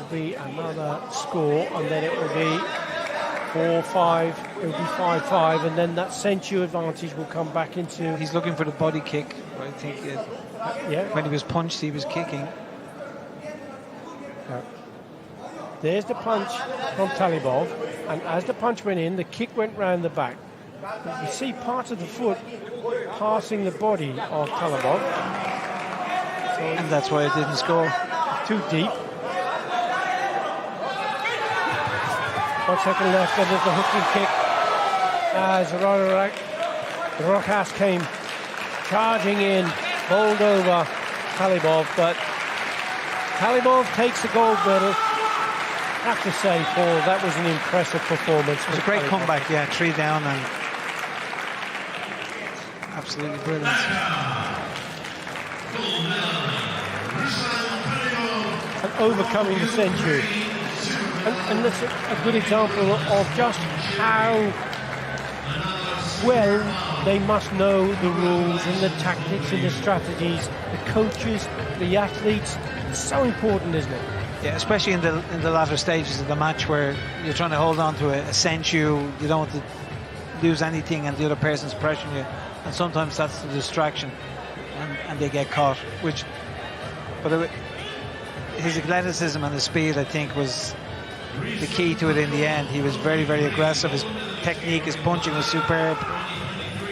be another score, and then it will be 4-5. It will be 5-5, and then that Senchu advantage will come back into. He's looking for the body kick. I think when he was punched, he was kicking. There's the punch from Talibov, and as the punch went in, the kick went round the back. You see part of the foot passing the body of Talibov, and that's why it didn't score. Too deep. 1 second left, and there's the hooking kick as Rojas came charging in, bowled over Talibov, but Talibov takes the gold medal. I have to say, Paul, that was an impressive performance. It was a great comeback, 3 down, and absolutely brilliant. And overcoming the century. And that's a good example of just how well they must know the rules and the tactics and the strategies, the coaches, the athletes. It's so important, isn't it? Yeah, especially in the latter stages of the match where you're trying to hold on to a Senchu, you don't want to lose anything and the other person's pressuring you, and sometimes that's the distraction, and they get caught. But his athleticism and his speed, I think, was the key to it in the end. He was very, very aggressive. His technique, his punching was superb,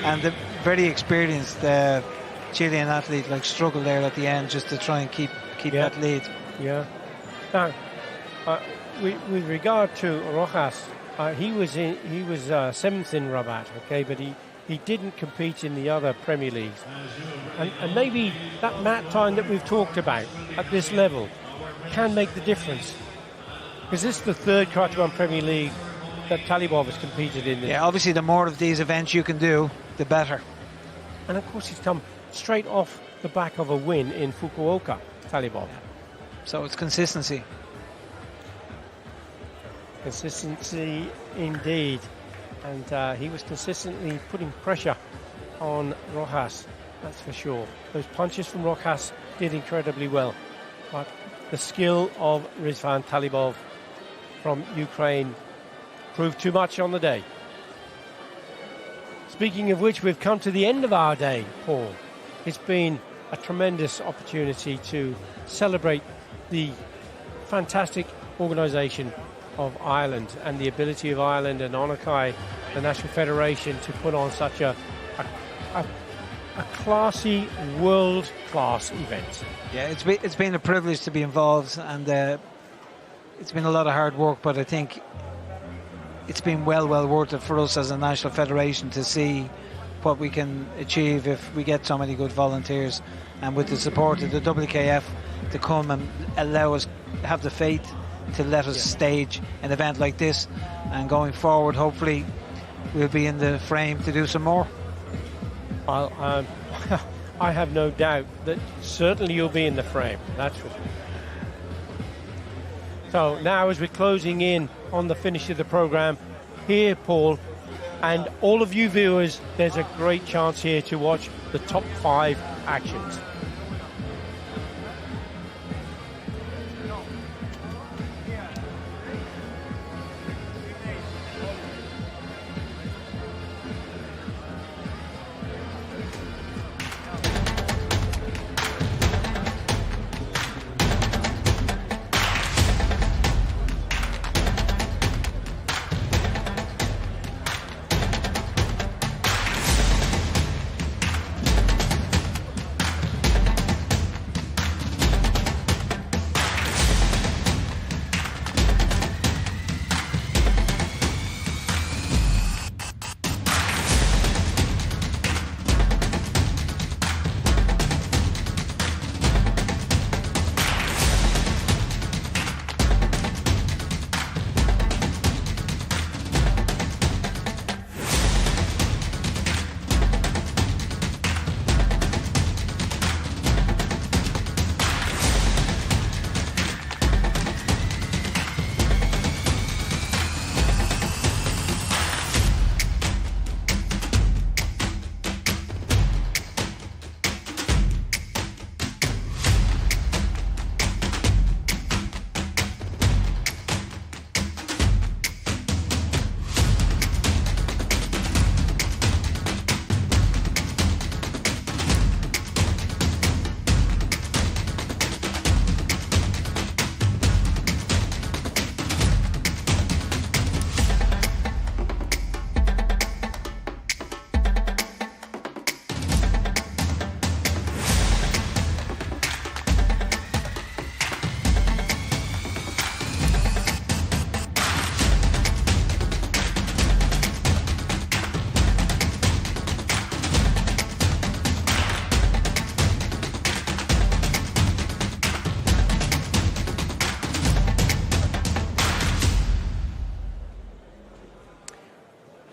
and the very experienced Chilean athlete struggled there at the end just to try and keep that lead. Yeah. Now, with regard to Rojas, he was 7th in Rabat, okay, but he didn't compete in the other Premier Leagues, and maybe that mat time that we've talked about at this level can make the difference. Because this is the 3rd Karate1 Premier League that Talibov has competed in. Yeah, obviously the more of these events you can do, the better. And of course he's come straight off the back of a win in Fukuoka, Talibov. So it's consistency. Consistency indeed. And he was consistently putting pressure on Rojas, that's for sure. Those punches from Rojas did incredibly well. But the skill of Rizvan Talibov from Ukraine proved too much on the day. Speaking of which, we've come to the end of our day, Paul. It's been a tremendous opportunity to celebrate the fantastic organisation of Ireland and the ability of Ireland and Onakai, the National Federation, to put on such a classy, world-class event. Yeah, it's been a privilege to be involved, and it's been a lot of hard work, but I think it's been well worth it for us as a national federation to see what we can achieve if we get so many good volunteers, and with the support of the WKF to come and allow us have the faith to let us stage an event like this, and going forward hopefully we'll be in the frame to do some more. I have no doubt that certainly you'll be in the frame, that's for sure. So now as we're closing in on the finish of the program, here, Paul, and all of you viewers, there's a great chance here to watch the top 5 actions.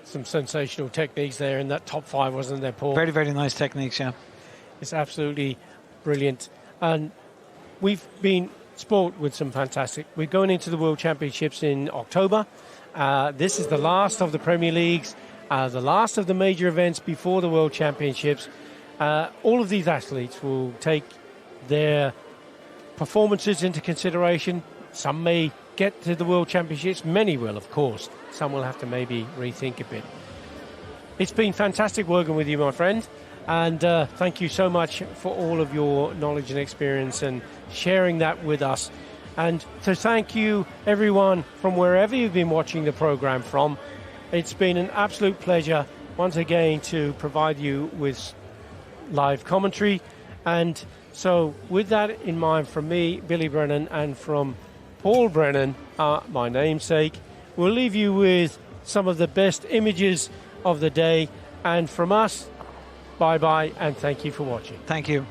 Some sensational techniques there in that top 5, wasn't there, Paul? Very, very nice techniques, yeah. It's absolutely brilliant. And we've been sport with some fantastic. We're going into the World Championships in October. This is the last of the Premier Leagues, the last of the major events before the World Championships. All of these athletes will take their performances into consideration. Some may get to the World Championships. Many will, of course. Some will have to maybe rethink a bit. It's been fantastic working with you, my friend. And thank you so much for all of your knowledge and experience and sharing that with us. And to thank you, everyone, from wherever you've been watching the program from. It's been an absolute pleasure once again to provide you with live commentary. And so with that in mind, from me, Billy Brennan, and from Paul Brennan, my namesake, we'll leave you with some of the best images of the day. And from us, bye-bye, and thank you for watching. Thank you.